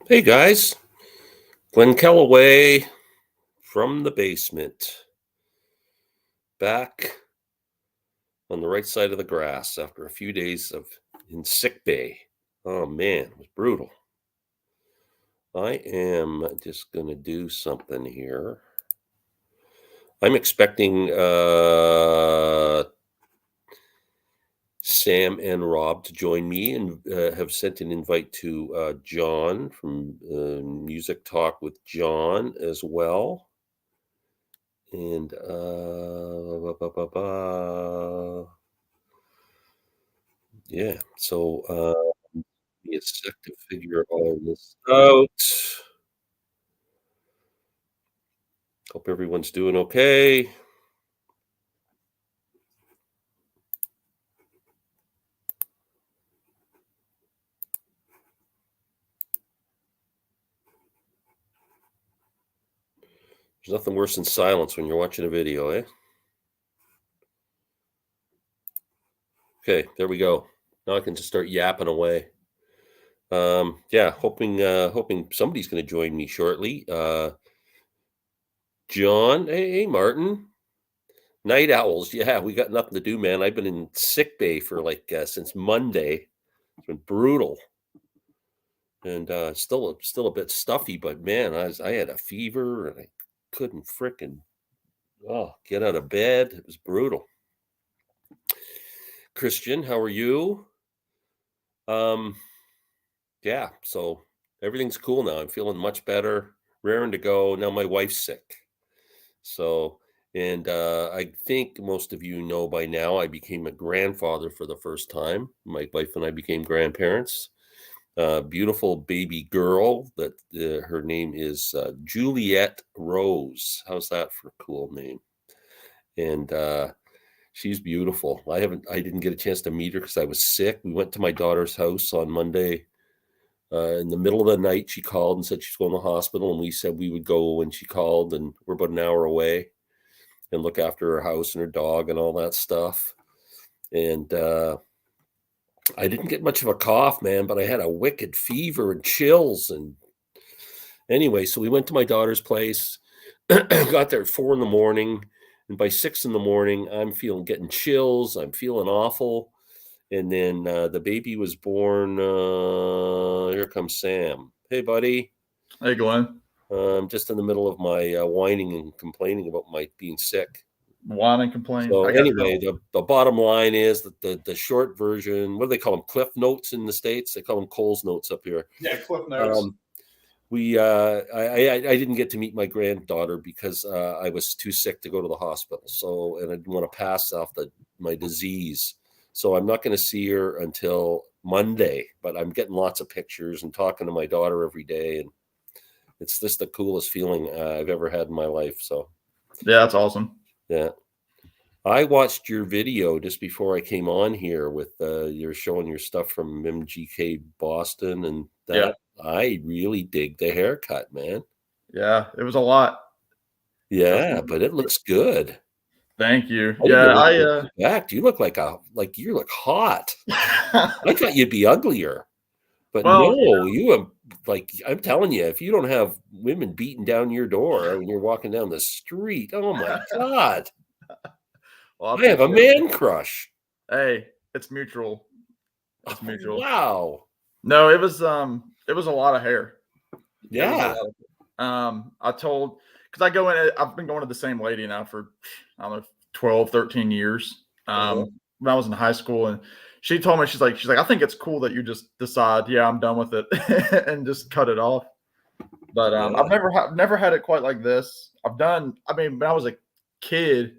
Hey guys, Glenn Kellaway from the basement, back on the right side of the grass after a few days of in sick bay. Oh man, it was brutal. I am just gonna do something here. I'm expecting Sam and Rob to join me and have sent an invite to John from Music Talk with John as well. And yeah, so give me a sec to figure all this out. Hope everyone's doing okay. There's nothing worse than silence when you're watching a video, eh? Okay, there we go. Now I can just start yapping away. Yeah, hoping somebody's going to join me shortly. John, hey Martin, night owls. Yeah, we got nothing to do, man. I've been in sick bay for like since Monday. It's been brutal, and still a bit stuffy. But man, I had a fever and I couldn't frickin' get out of bed. It was brutal. Christian, how are you? Um, yeah, so everything's cool now. I'm feeling much better, raring to go. Now my wife's sick. So, and I think most of you know by now, I became a grandfather for the first time. My wife and I became grandparents. Beautiful baby girl that her name is Juliet Rose. How's that for a cool name? And she's beautiful. I didn't get a chance to meet her because I was sick. We went to my daughter's house on Monday. In the middle of the night, she called and said she's going to the hospital, and we said we would go when she called, and we're about an hour away and look after her house and her dog and all that stuff. And I didn't get much of a cough, man, but I had a wicked fever and chills. And anyway, so we went to my daughter's place, got there at 4 in the morning. And by 6 in the morning, I'm getting chills. I'm feeling awful. And then the baby was born. Here comes Sam. Hey, buddy. Hey, Glenn. I'm just in the middle of my whining and complaining about my being sick. Whine and complain. So I got anyway, the bottom line is that the short version, what do they call them? Cliff notes in the States? They call them Cole's notes up here. yeah, Cliff Notes. I didn't get to meet my granddaughter because I was too sick to go to the hospital. So, and I didn't want to pass off my disease. So I'm not going to see her until Monday, but I'm getting lots of pictures and talking to my daughter every day. And it's just the coolest feeling I've ever had in my life. So Yeah, that's awesome. yeah. I watched your video just before I came on here with you're showing your stuff from MGK Boston and that. Yeah. I really dig the haircut, man. Yeah, it was a lot. Yeah, but it looks good. Thank you. I Yeah, didn't expect. You look you look hot. I thought you'd be uglier. But well, no, you have I'm telling you, if you don't have women beating down your door when you're walking down the street, oh my God. well, I have a man crush. Hey, it's mutual. It's Oh, mutual. wow. No, it was a lot of hair. Yeah. I told because I've been going to the same lady now for I don't know 12, 13 years. When I was in high school, and she told me she's like I think it's cool that you just decide, yeah, I'm done with it and just cut it off. But I've never had it quite like this. When I was a kid,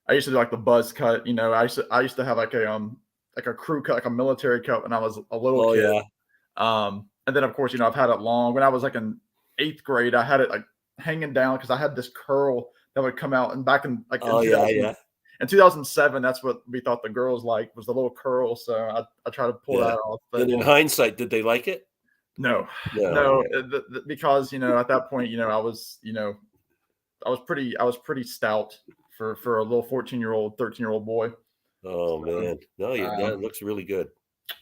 I used to do like the buzz cut. You know, I used to have like a crew cut, like a military cut when I was a little kid. Yeah. And then of course, I've had it long. When I was like in 8th grade, I had it like hanging down because I had this curl that would come out. And back in in 2007, that's what we thought the girls liked, was the little curl. So I tried to pull that off. But and in hindsight, did they like it? No, because at that point, I was pretty stout for a little 14-year-old, 13-year-old boy. Oh man, no, that looks really good.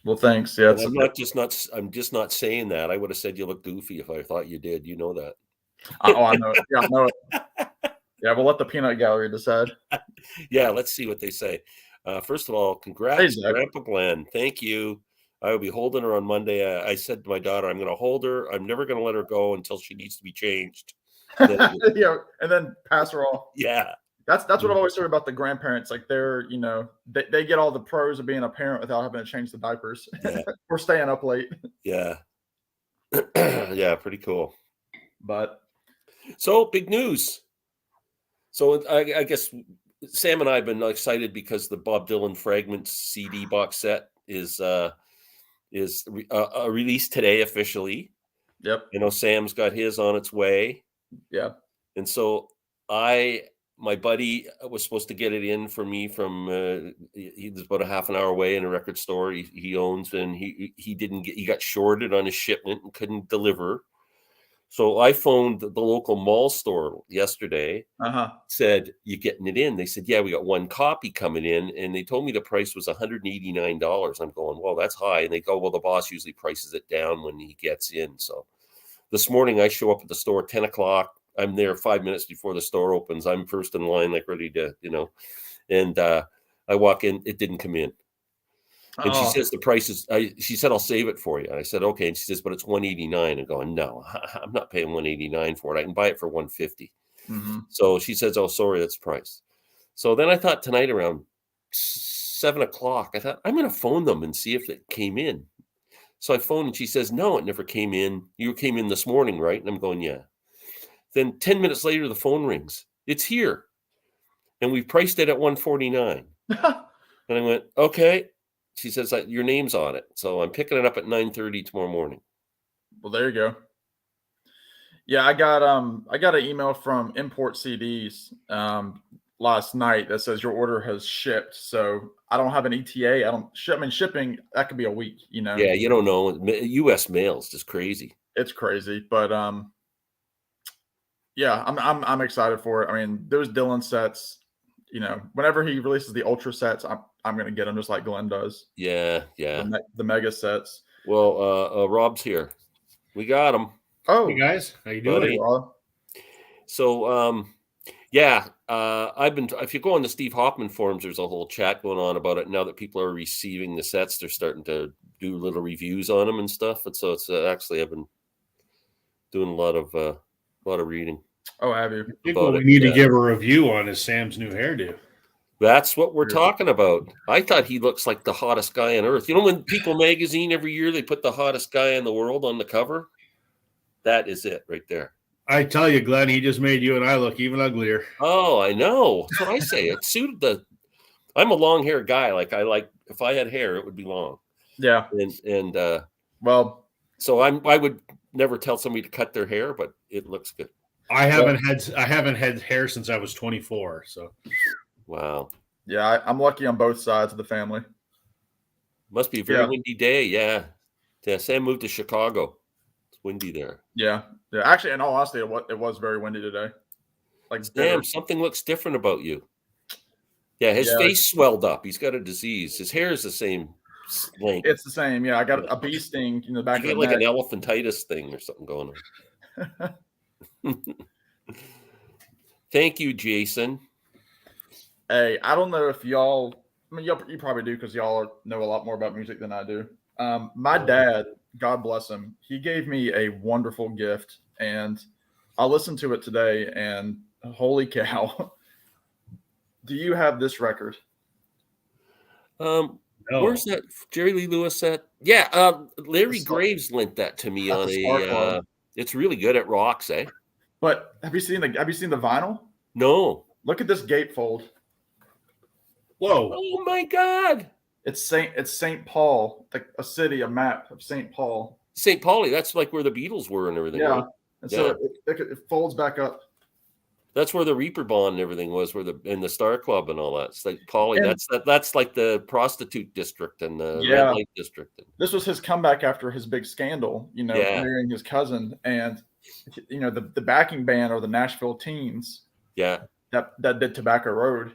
Well, thanks. Yeah, And it's I'm just not saying that. I would have said you look goofy if I thought you did. You know that. oh, I know it. Yeah, I know it. Yeah, we'll let the peanut gallery decide. Yeah, let's see what they say. First of all, Hey, congrats, Zach. Grandpa Glenn. Thank you. I will be holding her on Monday. I said to my daughter, I'm going to hold her. I'm never going to let her go until she needs to be changed. And then, Yeah, and then pass her off. yeah, That's what I've always heard about the grandparents. Like they're, they get all the pros of being a parent without having to change the diapers yeah, or staying up late. yeah, yeah. Pretty cool. But So big news. So I guess Sam and I have been excited because the Bob Dylan Fragments CD box set is released today officially. yep, I know Sam's got his on its way. yeah, And so my buddy was supposed to get it in for me from he was about a half an hour away in a record store he owns, and he didn't get he got shorted on his shipment and couldn't deliver. So I phoned the local mall store yesterday, uh-huh. said, "You getting it in?" They said, "Yeah, we got one copy coming in," and they told me the price was $189. I'm going, "Well, that's high." And they go, "Well, the boss usually prices it down when he gets in." So this morning I show up at the store 10 o'clock. I'm there 5 minutes before the store opens. I'm first in line, like ready to, and I walk in, it didn't come in. And she Oh, says the price is, she said, I'll save it for you. And I said, okay. And she says, but it's 189. And going, no, I'm not paying 189 for it. I can buy it for 150. mm-hmm. So she says, oh, sorry, that's the price. So then I thought tonight around 7 o'clock, I thought I'm going to phone them and see if it came in. So I phoned and she says, no, it never came in. You came in this morning, right? And I'm going, yeah. Then 10 minutes later, the phone rings. It's here. And we priced it at 149. And I went, okay. She says, your name's on it. So I'm picking it up at 9:30 tomorrow morning. Well, there you go. Yeah, I got an email from Import CDs last night that says your order has shipped. So I don't have an ETA. I don't ship. I mean, shipping that could be a week. Yeah, you don't know. U.S. mail's just crazy. It's crazy, but yeah, I'm excited for it. I mean, those Dylan sets. Whenever he releases the Ultra sets, I'm gonna get them just like Glenn does. Yeah, yeah. The mega sets. Well, Rob's here. We got him. Hey Oh, guys, how you buddy. doing? Rob. So, yeah, if you go on the Steve Hoffman forums, there's a whole chat going on about it. Now that people are receiving the sets, they're starting to do little reviews on them and stuff. And so it's actually, I've been doing a lot of reading. Oh, have you? I think what we need to give a review on is Sam's new hairdo. That's what we're talking about. I thought he looks like the hottest guy on earth. You know, when People magazine every year, they put the hottest guy in the world on the cover? That is it right there. I tell you, Glenn, he just made you and I look even uglier. Oh, I know. That's what I say. It suited I'm a long hair guy. If I had hair, it would be long. Yeah. And well, so I would never tell somebody to cut their hair, but it looks good. I haven't had hair since I was 24. So, wow. Yeah, I'm lucky on both sides of the family. Must be a very windy day. Yeah. Yeah. Sam moved to Chicago. It's windy there. Yeah. Yeah. Actually, in all honesty, it was very windy today. Like, Sam, something looks different about you. Yeah, his face swelled up. He's got a disease. His hair is the same length. It's the same. Yeah, I got a bee sting in the back of the neck. Like an elephantitis thing or something going on. Thank you, Jason. Hey, I don't know if y'all. I mean, you probably do because y'all know a lot more about music than I do. My dad, God bless him, he gave me a wonderful gift, and I listened to it today, and holy cow! Do you have this record? No. Where's that Jerry Lee Lewis set? Yeah, Larry Graves lent that to me on a. It's really good at Rocks, eh? But have you seen the vinyl? No. Look at this gatefold. Whoa! Oh my God! It's St. Paul, like a city, a map of St. Paul. St. Pauli. That's like where the Beatles were and everything. Yeah, right? and so it folds back up. That's where the Reaper Bond and everything was, in the Star Club and all that. It's like Pauli. That's like the prostitute district and the red light district. This was his comeback after his big scandal, marrying his cousin, and the backing band are the Nashville Teens. Yeah, that did Tobacco Road.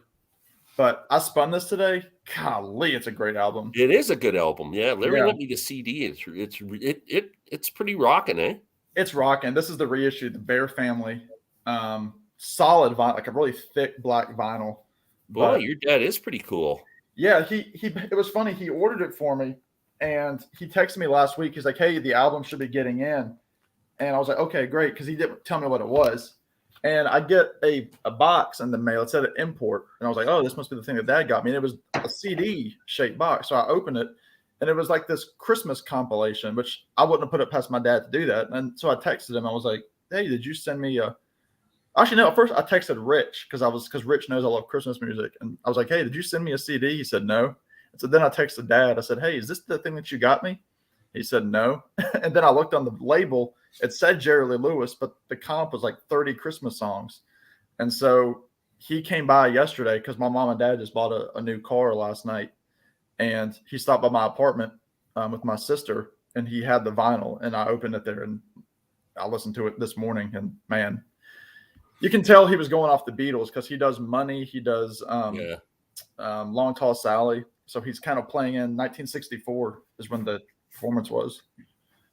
But I spun this today. golly, it's a great album. It is a good album. Yeah, Larry Yeah. lent me the CD. It's pretty rocking, eh? It's rocking. This is the reissue, the Bear Family. Solid vinyl, like a really thick black vinyl. Boy, But your dad is pretty cool. yeah, he it was funny. He ordered it for me and he texted me last week. He's like, "Hey, the album should be getting in." And I was like, "Okay, great," because he didn't tell me what it was. And I get a box in the mail. It said an import. And I was like, "Oh, this must be the thing that Dad got me." And it was a CD shaped box. So I opened it and it was like this Christmas compilation, which I wouldn't have put it past my dad to do that. And so I texted him. I was like, "Hey, did you send me a?" Actually, no. At first, I texted Rich because Rich knows I love Christmas music, and I was like, "Hey, did you send me a CD?" He said no. And so then I texted Dad. I said, "Hey, is this the thing that you got me?" He said no. And then I looked on the label. It said Jerry Lee Lewis, but the comp was like 30 Christmas songs. And so he came by yesterday because my mom and dad just bought a new car last night, and he stopped by my apartment with my sister, and he had the vinyl, and I opened it there, and I listened to it this morning, and man, you can tell he was going off the Beatles because he does Money, he does Long Tall Sally, so he's kind of playing in 1964 is when the performance was.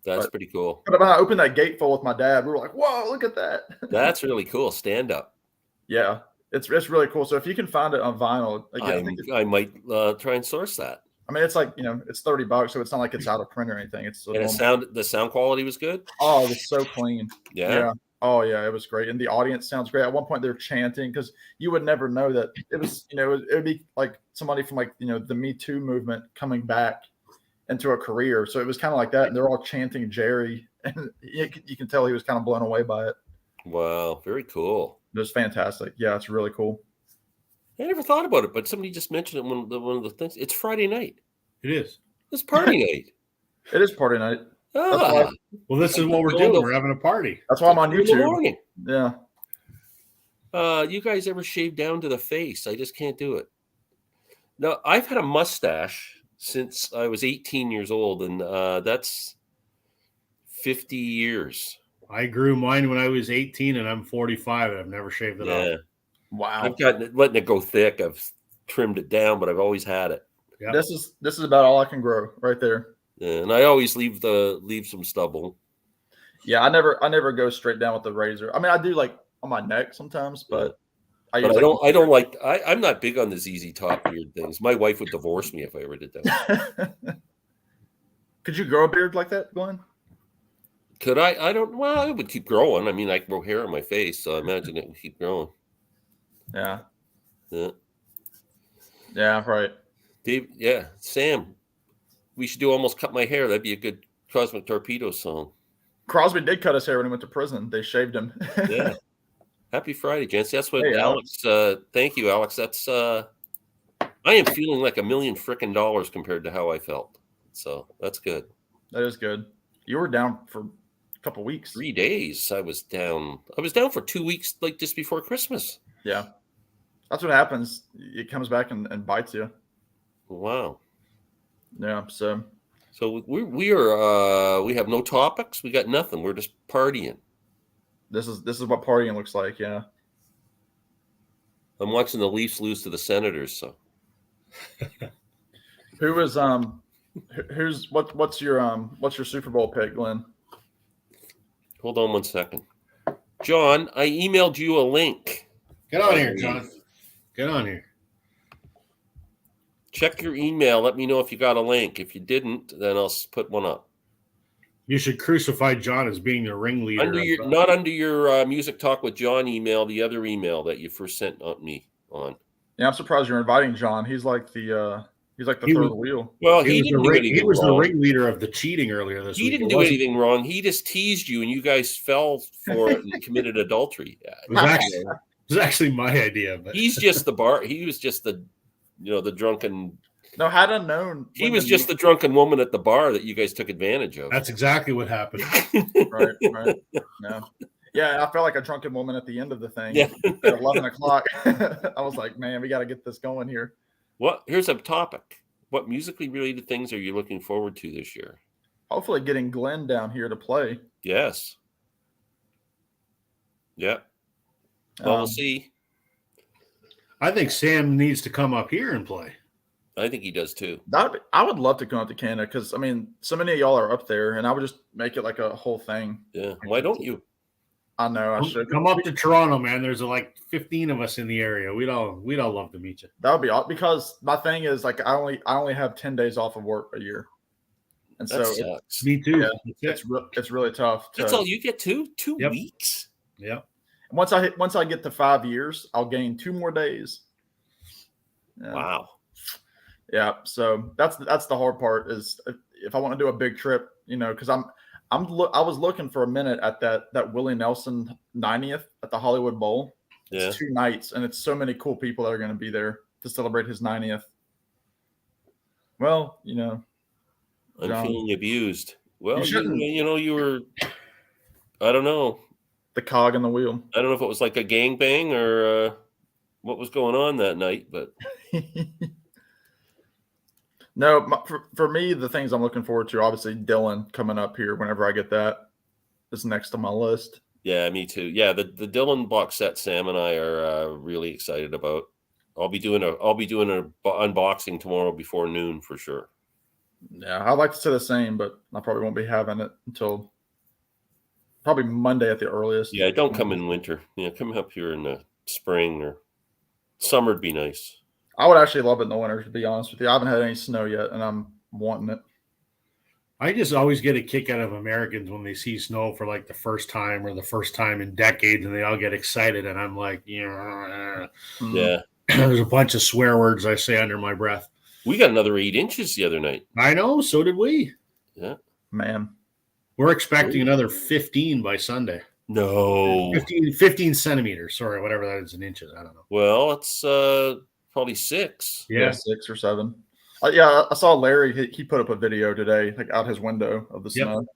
That's pretty cool. But when I opened that gatefold with my dad, we were like, "Whoa, look at that!" That's really cool. Stand up. Yeah, it's really cool. So if you can find it on vinyl, again, I might try and source that. I mean, it's like, it's $30, so it's not like it's out of print or anything. It's And the sound quality was good. Oh, it was so clean. Yeah. Oh yeah, it was great, and the audience sounds great. At one point, they're chanting because you would never know that it was. It would be like somebody from the Me Too movement coming back into a career. So it was kind of like that, and they're all chanting Jerry, and you can tell he was kind of blown away by it. Wow, very cool. It was fantastic. Yeah, it's really cool. I never thought about it, but somebody just mentioned it. One of the things. It's Friday night. It is. It's party night. It is party night. Ah, well, this is what we're doing. We're having a party. That's why I'm on YouTube. In the morning. Yeah. You guys ever shave down to the face? I just can't do it. No, I've had a mustache since I was 18 years old, and that's 50 years. I grew mine when I was 18, and I'm 45, and I've never shaved it off. Wow. I've letting it go thick. I've trimmed it down, but I've always had it. Yep. This is about all I can grow right there. Yeah, and I always leave some stubble. Yeah, I never go straight down with the razor. I mean, I do like on my neck sometimes, but I'm not big on the ZZ Top beard things. My wife would divorce me if I ever did that. Could you grow a beard like that, Glenn? Could I? I don't. Well, it would keep growing. I mean, I grow hair on my face, so I imagine it would keep growing. Yeah. Yeah. Yeah. Right. Dave. Yeah. Sam. We should do Almost Cut My Hair. That'd be a good Cosmic Torpedo song. Crosby did cut his hair when he went to prison. They shaved him. Yeah. Happy Friday, gents. That's what Alex. Thank you, Alex. That's I am feeling like $1 million frickin' dollars compared to how I felt. So that's good. That is good. You were down for a couple weeks. 3 days. I was down for 2 weeks, like just before Christmas. Yeah. That's what happens. It comes back and bites you. Wow. Yeah. So we have no topics. We got nothing. We're just partying. This is what partying looks like. Yeah. I'm watching the Leafs lose to the Senators. So. What's your Super Bowl pick, Glenn? Hold on 1 second. John, I emailed you a link. Get on here, John. Get on here. Check your email. Let me know if you got a link. If you didn't, then I'll put one up. You should crucify John as being the ringleader. Not under your Music Talk with John email, the other email that you first sent me on. Yeah, I'm surprised you're inviting John. He's like the third wheel. Well, he was the ringleader of the cheating earlier this week. He didn't do anything wrong. He just teased you, and you guys fell for it and committed adultery. It was actually my idea. But he's just the bar. He was just the drunken. No, had I known. He was just the drunken woman at the bar that you guys took advantage of. That's exactly what happened. Right. No. Yeah, I felt like a drunken woman at the end of the thing. Yeah. At 11 o'clock. I was like, man, we got to get this going here. Here's a topic. What musically related things are you looking forward to this year? Hopefully getting Glenn down here to play. Yes. Yeah. Well, we'll see. I think Sam needs to come up here and play. I think he does too. I would love to come up to Canada because I mean, so many of y'all are up there, and I would just make it like a whole thing. Yeah. Why don't you? I know I should. Come up to Toronto, man. There's like 15 of us in the area. We'd all love to meet you. That would be awesome because my thing is like I only have 10 days off of work a year, and That so sucks. Me too. yeah, it's really tough. That's all you get too? 2 Yep. weeks? Yeah. Once I get to 5 years, I'll gain 2 more days. Yeah. Wow. Yeah, so that's the hard part is if I want to do a big trip, because I was looking for a minute at that Willie Nelson 90th at the Hollywood Bowl. Yeah. It's 2 nights, and it's so many cool people that are going to be there to celebrate his 90th. Well, I'm John, feeling abused. Well, shouldn't. you were, I don't know. The cog in the wheel. I don't know if it was like a gangbang or what was going on that night, but No, for me, the things I'm looking forward to, obviously Dylan coming up here whenever I get that is next on my list. yeah, me too. Yeah, the Dylan box set Sam and I are really excited about. I'll be doing an unboxing tomorrow before noon for sure. Yeah, I'd like to say the same, but I probably won't be having it until probably Monday at the earliest. Yeah, don't come in winter. Yeah, come up here in the spring or summer'd be nice. I would actually love it in the winter, to be honest with you. I haven't had any snow yet, and I'm wanting it. I just always get a kick out of Americans when they see snow for like the first time or the first time in decades, and they all get excited, and I'm like, Yeah. There's a bunch of swear words I say under my breath. We got another 8 inches the other night. I know, so did we. Yeah. Man. We're expecting another 15 by Sunday. No. 15 centimeters. Sorry, whatever that is in inches. I don't know. Well, it's probably 6. Yeah, 6 or 7. I saw Larry. He put up a video today, like out his window of the snow.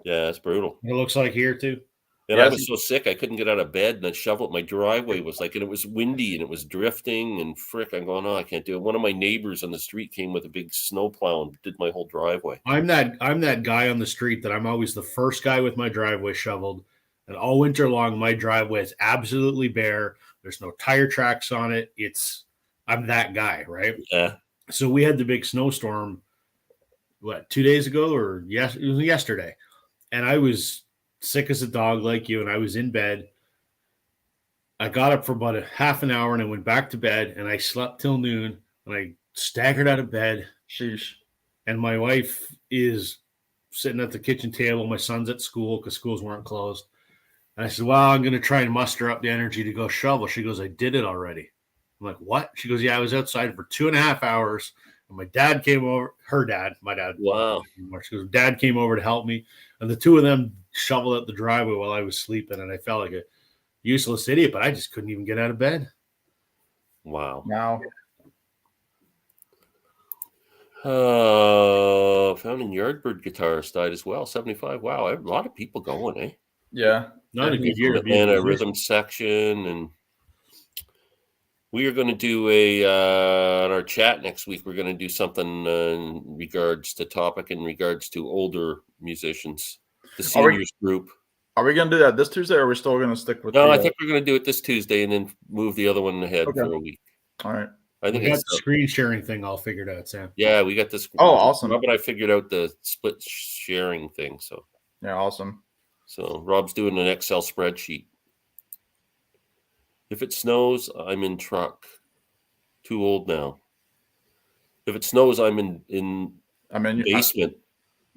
Yeah, it's brutal. It looks like here too. And I was so sick I couldn't get out of bed, and the shovel at my driveway was like, and it was windy and it was drifting, and frick, I'm going, oh, I can't do it. One of my neighbors on the street came with a big snowplow and did my whole driveway. I'm that guy on the street that I'm always the first guy with my driveway shoveled, and all winter long my driveway is absolutely bare. There's no tire tracks on it. I'm that guy, right? Yeah. So we had the big snowstorm, 2 days ago, or yes, it was yesterday, and I was sick as a dog like you, and I was in bed. I got up for about a half an hour, and I went back to bed, and I slept till noon, and I staggered out of bed. Sheesh. And my wife is sitting at the kitchen table. My son's at school because schools weren't closed. And I said, well, I'm going to try and muster up the energy to go shovel. She goes, I did it already. I'm like, what? She goes, yeah, I was outside for 2.5 hours. And my dad came over, my dad. Wow. She goes, Dad came over to help me. And the two of them shoveled up the driveway while I was sleeping. And I felt like a useless idiot, but I just couldn't even get out of bed. Wow. Now. Found a Yardbird guitarist died as well. 75. Wow. A lot of people going, eh? Yeah. Not a good year. And a rhythm section. And we are going to do on our chat next week, we're going to do something in regards to older musicians, the seniors group. Are we going to do that this Tuesday, or are we still going to stick with I think we're going to do it this Tuesday and then move the other one ahead for a week. All right. I think we got the screen sharing thing all figured out, Sam. Yeah, we got this. Oh, awesome. Rob and I figured out the split sharing thing. So yeah, awesome. So Rob's doing an Excel spreadsheet. If it snows, I'm in truck. Too old now. If it snows, I'm in basement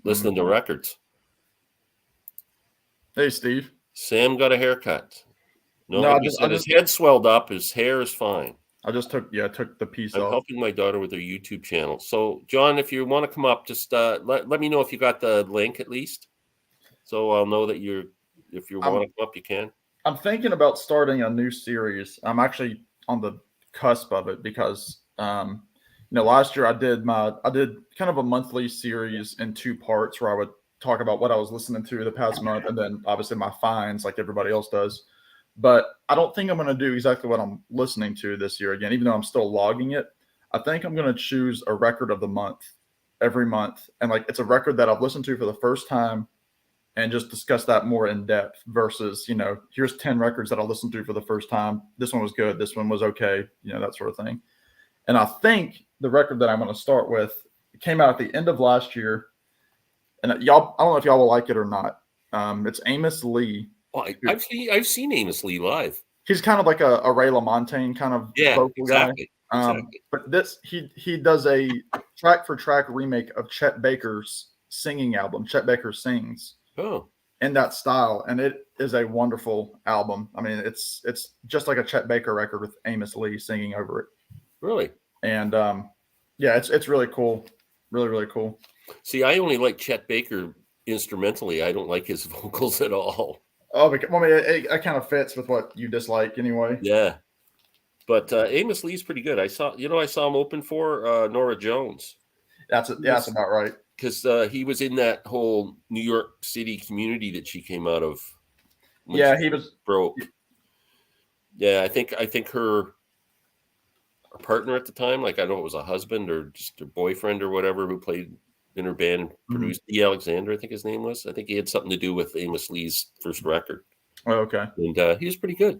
listening to records. Hey, Steve. Sam got a haircut. No, he said his head swelled up. His hair is fine. I just took the piece off. I'm helping my daughter with her YouTube channel. So, John, if you want to come up, just let me know if you got the link at least. So I'll know that if you want to come up, you can. I'm thinking about starting a new series. I'm actually on the cusp of it because, last year I did kind of a monthly series in 2 parts where I would talk about what I was listening to the past month, and then obviously my finds like everybody else does. But I don't think I'm going to do exactly what I'm listening to this year again, even though I'm still logging it. I think I'm going to choose a record of the month every month. And like, it's a record that I've listened to for the first time and just discuss that more in depth versus, here's 10 records that I listened to for the first time. This one was good. This one was okay. That sort of thing. And I think the record that I'm going to start with came out at the end of last year, and y'all, I don't know if y'all will like it or not. It's Amos Lee. Well, I've seen Amos Lee live. He's kind of like a Ray LaMontagne kind of vocal guy. Exactly. But this he does a track for track remake of Chet Baker's singing album. Chet Baker Sings. Oh. In that style, and it is a wonderful album. I mean, it's just like a Chet Baker record with Amos Lee singing over it. Really? And yeah, it's really cool. Really, really cool. See, I only like Chet Baker instrumentally. I don't like his vocals at all. Oh, because, well, I mean, it kind of fits with what you dislike anyway. Yeah. But Amos Lee's pretty good. I saw him open for Norah Jones. That's about right. Because he was in that whole New York City community that she came out of. Yeah, he was broke. Yeah, I think her partner at the time, like I don't know, it was a husband or just a boyfriend or whatever, who played in her band and produced E. Alexander, I think his name was. I think he had something to do with Amos Lee's first record. Oh, okay. And he was pretty good.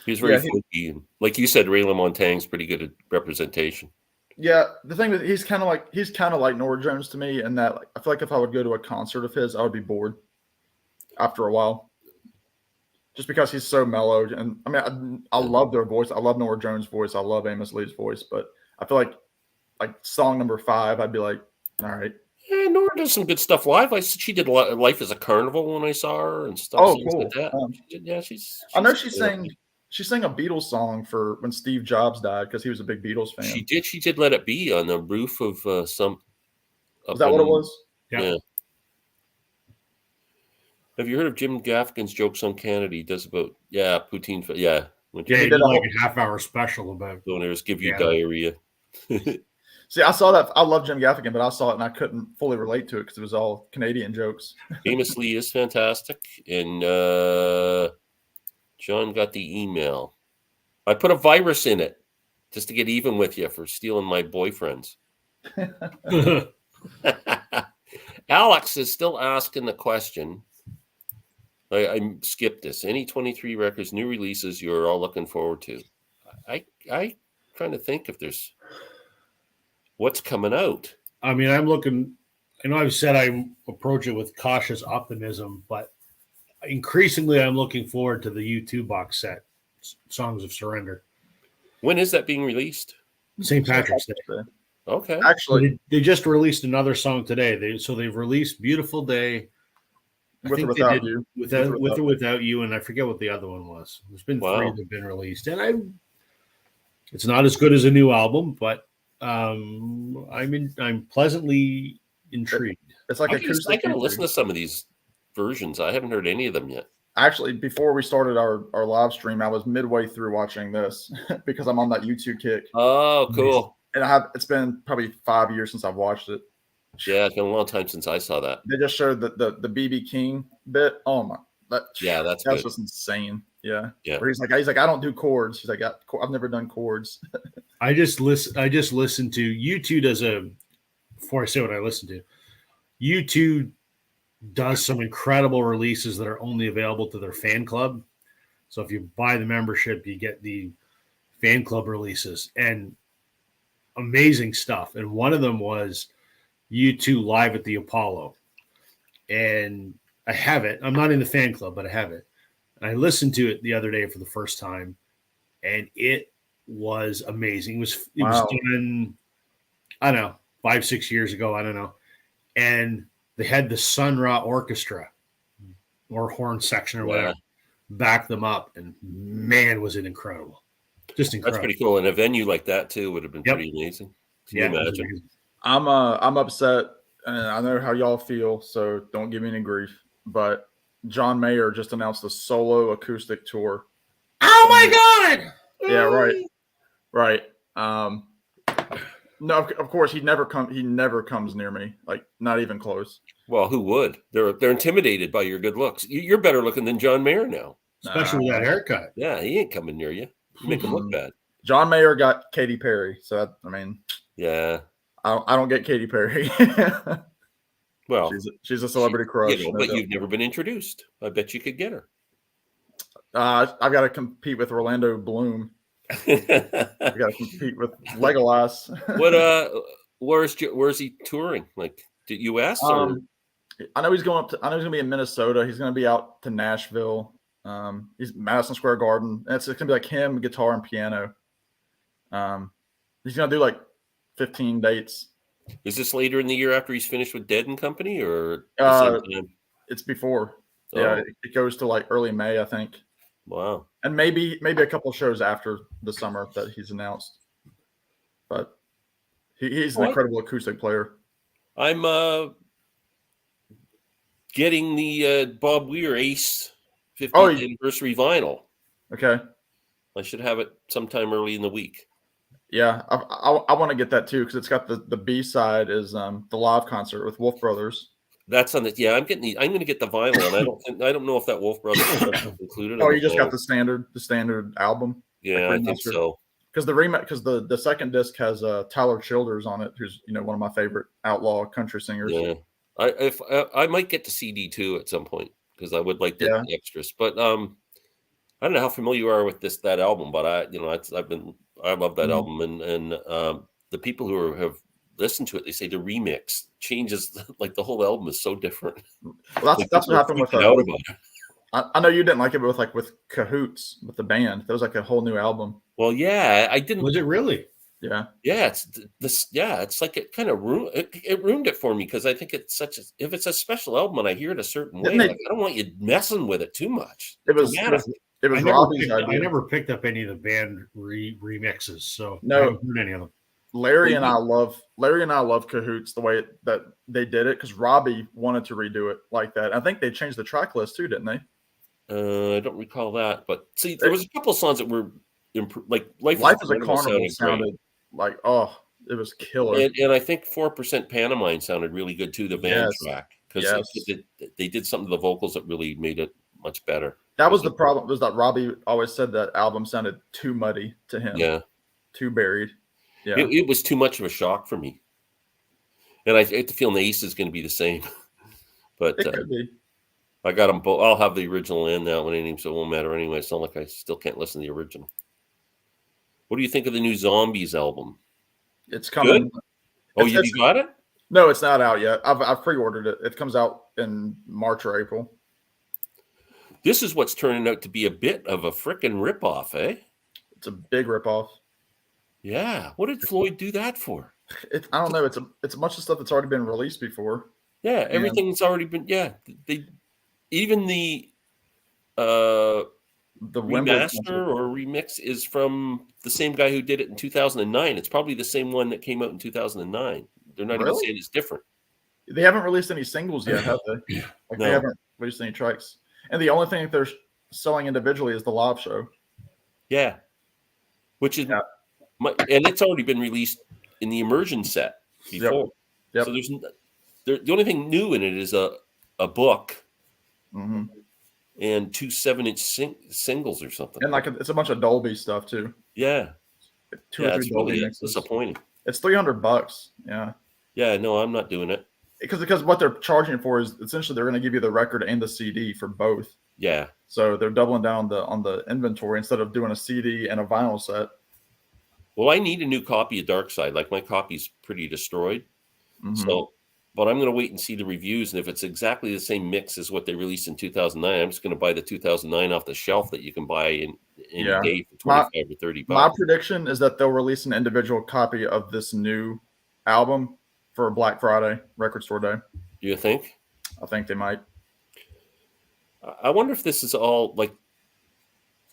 He was very funky, and like you said, Ray LaMontagne's pretty good at representation. Yeah, the thing is, he's kind of like Norah Jones to me, in that I feel like if I would go to a concert of his, I would be bored after a while, just because he's so mellowed. And I mean, I love their voice. I love Norah Jones' voice. I love Amos Lee's voice, but I feel like song number 5, I'd be like, all right. Yeah, Norah does some good stuff live. She did Life as a Carnival when I saw her and stuff. Oh, cool. Like that. I know she sang a Beatles song for when Steve Jobs died, because he was a big Beatles fan. She did Let It Be on the roof of some. Is that what it was? Yeah. Have you heard of Jim Gaffigan's Jokes on Canada? He does about poutine. Yeah. He did like a half-hour special about. Don't ever give you diarrhea. See, I saw that. I love Jim Gaffigan, but I saw it and I couldn't fully relate to it because it was all Canadian jokes. Amos Lee is fantastic, and John got the email. I put a virus in it just to get even with you for stealing my boyfriends. Alex is still asking the question. I skipped this. Any 23 records, new releases you're all looking forward to? I trying to think if there's what's coming out. I mean, I'm looking. I know I've said I approach it with cautious optimism, but increasingly I'm looking forward to the U2 box set, Songs of Surrender. When is that being released? St. Patrick's Day. Okay. Actually, they just released another song today. They've released "Beautiful Day." With or without you, with or without you, and I forget what the other one was. There's been 3 that have been released, and it's not as good as a new album, but I'm pleasantly intrigued. It's like I can listen to some of these versions. I haven't heard any of them yet. Actually, before we started our live stream, I was midway through watching this because I'm on that YouTube kick. Oh, cool. And it's been probably 5 years since I've watched it. Yeah, it's been a long time since I saw that. They just showed the BB King bit. Oh my, that's just insane. Yeah. Where he's like, I don't do chords. He's like, I've never done chords. I just listened to U2 does before I say what I listen to, U2 does some incredible releases that are only available to their fan club. So if you buy the membership, you get the fan club releases and amazing stuff. And one of them was U2 live at the Apollo. And I have it. I'm not in the fan club, but I have it. And I listened to it the other day for the first time, and it was amazing. It was done, I don't know, 5-6 years ago. I don't know. And they had the Sun Ra Orchestra or horn section or whatever back them up. And man, was it incredible. Just incredible. That's pretty cool. And a venue like that too would have been pretty amazing. Can you imagine? I'm upset, and I know how y'all feel, so don't give me any grief. But John Mayer just announced a solo acoustic tour. Oh my God! Yeah, right. No, of course he never comes near me, like not even close. Well, who would? They're intimidated by your good looks. You're better looking than John Mayer now, especially with that haircut. Yeah, he ain't coming near you. You make him look bad. John Mayer got Katy Perry, so I mean, yeah. I don't get Katy Perry. Well, she's a celebrity crush. But you've never been introduced. I bet you could get her. I've got to compete with Orlando Bloom. We got to compete with Legolas. Where's he touring? Like the US or I know he's going up to. I know he's going to be in Minnesota. He's going to be out to Nashville. He's Madison Square Garden. It's going to be like him, guitar and piano. He's going to do like 15 dates. is this later in the year after he's finished with Dead and Company or the same time? It's before. Oh. Yeah, it goes to like early May, I think. Wow. And maybe a couple of shows after the summer that he's announced. But he's an incredible acoustic player. I'm getting the Bob Weir Ace 50th anniversary vinyl. Okay. I should have it sometime early in the week. Yeah, I want to get that too because it's got the B side is the live concert with Wolf Brothers. That's on the I'm going to get the vinyl, and I don't know if that Wolf Brothers stuff is included. Oh, you just got the standard album. Yeah, I think so. Because the second disc has Tyler Childers on it, who's one of my favorite outlaw country singers. Yeah, I might get the CD too at some point because I would like the extras. But I don't know how familiar you are with that album, but I love that album, and the people who have listened to it, they say the remix changes, like the whole album is so different. Well, that's what happened with I know you didn't like it, but with Cahoots, with the band, that was like a whole new album. Well, yeah, I didn't. Was it really? Yeah. Yeah, it's this. Yeah, it's like it kind of ruined it for me because I think it's if it's a special album and I hear it a certain way, I don't want you messing with it too much. It was Robbie's idea. I never picked up any of the band remixes, so no, I haven't heard any of them. Larry and I love Cahoots the way that they did it because Robbie wanted to redo it like that. I think they changed the track list too, didn't they? I don't recall that, but see, there was a couple of songs that were like Life is a Carnival sounded like it was killer, and I think 4% Pantomime sounded really good too. The band track because they did something to the vocals that really made it much better. That was the problem. Was that Robbie always said that album sounded too muddy to him, too buried. Yeah, it was too much of a shock for me, and I get the feeling the Ace is going to be the same. But it could be. I got them both. I'll have the original and that one anyway, so it won't matter anyway. It's not like I still can't listen to the original. What do you think of the new Zombies album? It's coming. Good? Oh, you got it? No, it's not out yet. I've pre-ordered it. It comes out in March or April. This is what's turning out to be a bit of a frickin' ripoff, eh? It's a big ripoff. Yeah. What did Floyd do that for? I don't know. It's a bunch of stuff that's already been released before. Yeah, everything's already been. Yeah, even the remaster or remix is from the same guy who did it in 2009. It's probably the same one that came out in 2009. They're not even saying it's different. They haven't released any singles yet, have they? No. They haven't released any tracks. And the only thing that they're selling individually is the live show. Yeah. Which is, and it's already been released in the immersion set before. Yep. So the only thing new in it is a book and 2 7-inch singles or something. And it's a bunch of Dolby stuff too. Yeah. It's really disappointing. It's $300. Yeah. Yeah, no, I'm not doing it. Because what they're charging for is essentially they're going to give you the record and the CD for both. Yeah. So they're doubling down on the inventory instead of doing a CD and a vinyl set. Well, I need a new copy of Dark Side. Like my copy's pretty destroyed. So, but I'm going to wait and see the reviews. And if it's exactly the same mix as what they released in 2009, I'm just going to buy the 2009 off the shelf that you can buy in a day for 25 or $30. My prediction is that they'll release an individual copy of this new album for Black Friday record store day. Do you think? I think they might. I wonder if this is all like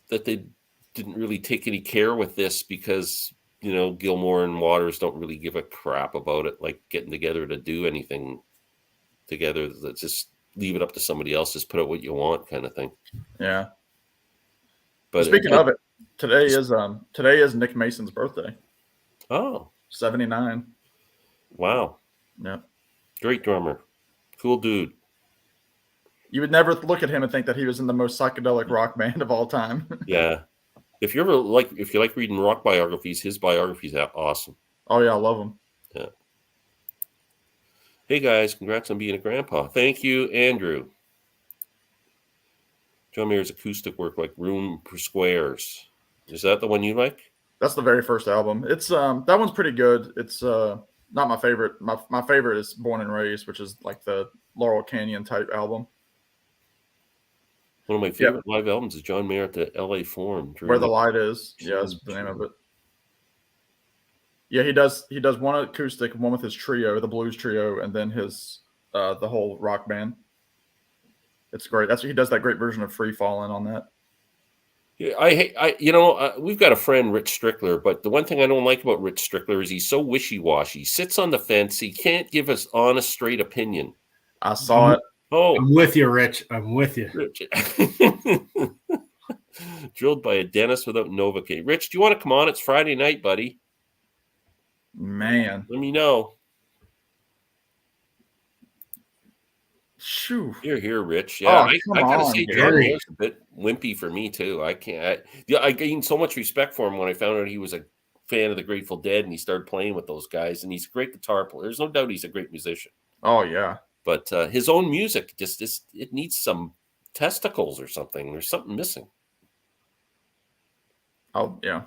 that they didn't really take any care with this because, Gilmore and Waters don't really give a crap about it, like getting together to do anything together. Let's just leave it up to somebody else. Just put out what you want kind of thing. Yeah. But speaking of it, today is Nick Mason's birthday. Oh. 79. Wow. Yeah. Great drummer. Cool dude. You would never look at him and think that he was in the most psychedelic rock band of all time. Yeah. If you like reading rock biographies, his biographies are awesome. Oh yeah, I love them. Yeah. Hey guys, congrats on being a grandpa. Thank you, Andrew. John Mayer's acoustic work like Room per Squares. Is that the one you like? That's the very first album. It's that one's pretty good. It's not my favorite. My favorite is Born and Raised, which is like the Laurel Canyon type album. One of my favorite live albums is John Mayer at the LA Forum. Where the Light Is. Yeah, that's the name of it. Yeah, he does one acoustic, one with his trio, the blues trio, and then his the whole rock band. It's great. He does that great version of Free Fallin' on that. Yeah, we've got a friend, Rich Strickler, but the one thing I don't like about Rich Strickler is he's so wishy-washy. He sits on the fence. He can't give us honest, straight opinion. I saw it. Oh, I'm with you, Rich. I'm with you. Rich. Drilled by a dentist without Novocaine. Rich, do you want to come on? It's Friday night, buddy. Man. Let me know. Shoo. Here, Rich. Yeah, I gotta say, John Gary. Mayer's a bit wimpy for me too. I can't. I gained so much respect for him when I found out he was a fan of the Grateful Dead, and he started playing with those guys. And he's a great guitar player. There's no doubt he's a great musician. Oh yeah. But his own music it needs some testicles or something. There's something missing. Oh yeah.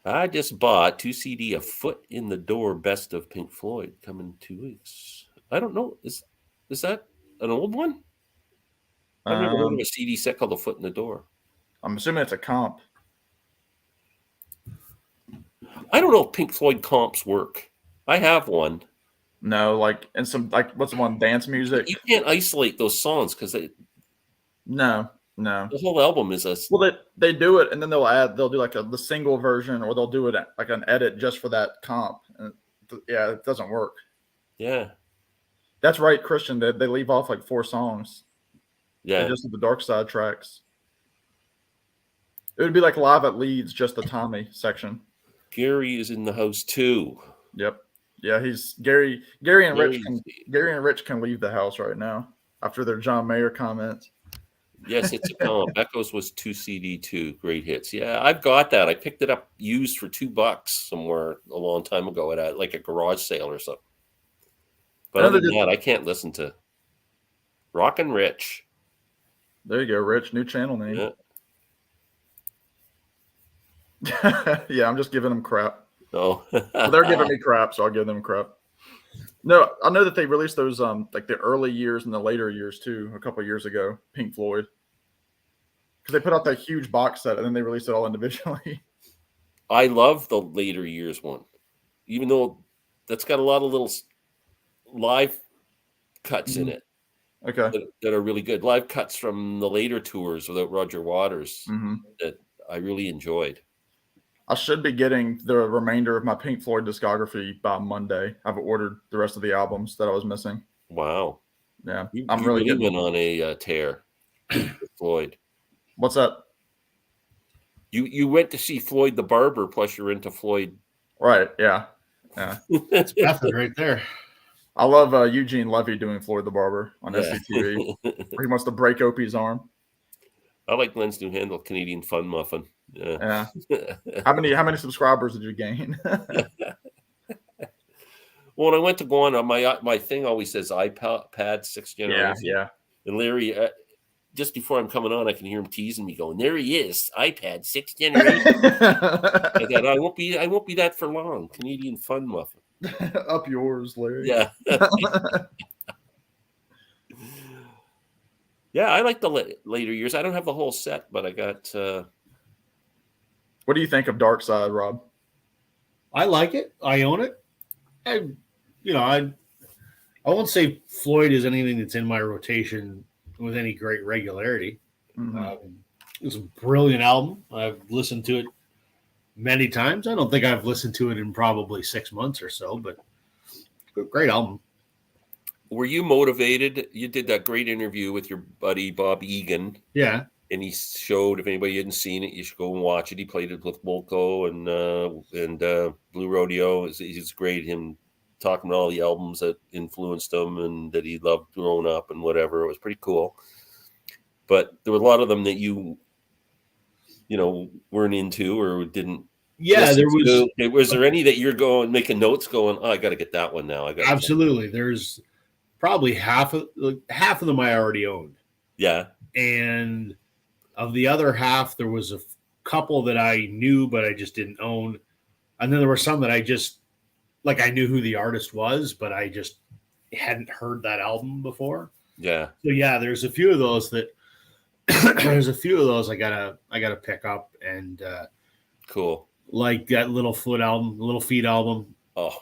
I just bought 2 CD A Foot in the Door Best of Pink Floyd coming in 2 weeks. I don't know. Is that an old one? I've never heard of a CD set called A Foot in the Door. I'm assuming it's a comp. I don't know if Pink Floyd comps work. I have one. No, like and some what's the one, dance music? You can't isolate those songs because No. the whole album is a. Well, they do it, and then they'll do like the single version, or they'll do it like an edit just for that comp. And yeah, it doesn't work. Yeah. That's right, Christian. They leave off like 4 songs. Yeah. They just do the Dark Side tracks. It would be like Live at Leeds, just the Tommy section. Gary is in the house too. Yep. Yeah, he's Gary and Rich can leave the house right now after their John Mayer comments. Yes, it's a comp. Echoes was 2 CD too. Great hits. Yeah, I've got that. I picked it up used for $2 somewhere a long time ago at like a garage sale or something. But other than that, I can't listen to Rockin' Rich. There you go, Rich. New channel name. Yeah. Yeah, I'm just giving them crap. Oh. Well, they're giving me crap, so I'll give them crap. No, I know that they released those like the early years and the later years too, a couple of years ago, Pink Floyd. Because they put out that huge box set and then they released it all individually. I love the later years one, even though that's got a lot of little live cuts in it. Okay. That are really good. Live cuts from the later tours without Roger Waters that I really enjoyed. I should be getting the remainder of my Pink Floyd discography by Monday. I've ordered the rest of the albums that I was missing. Wow. Yeah. I'm really went on a tear with Floyd. What's that? You went to see Floyd the Barber, plus you're into Floyd. Right. Yeah. Yeah. That's definitely right there. I love Eugene Levy doing Floyd the Barber on SCTV, where he wants to break Opie's arm. I like Glenn's new handle, Canadian Fun Muffin. Yeah. How many subscribers did you gain? Well, when I went to go on my thing always says iPad 6th generation. Yeah. And Larry, just before I'm coming on, I can hear him teasing me, going, "There he is, iPad 6th generation." I thought I won't be that for long. Canadian Fun Muffin. Up yours, Larry. Yeah. Yeah, I like the later years. I don't have the whole set, but I got. What do you think of Dark Side, Rob? I like it. I own it. I won't say Floyd is anything that's in my rotation with any great regularity. It's a brilliant album. I've listened to it many times. I don't think I've listened to it in probably 6 months or so, but great album. Were you motivated? You did that great interview with your buddy Bob Egan. Yeah. And he showed, if anybody hadn't seen it, you should go and watch it. He played it with Wilco and Blue Rodeo. He's great. Him talking about all the albums that influenced him and that he loved growing up and whatever. It was pretty cool. But there were a lot of them that you weren't into or didn't. Yeah, there was. Was there any that you're going making notes, going, "Oh, I got to get that one now"? Absolutely. There's probably half of them I already owned. Yeah, and Of the other half, there was a couple that I knew, but I just didn't own. And then there were some that I just, like, I knew who the artist was, but I just hadn't heard that album before. Yeah. So yeah, there's a few of those that I gotta pick up, and Cool. like that Little Feet album. Oh,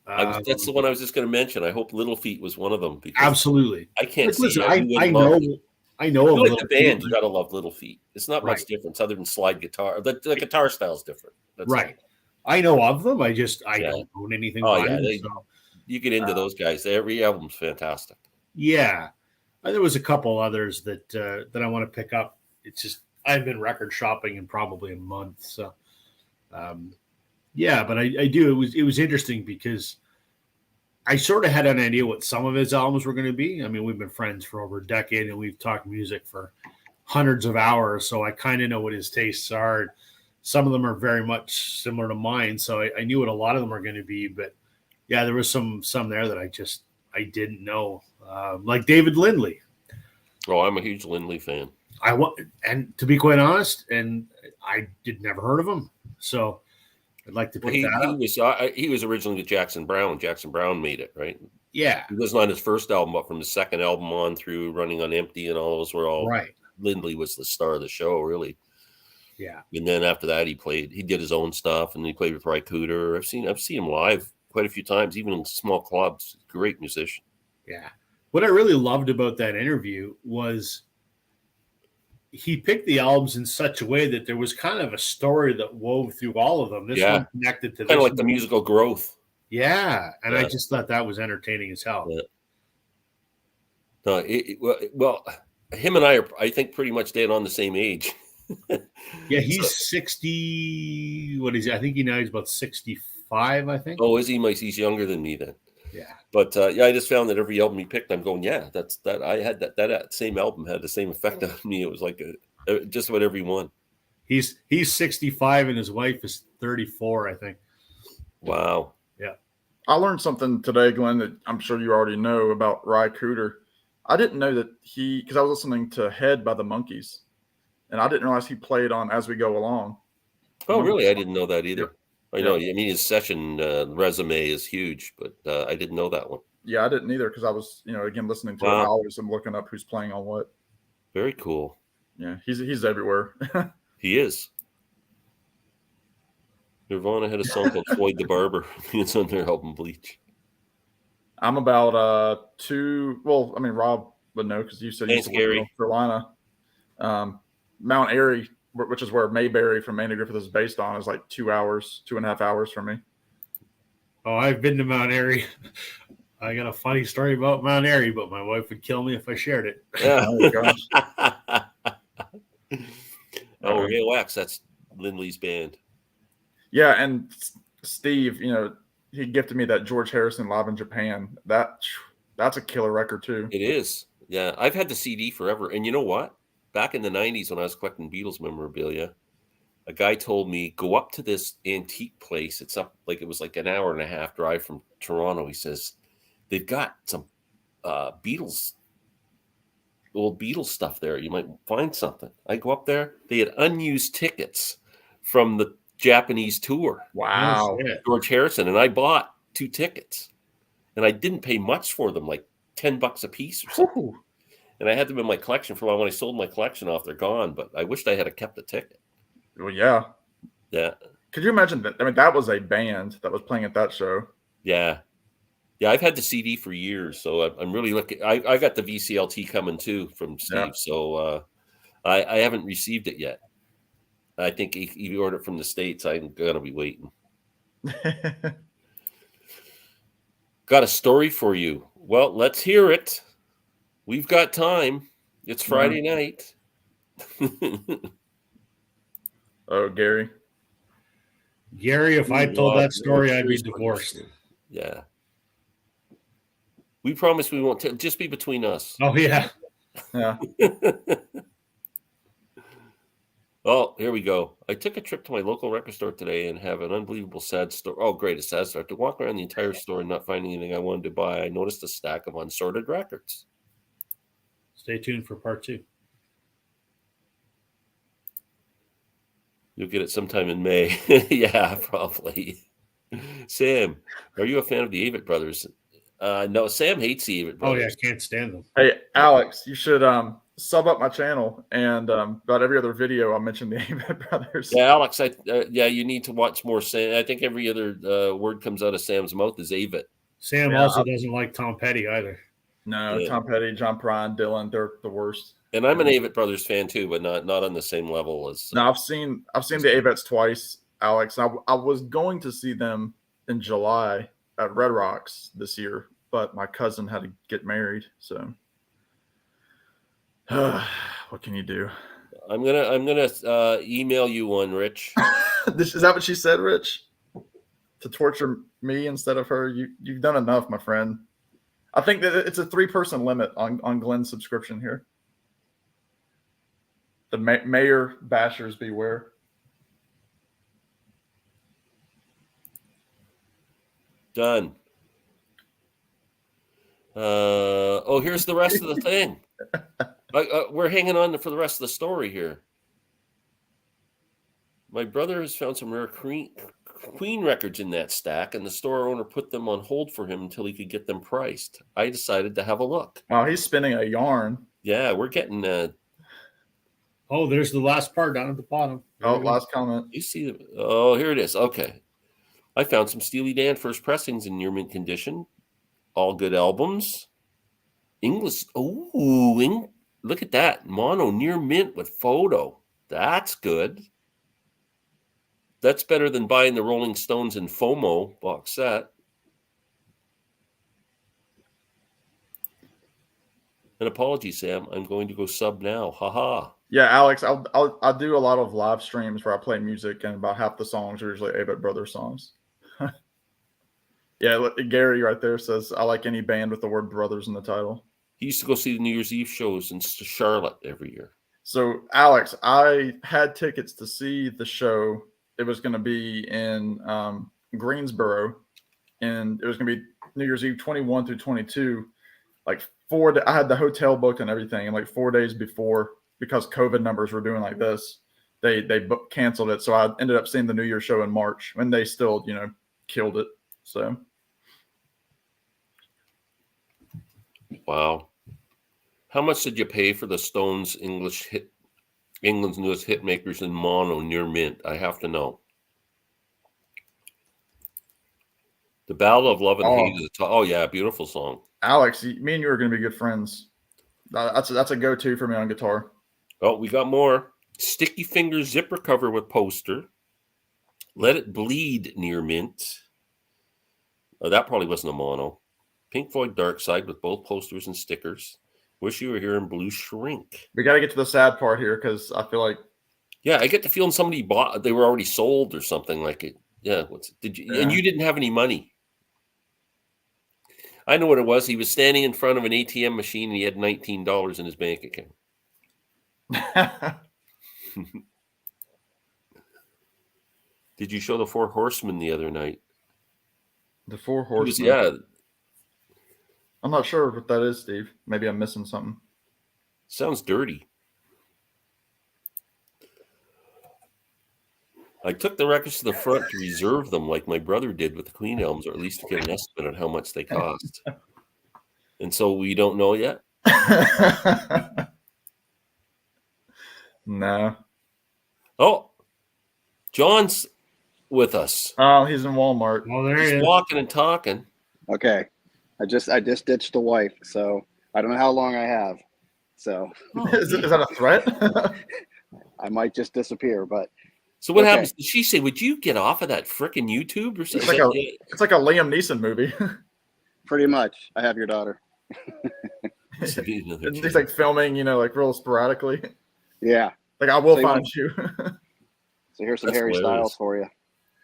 that's the one I was just going to mention. I hope Little Feet was one of them because Absolutely. I can't Like, see listen, who I wouldn't know love it. I know You of like Little the band, Feet, you got to love Little Feet. It's not much Right. difference other than slide guitar. The guitar style is different. That's right. all. I know of them. I Yeah. don't own anything Oh by yeah, them. So you get into those guys. Every album's fantastic. yeah. And there was a couple others that I want to pick up. It's just I haven't been record shopping in probably a month. So yeah, but I do. It was interesting because I sort of had an idea what some of his albums were going to be. I mean, we've been friends for over a decade and we've talked music for hundreds of hours. So I kind of know what his tastes are. Some of them are very much similar to mine. So I knew what a lot of them are going to be. But yeah, there was some there that I didn't know. Like David Lindley. Oh, I'm a huge Lindley fan. And to be quite honest, and I did never heard of him. So I'd like to pick that up. He was originally with Jackson Browne. Jackson Browne made it, right? Yeah. He wasn't on his first album, but from his second album on through Running on Empty and all those were all right. Lindley was the star of the show, really. Yeah. And then after that, he did his own stuff, and he played with Ry Cooder. I've seen him live quite a few times, even in small clubs. Great musician. Yeah. What I really loved about that interview was he picked the albums in such a way that there was kind of a story that wove through all of them. This one connected to kind of like one. the musical growth. Yeah. And I just thought that was entertaining as hell. Yeah. No, well, him and I are, I think, pretty much dead on the same age. Yeah, he's 60. What is he? I think now he's about 65, I think. Oh, is he? He's younger than me then. Yeah. But yeah, I just found that every album he picked, I'm going, yeah, that's that. I had that same album had the same effect on me. It was like just about every one. He's 65 and his wife is 34, I think. Wow. Yeah. I learned something today, Glenn, that I'm sure you already know about Ry Cooder. I didn't know that because I was listening to Head by the Monkees, and I didn't realize he played on As We Go Along. Oh, really? I didn't know that either. Yep. I know. I mean, his session resume is huge, but I didn't know that one. Yeah, I didn't either because I was, again, listening to it. I always am looking up who's playing on what. Very cool. Yeah, he's everywhere. He is. Nirvana had a song called Floyd the Barber. It's on their album Bleach. I'm about well, I mean, Rob would know because you said you used to live in North Carolina. Mount Airy, which is where Mayberry from Mandy Griffith is based on, is like 2.5 hours from me. Oh, I've been to Mount Airy. I got a funny story about Mount Airy, but my wife would kill me if I shared it. Yeah. Oh, gosh. Oh, Real Wax, that's Lindley's band. Yeah, and Steve, he gifted me that George Harrison Live in Japan. That's a killer record too. It is. Yeah, I've had the CD forever. And you know what? Back in the 90s when I was collecting Beatles memorabilia, a guy told me, go up to this antique place. It's up it was like an hour and a half drive from Toronto. He says, they've got some old Beatles stuff there. You might find something. I go up there. They had unused tickets from the Japanese tour. Wow. George Harrison. And I bought 2 tickets. And I didn't pay much for them, like $10 a piece or something. Ooh. And I had them in my collection for a while. When I sold my collection off, they're gone. But I wished I had kept the ticket. Well, yeah. Yeah. Could you imagine that? I mean, that was a band that was playing at that show. Yeah. Yeah, I've had the CD for years, so I'm really looking. I got the VCLT coming too from Steve, so I haven't received it yet. I think he ordered it from the States. I'm gonna be waiting. Got a story for you. Well, let's hear it. We've got time. It's Friday night. Oh, Gary. Gary, if I told that story, I'd be divorced. Yeah. We promise we won't just be between us. Oh, yeah. Yeah. Oh, here we go. I took a trip to my local record store today and have an unbelievable sad story. Oh, great. A sad story. To walk around the entire store and not find anything I wanted to buy, I noticed a stack of unsorted records. Stay tuned for part 2. You'll get it sometime in May. Yeah, probably. Sam, are you a fan of the Avett Brothers? No, Sam hates the Avett Oh yeah, Brothers. can't stand them. Hey, Alex, you should sub up my channel, and about every other video I mentioned the Avett Brothers. Yeah, Alex, you need to watch more Sam. I think every other word comes out of Sam's mouth is Avett. Sam also doesn't like Tom Petty either. No, Yeah. Tom Petty, John Prine, Dylan, they're the worst. And I'm an Avett Brothers fan too, but not on the same level as. No, I've seen the Avets twice, Alex. I was going to see them in July at Red Rocks this year, but my cousin had to get married, so what can you do? I'm gonna email you one, Rich. Is that what she said, Rich? To torture me instead of her? You've done enough, my friend. I think that it's a 3-person limit on Glenn's subscription here. The mayor bashers beware. Done. Here's the rest of the thing. We're hanging on for the rest of the story here. My brother has found some rare Queen records in that stack, and the store owner put them on hold for him until he could get them priced. I decided to have a look. Wow, he's spinning a yarn. Yeah, we're getting. Oh, there's the last part down at the bottom. Last comment. You see? Oh, here it is. Okay. I found some Steely Dan first pressings in near mint condition. All good albums. English. Oh, look at that. Mono near mint with photo. That's good. That's better than buying the Rolling Stones and FOMO box set. An apology, Sam. I'm going to go sub now. Haha. Yeah, Alex, I do a lot of live streams where I play music, and about half the songs are usually Avett Brothers songs. Yeah, look, Gary right there says, I like any band with the word brothers in the title. He used to go see the New Year's Eve shows in Charlotte every year. So, Alex, I had tickets to see the show. It was going to be in Greensboro, and it was going to be New Year's Eve 21 through 22. Like I had the hotel booked and everything, and like 4 days before, because COVID numbers were doing like this, they canceled it. So I ended up seeing the New Year's show in March, and they still, killed it. So. Wow. How much did you pay for the Stones England's newest hit makers in mono near mint? I have to know. The Ballad of Love and Hate is yeah, beautiful song. Alex, me and you are going to be good friends. That's a go-to for me on guitar. Oh, we got more. Sticky Fingers zipper cover with poster. Let It Bleed near mint. Oh, that probably wasn't a mono. Pink Floyd Dark Side with both posters and stickers. Wish You Were Here in Blue Shrink. We got to get to the sad part here because I feel like. Yeah, I get the feeling somebody bought. They were already sold or something like it. Yeah, and you didn't have any money. I know what it was. He was standing in front of an ATM machine and he had $19 in his bank account. Did you show the Four Horsemen the other night? The Four Horsemen? Yeah. I'm not sure what that is, Steve. Maybe I'm missing something. Sounds dirty. I took the records to the front to reserve them like my brother did with the Queen albums, or at least to get an estimate on how much they cost. And so we don't know yet? No. Oh, John's with us. Oh, he's in Walmart. Oh, there He's he is. walking and talking. Okay. I just ditched the wife, so I don't know how long I have. So Is that a threat? I might just disappear, but So what happens? Did she say, would you get off of that frickin' YouTube or something? It's like a Liam Neeson movie. pretty much. I have your daughter. He's like filming, like real sporadically. Yeah. Like, I will find you. So here's some That's Harry hilarious. Styles for you.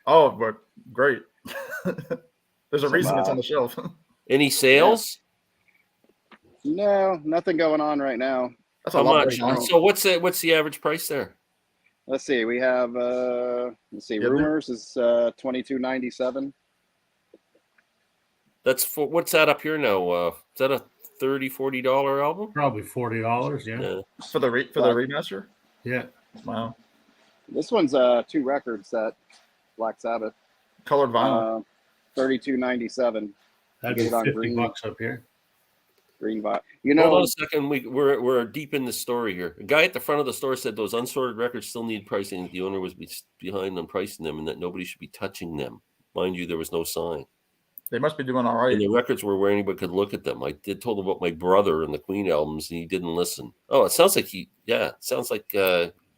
Oh, but great. There's a reason it's on the shelf. Any sales? No, nothing going on right now. That's a How lot. much? So what's the average price there? Let's see. We have Rumors is $22.97. That's for what's that up here now? Is that a $30-$40 album? Probably $40. Yeah. For the remaster? Yeah. Wow. This one's a 2 record set, Black Sabbath. Colored vinyl. $32.97. That'd Get be it on 50 green. bucks up here. Green vinyl. Hold on a second. We're deep in the story here. A guy at the front of the store said those unsorted records still need pricing. That the owner was behind on pricing them, and that nobody should be touching them. Mind you, there was no sign. They must be doing all right. And the records were where anybody could look at them. I did told him about my brother and the Queen albums, and he didn't listen. Oh, it sounds like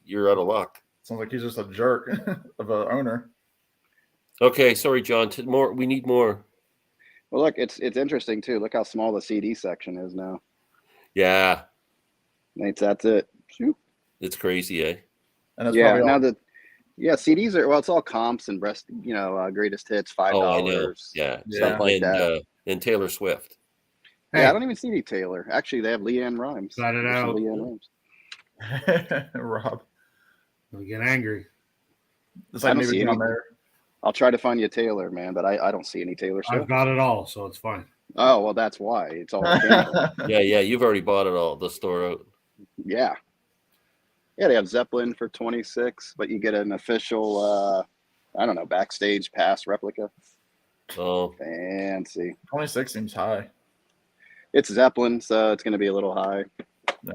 you're out of luck. Sounds like he's just a jerk of an owner. Okay, sorry, John. We need more. Well, look, it's interesting too. Look how small the CD section is now. Yeah, That's it. Shoot. it's crazy, eh? And that's Yeah. probably Now all, CDs are it's all comps and greatest hits, $5. Oh, I know. Yeah, Stuff like that. And Taylor Swift. Hey, Yeah, I don't even see any Taylor. Actually, they have Leanne Rhymes. Got it There's some out. Leanne Rhymes. Rob. we get angry. It's I like don't maybe see on any. there. I'll try to find you a Taylor, man, but I don't see any Taylor stuff. I've got it all, so it's fine. Oh, well, that's why. It's all Yeah, you've already bought it all. The store out. Yeah. Yeah, they have Zeppelin for 26, but you get an official backstage pass replica. Oh, Fancy. 26 seems high. It's Zeppelin, so it's going to be a little high. Yeah.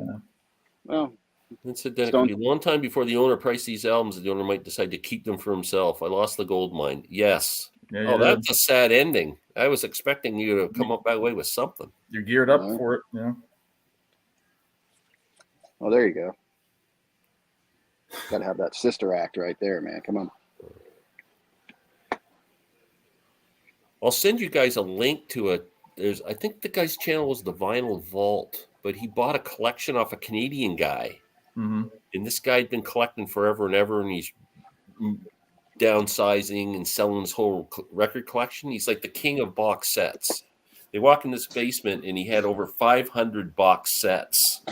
Well, it's it could be a long time before the owner priced these albums. The owner might decide to keep them for himself. I lost the gold mine. Yes. Yeah, Oh, that's a sad ending. I was expecting you to come up that way with something. you're geared up Yeah. for it. Yeah. well, there you go. Got to have that sister act right there, man. Come on. I'll send you guys a link to it. I think the guy's channel was the Vinyl Vault, but he bought a collection off a Canadian guy. Mm-hmm. And this guy had been collecting forever and ever, and he's downsizing and selling his whole record collection. He's like the king of box sets. They walk in this basement, and he had over 500 box sets.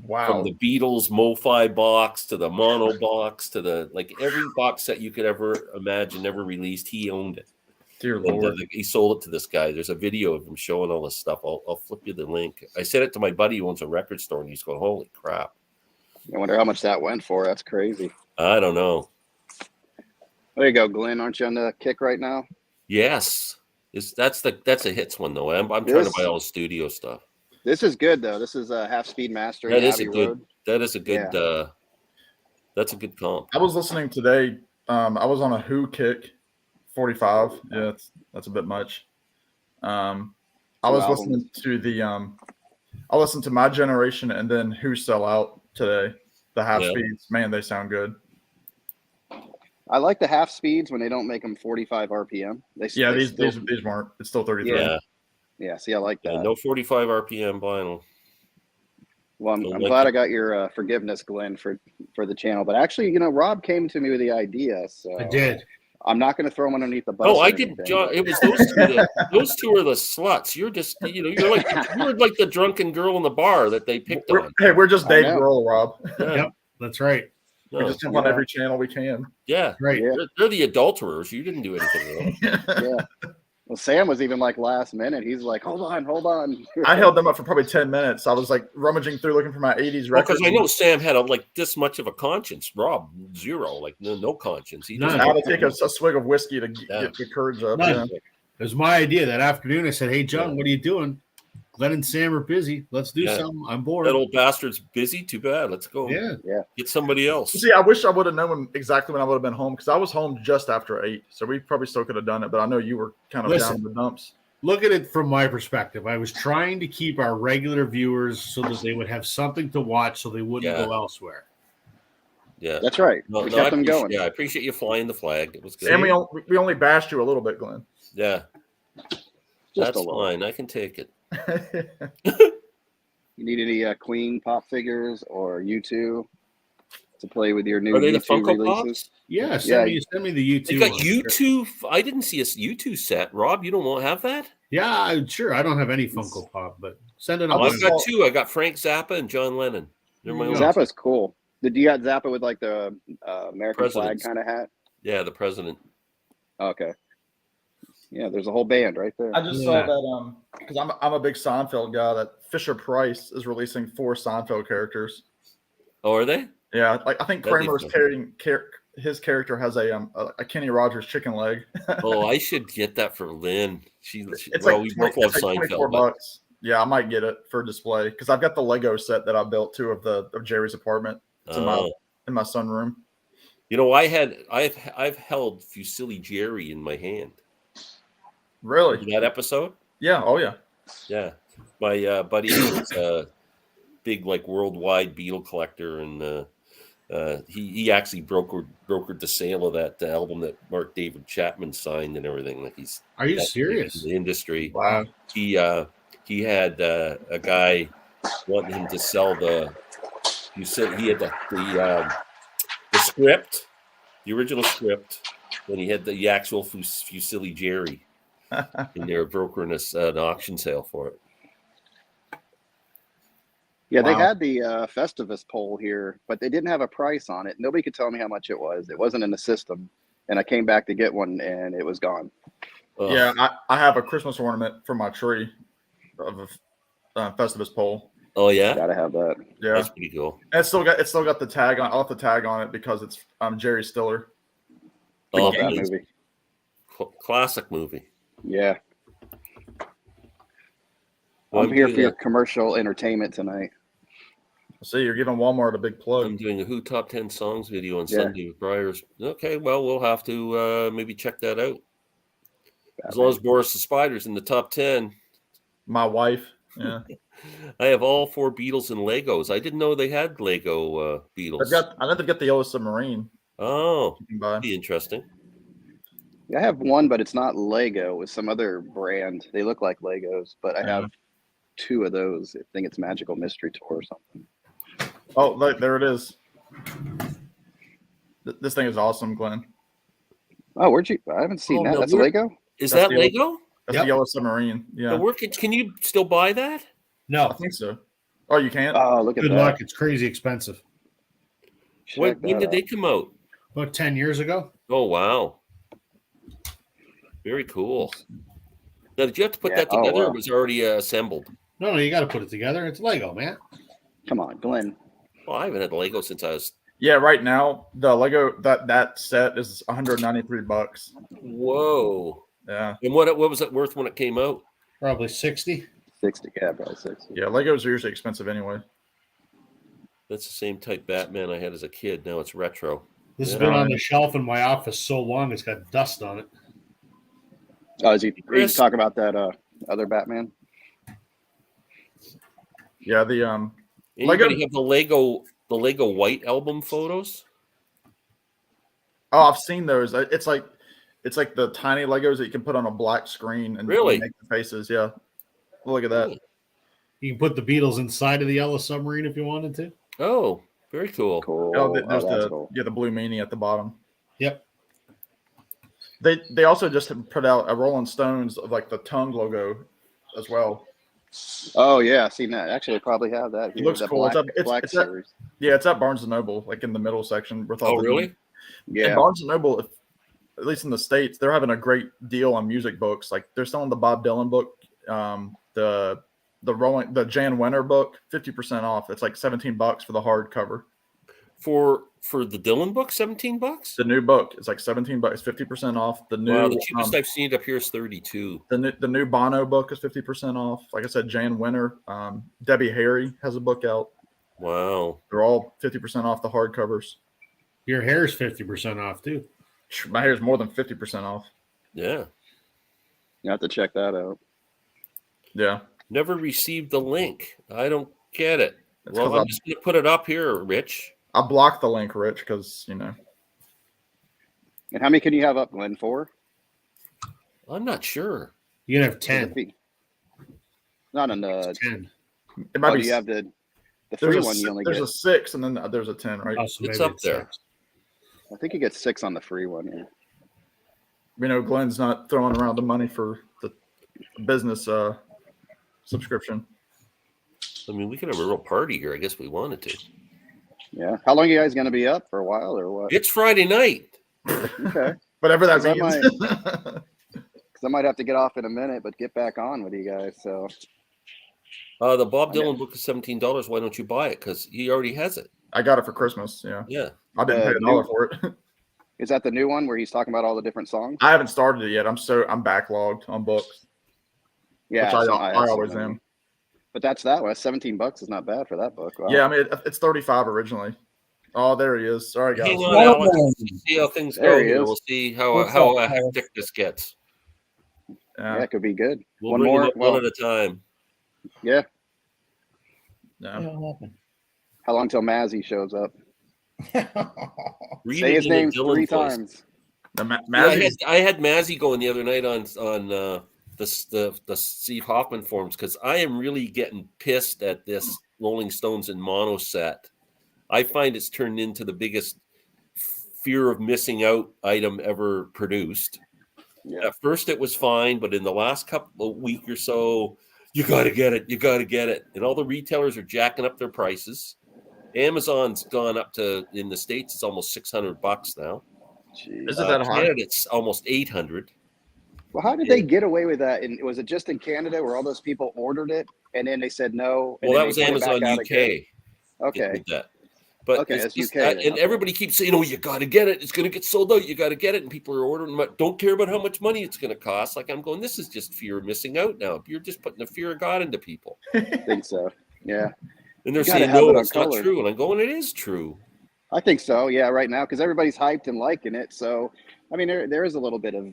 Wow. From the Beatles MoFi box to the Mono box to every box set you could ever imagine, never released, he owned it. Dear And Lord. he sold it to this guy. There's a video of him showing all this stuff. I'll flip you the link. I sent it to my buddy who owns a record store, and he's going, "Holy crap!" I wonder how much that went for. That's crazy. I don't know. There you go, Glenn. Aren't you on the kick right now? Yes, that's a hits one though. I'm trying to buy all the studio stuff. This is good though. This is a half-speed mastering. That is Abbey a good. Road. That is a good. Yeah. That's a good comp. I was listening today. I was on a Who kick 45. Yeah, that's a bit much. I was listening to I listened to My Generation and then Who Sell Out today. The half speeds, man, they sound good. I like the half speeds when they don't make them 45 RPM. These weren't. It's still 33. Yeah. See, I like that. No 45 RPM vinyl. Well, I'm glad I got your forgiveness, Glenn, for the channel. But actually, Rob came to me with the idea. So I did. I'm not going to throw him underneath the bus. Oh, I didn't, John. It was those two. Those two are the sluts. You're just, you're like the drunken girl in the bar that they picked on. Hey, we're just Dave Grohl, Rob. Yeah. Yep, that's right. We just jump on every channel we can. Yeah, right. Yeah. They're the adulterers. You didn't do anything wrong. Yeah. Well, Sam was even like last minute. He's like, hold on. I held them up for probably 10 minutes. I was like rummaging through looking for my 80s records. Because I know Sam had this much of a conscience. Rob, zero, no conscience. He I had to take a swig of whiskey to get the courage up. Yeah. It was my idea that afternoon. I said, "Hey, John, what are you doing? Glenn and Sam are busy. Let's do something. I'm bored." That old bastard's busy. Too bad. Let's go. Yeah. Get somebody else. See, I wish I would have known exactly when I would have been home because I was home just after 8. So we probably still could have done it. But I know you were kind of down in the dumps. Look at it from my perspective. I was trying to keep our regular viewers so that they would have something to watch so they wouldn't go elsewhere. Yeah. That's right. We kept them going. Yeah, I appreciate you flying the flag. It was good. And we only bashed you a little bit, Glenn. Yeah. That's fine. I can take it. You need any Queen pop figures or U2 to play with your new Are they the U2 Funko releases? Pops? Yeah, send me the U2. You got U2. I didn't see a U2 set. Rob, you don't have that? Yeah, sure. I don't have any Funko Pop, but send it on. I've got two. I got Frank Zappa and John Lennon. They're my own. Zappa's cool. Did you got Zappa with like the American flag kind of hat? Yeah, the president. Okay. Yeah, there's a whole band right there. I just saw that because I'm a big Seinfeld guy. That Fisher Price is releasing 4 Seinfeld characters. Oh, are they? Yeah, like I think That'd be Kramer's fun. carrying his character has a Kenny Rogers chicken leg. Oh, I should get that for Lynn. It's Well, like we 20, both love it's like Seinfeld, 24 but bucks. Yeah, I might get it for display because I've got the Lego set that I built too of Jerry's apartment. It's in uh, my sunroom. you know, I've held Fusilli Jerry in my hand. Really? Remember that episode? Yeah. Oh yeah. Yeah, my buddy was a big like worldwide beetle collector, and he actually brokered the sale of that album that Mark David Chapman signed and everything. Like he's Are you that big in serious? the industry. Wow. He had a guy wanting him to sell the. You said he had the script, the original script, and he had the actual Fusilli Jerry, and they were brokering an auction sale for it. Yeah, they Wow. had the Festivus poll here, but they didn't have a price on it. Nobody could tell me how much it was. It wasn't in the system, and I came back to get one, and it was gone. Ugh. Yeah, I have a Christmas ornament for my tree of a Festivus pole. Oh yeah, Gotta have that. Yeah, that's pretty cool. and it's still got the tag on. I'll have the tag on it because it's Jerry Stiller. Oh, Love that please. movie. Classic movie. Yeah, Well, I'm here for your commercial entertainment tonight. See, you're giving Walmart a big plug. I'm doing a Who Top 10 Songs video on Yeah. Sunday with Briars. Okay, well, we'll have to maybe check that out. As Batman. long as Boris the Spider's in the top 10. My wife. Yeah, I have all 4 Beatles and Legos. I didn't know they had Lego Beatles. I know they've got the Yellow Submarine. Oh, You can buy. be interesting. Yeah, I have one, but it's not Lego. It's some other brand. They look like Legos, but I have 2 of those. I think it's Magical Mystery Tour or something. Oh, look, there it is. This thing is awesome, Glenn. Oh, where'd you? I haven't seen Oh, that. no, That's a Lego? Is That's that the Lego? That's Yep. the Yellow Submarine. Yeah, Now, can you still buy that? I No. think so. Oh, you can't? Oh, look at Good that. luck. It's crazy expensive. When Check that did out. they come out? About 10 years ago. Oh, wow. Very cool. Now, did you have to put Yeah, that oh, together or wow. was it already assembled? No, you got to put it together. It's Lego, man. Come on, Glenn. Well, I haven't had a Lego since I was. Yeah, right now the Lego that set is $193. Whoa. Yeah, And what was it worth when it came out? Probably 60. 60, yeah, probably 60. yeah. Legos are usually expensive anyway. That's the same type Batman I had as a kid. Now it's retro. This has Yeah. been on the shelf in my office so long it's got dust on it. Oh, is he Chris? talk about that other Batman? Yeah, the Anybody Lego- have the Lego White album photos? oh, I've seen those. It's like the tiny Legos that you can put on a black screen and Really? make the faces. Yeah, look at that. You can put the Beatles inside of the Yellow Submarine if you wanted to. Oh, very cool. Cool. Oh, Oh, there's that's the cool. the blue meanie at the bottom. Yep. They also just put out a Rolling Stones of like the tongue logo as well. Oh, yeah, I've seen that. Actually, I probably have that. It looks the cool. Black It's at- series. Yeah, it's at Barnes and Noble, like in the middle section with all Oh, the really? And Yeah. Barnes and Noble, at least in the States, they're having a great deal on music books. Like they're selling the Bob Dylan book, the Jan Wenner book, 50% off. It's like $17 for the hardcover. For the Dylan book, $17? The new book is like $17, 50% off. The new Wow, the cheapest I've seen it up here is 32. the new Bono book is 50% off. Like I said, Jan Wenner, Debbie Harry has a book out. Wow. They're all 50% off the hardcovers. Your hair's 50% off too. My hair's more than 50% off. Yeah. You have to check that out. Yeah. Never received the link. I don't get it. It's Well, 'cause I'm just going to put it up here, Rich. I blocked the link, Rich, because you know. And how many can you have up, Glenn? 4? I'm not sure. You can have 10. Not a nudge. 10. It might Oh, be. you have the there's free a, one. You only there's get. a 6, and then there's a 10, right? Oh, so It's maybe up there. 6. I think you get 6 on the free one. Yeah. You know, Glenn's not throwing around the money for the business subscription. I mean, we could have a real party here. I guess we wanted to. Yeah. How long are you guys going to be up for a while or what? It's Friday night. Okay. Whatever that 'Cause I means. Because I might have to get off in a minute, but get back on with you guys. So The Bob Dylan book is $17. Why don't you buy it? Because he already has it. I got it for Christmas. Yeah. Yeah. I didn't pay $1 for it. Is that the new one where he's talking about all the different songs? I haven't started it yet. I'm backlogged on books. Yeah, which I always am. But that's that one. $17 is not bad for that book. Wow. Yeah, I mean it's 35 originally. Oh, there he is. Sorry, guys. Hang on, Alex. See how things There go he here. is. We'll see how hectic this gets. Yeah, it could be good. We'll One bring more. them up one at a time. Yeah. Yeah. How long till Mazzy shows up? Read Say it his in a name Dylan 3 voice. times. I had Mazzy going the other night on the Steve Hoffman forums because I am really getting pissed at this Rolling Stones in mono set. I find it's turned into the biggest fear of missing out item ever produced. Yeah. At first it was fine, but in the last couple of week or so, you got to get it. You got to get it. And all the retailers are jacking up their prices. Amazon's gone up to, in the States, it's almost $600 now. Jeez. Is it that high? Canada, it's almost 800. Well, how did they get away with that? And was it just in Canada where all those people ordered it and then they said no? And Well, then that they was put it back Amazon out UK. again? Okay. Did that. But Okay, it's that's just, UK then, and okay. everybody keeps saying, "Oh, you got to get it. It's going to get sold out. You got to get it." And people are ordering. But don't care about how much money it's going to cost. Like I'm going, this is just fear of missing out. Now you're just putting the fear of God into people. I think so. Yeah. And they're You gotta saying, have "No, it on it's not color." true." And I'm going, "It is true." I think so. Yeah, right now because everybody's hyped and liking it. So, I mean, there is a little bit of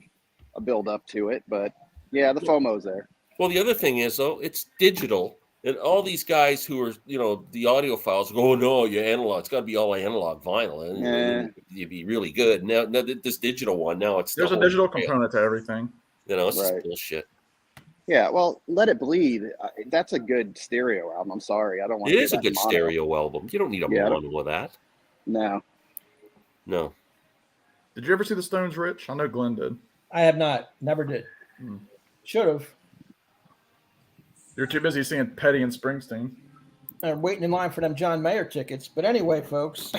a build up to it, but yeah, the FOMO's there. Well, the other thing is though, it's digital. And all these guys who are, the audiophiles go, "Oh no, you analog. It's got to be all analog vinyl, and you'd be really good." Now this digital one, now it's There's the a whole digital trail. component to everything. It's just Right. bullshit. Yeah, well, Let It Bleed. That's a good stereo album. I'm sorry, I don't want. It is a good stereo album. You don't need a mono with that. No. No. Did you ever see the Stones, Rich? I know Glenn did. I have not. Never did. Should have. You're too busy seeing Petty and Springsteen. I'm waiting in line for them John Mayer tickets. But anyway, folks.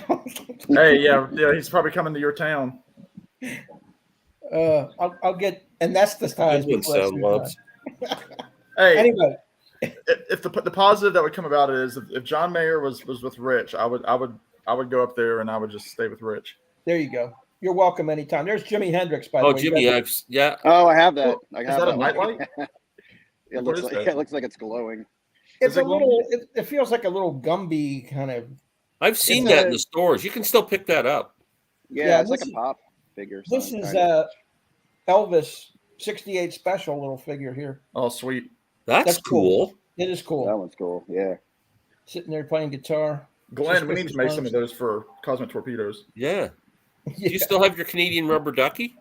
Hey, yeah, he's probably coming to your town. I'll get, and that's the time. Sound loves. Hey, Anyway, if the positive that would come about it is if John Mayer was with Rich, I would go up there and I would just stay with Rich. there you go. You're welcome anytime. There's Jimi Hendrix, by the Oh, way. Jimmy, Oh, I have that. I Is have that a one. nightlight? It What looks is like that? it looks like it's glowing. It's Is it a little. It feels like a little Gumby kind of. I've seen It's that a- in the stores. You can still pick that up. Yeah, Yeah, it's like this a is- pop figure. This sign, is kinda. Elvis '68 special little figure here. Oh, sweet. That's cool. cool. It is cool. That one's cool. Yeah. Sitting there playing guitar. Glenn, we need Suspicious to make some Minds. of those for Cosmic Torpedoes. Yeah. Do Yeah. you still have your Canadian rubber ducky?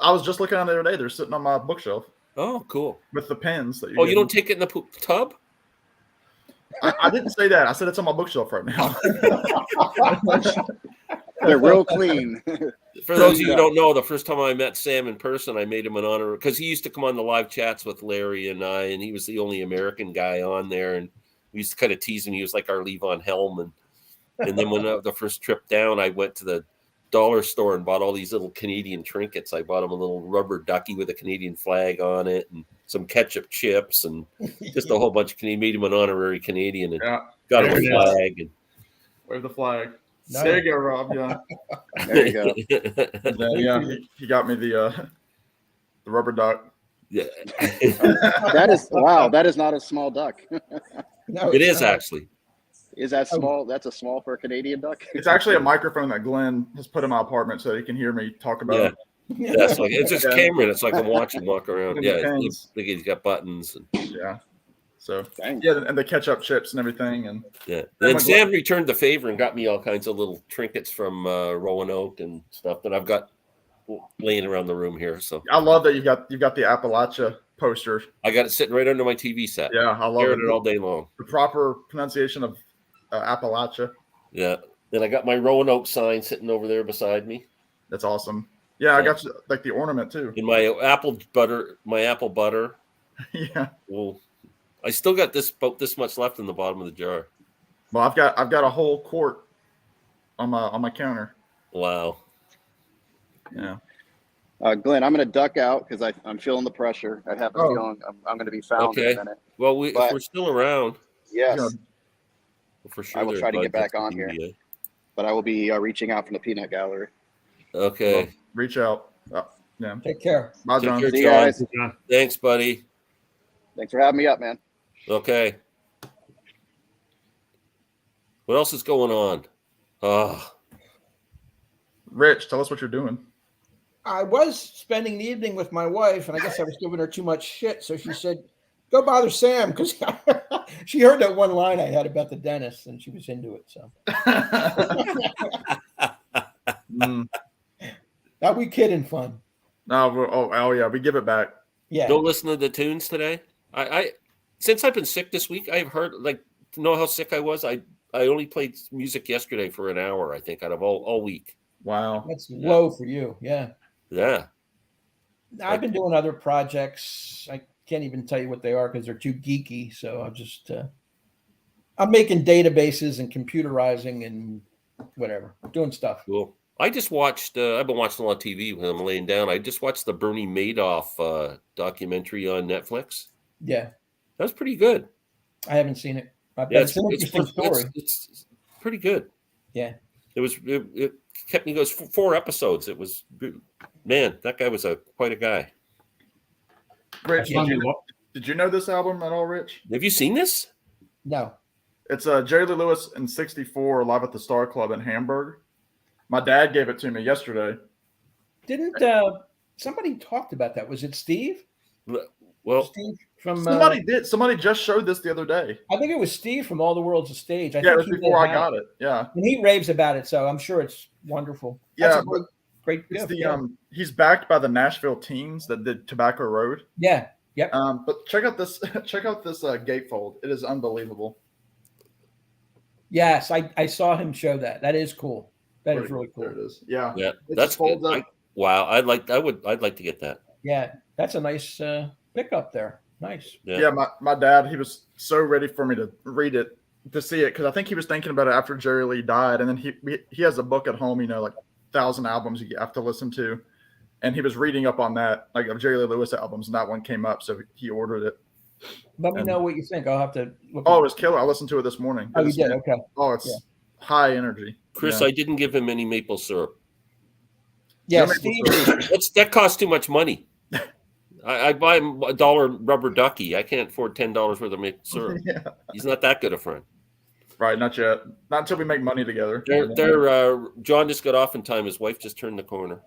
I was just looking at them the other day. They're sitting on my bookshelf Oh, cool. with the pens that you. Oh, you get. don't take it in the tub? I didn't say that. I said it's on my bookshelf right now. They're real clean. For those of you who don't know, the first time I met Sam in person, I made him an honor because he used to come on the live chats with Larry and I, and he was the only American guy on there. And we used to kind of tease him. He was like our Levon Helm. And then when the first trip down, I went to the dollar store and bought all these little Canadian trinkets. I bought him a little rubber ducky with a Canadian flag on it and some ketchup chips and just a whole bunch of Canadian. Made him an honorary Canadian and Yeah. got him There a it is. flag. And Wave the flag. Nice. There you go, Rob. Yeah. There you go. And then, yeah. He got me the rubber duck. Yeah. That is wow. That is not a small duck. No, It it's is not. actually. Is that small? That's a small for a Canadian duck. It's actually a microphone that Glenn has put in my apartment so he can hear me talk about Yeah. it. Yeah, it's like it's just Yeah. camera. It's like I watch him walk around. It Yeah, depends. he's got buttons. And, Yeah. So Dang. yeah, and the ketchup chips and everything, and yeah. my Then Sam returned the favor and got me all kinds of little trinkets from Roanoke and stuff that I've got laying around the room here. So I love that you've got the Appalachia poster. I got it sitting right under my TV set. Yeah, I love Staring it. at it all day long. The proper pronunciation of Appalachia. Yeah. Then I got my Roanoke sign sitting over there beside me. That's awesome. Yeah, I got you, like the ornament too. In my apple butter. Yeah. Well, I still got about this much left in the bottom of the jar. Well, I've got a whole quart on my counter. Wow. Yeah. Glenn, I'm going to duck out because I'm feeling the pressure. I have a Oh. feeling I'm going to be found in Okay. a minute. Well, if But- we're still around, Yes. Yeah. for sure. I will there, try to bud. get back That's on the here. idea. but I will be reaching out from the peanut gallery. Okay. Well, reach out. Yeah. Take care. Bye, Take John. care, See you John. guys. John. Thanks, buddy. Thanks for having me up, man. Okay. What else is going on? Oh, Rich, tell us what you're doing. I was spending the evening with my wife, and I guess I was giving her too much shit. So she said, "Go bother Sam," because she heard that one line I had about the dentist, and she was into it. So Mm. now we kidding fun. No, oh yeah, we give it back. Yeah. don't listen to the tunes today. I since I've been sick this week, I've heard to know how sick I was. I only played music yesterday for an hour, I think, out of all week. Wow. That's low for you. Yeah. Yeah. I've been doing other projects. I can't even tell you what they are because they're too geeky. So I'm just I'm making databases and computerizing and whatever, doing stuff. Cool. I just watched. I've been watching a lot of TV when I'm laying down. I just watched the Bernie Madoff documentary on Netflix. Yeah. That was pretty good. I haven't seen it. But Yeah, it's an interesting story. It's pretty good. Yeah. It kept me goes 4 episodes. It was, man, that guy was quite a guy. Rich, Yeah. did you know this album at all, Rich? Have you seen this? No. It's Jerry Lee Lewis in '64 live at the Star Club in Hamburg. My dad gave it to me yesterday. Didn't somebody talked about that? Was it Steve? Well, Steve from Somebody did. Somebody just showed this the other day. I think it was Steve from All the World's a Stage. Yeah, it was before I got it. Yeah. And he raves about it, so I'm sure it's wonderful. Yeah, That's a great It's gift. the he's backed by the Nashville Teens that did Tobacco Road. Yeah. Yep. But check out this gatefold. It is unbelievable. Yes, I saw him show that. That is cool. That is really There cool. it is. Yeah. yeah, It that's just folds good. up. Wow, I'd like to get that. Yeah, that's a nice pickup there. Nice. Yeah, my dad, he was so ready for me to read it, to see it, because I think he was thinking about it after Jerry Lee died. And then he has a book at home, like 1,000 albums you have to listen to. And he was reading up on that, like of Jerry Lee Lewis albums, and that one came up, so he ordered it. Let me know what you think. I'll have to look. Oh, it was killer. I listened to it this morning. Oh, you did? Okay. Oh, it's high energy. Chris, Yeah. I didn't give him any maple syrup. Yeah, No Steve. maple syrup. That costs too much money. I buy him $1 rubber ducky. I can't afford $10 worth of maple syrup. Yeah. He's not that good a friend. Right, not yet. Not until we make money together. John just got off in time. His wife just turned the corner.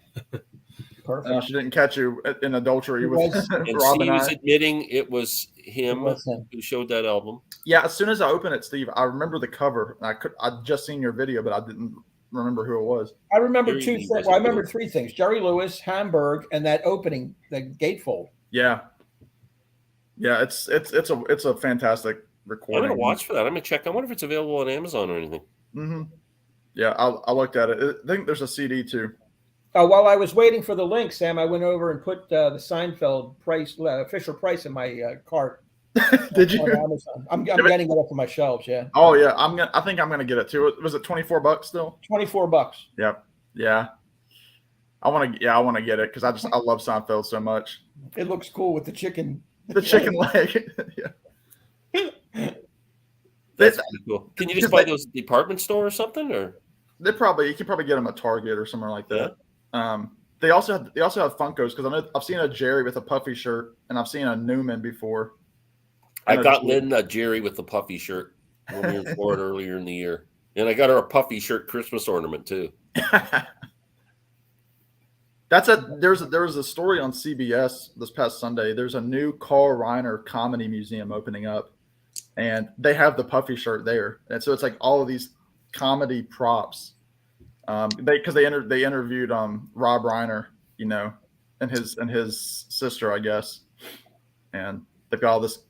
Perfect. She didn't catch you in adultery with And Rob Steve and is I. admitting it was him Listen. who showed that album. Yeah, as soon as I opened it, Steve, I remember the cover. I'd just seen your video, but I didn't remember who it was. I remember Jerry two Lee things. was Well, I a remember good- 3 things: Jerry Lewis, Hamburg, and that opening, the gatefold. Yeah, yeah, it's a fantastic I'm recording. gonna watch for that. I'm gonna check. I wonder if it's available on Amazon or anything. Mm-hmm. Yeah, I looked at it. I think there's a CD too. While I was waiting for the link, Sam, I went over and put the Seinfeld price, official price in my cart. Did you? On Amazon. I'm getting it up on my shelves. Yeah, Oh yeah, I think I'm gonna get it too. Was it $24 still? $24. Yep. Yeah. I want to get it because I love Seinfeld so much. It looks cool with the chicken. The chicken leg. Yeah. That's pretty cool. Can you just because buy they- those at the department store or something? Or You could probably get them at Target or somewhere like that. They also have Funkos because I've seen a Jerry with a puffy shirt and I've seen a Newman before. I And a- got Lynn Jerry with the puffy shirt when we were in Florida earlier in the year, and I got her a puffy shirt Christmas ornament too. There was a story on CBS this past Sunday. There's a new Carl Reiner comedy museum opening up, and they have the puffy shirt there, and so it's like all of these comedy props. They interviewed Rob Reiner, and his sister, I guess, and they've got all this,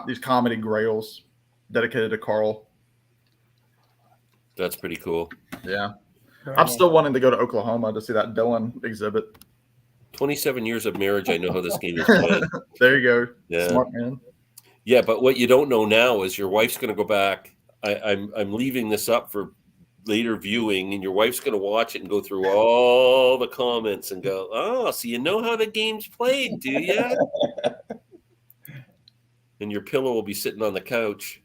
these comedy grails dedicated to Carl. That's pretty cool. Yeah. I'm still wanting to go to Oklahoma to see that Dylan exhibit. 27 years of marriage. I know how this game is played. There you go. Yeah. Smart man. Yeah, but what you don't know now is your wife's going to go back. I'm leaving this up for later viewing, and your wife's going to watch it and go through all the comments and go, "Oh, so you know how the game's played, do you?" And your pillow will be sitting on the couch.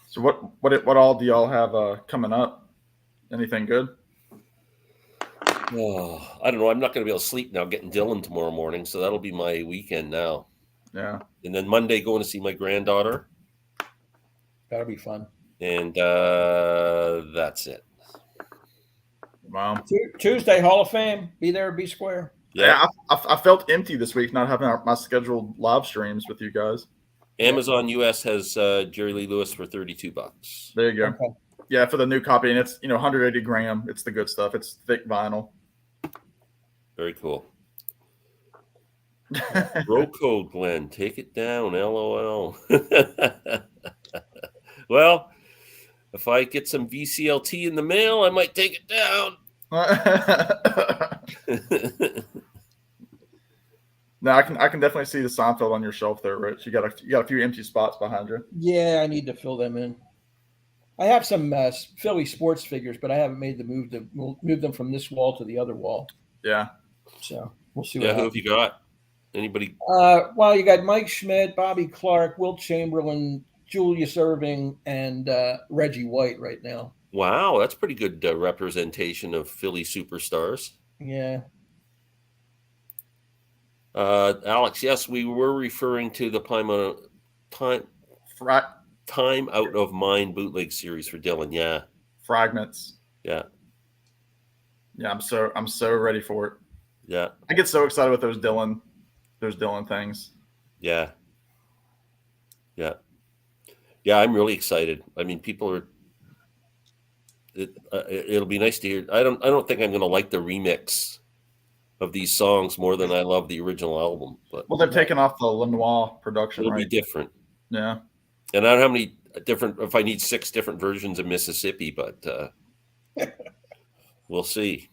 So what all do y'all have coming up? Anything good? Oh, I don't know. I'm not going to be able to sleep now getting Dylan tomorrow morning. So that'll be my weekend now. Yeah. And then Monday going to see my granddaughter. That'll be fun. And that's it. Wow. Tuesday, Hall of Fame. Be there, be square. Yeah. I felt empty this week not having my scheduled live streams with you guys. Amazon US has Jerry Lee Lewis for $32. There you go. Okay. Yeah, for the new copy, and it's 180 gram. It's the good stuff. It's thick vinyl. Very cool. Bro code, Glenn. Take it down. LOL. Well, if I get some VCLT in the mail, I might take it down. No, I can definitely see the Seinfeld on your shelf there, Rich. You got a few empty spots behind you. Yeah, I need to fill them in. I have some Philly sports figures, but I haven't made the move to move them from this wall to the other wall. Yeah. So we'll see. Yeah, What who happens. have you got? Anybody? Well, you got Mike Schmidt, Bobby Clark, Wilt Chamberlain, Julius Irving, and Reggie White right now. Wow, that's pretty good representation of Philly superstars. Yeah. Alex, yes, we were referring to the time out of mind bootleg series for Dylan. Yeah, Fragments. yeah, Yeah, I'm so ready for it. yeah, I get so excited with those Dylan things. yeah, yeah, yeah. I'm really excited. I mean, people are. It'll be nice to hear. I don't think I'm going to like the remix of these songs more than I love the original album. But Well, they've taken off the Lenoir production, it'll right? be different. Yeah. And I don't know how many different. If I need 6 different versions of Mississippi, but we'll see.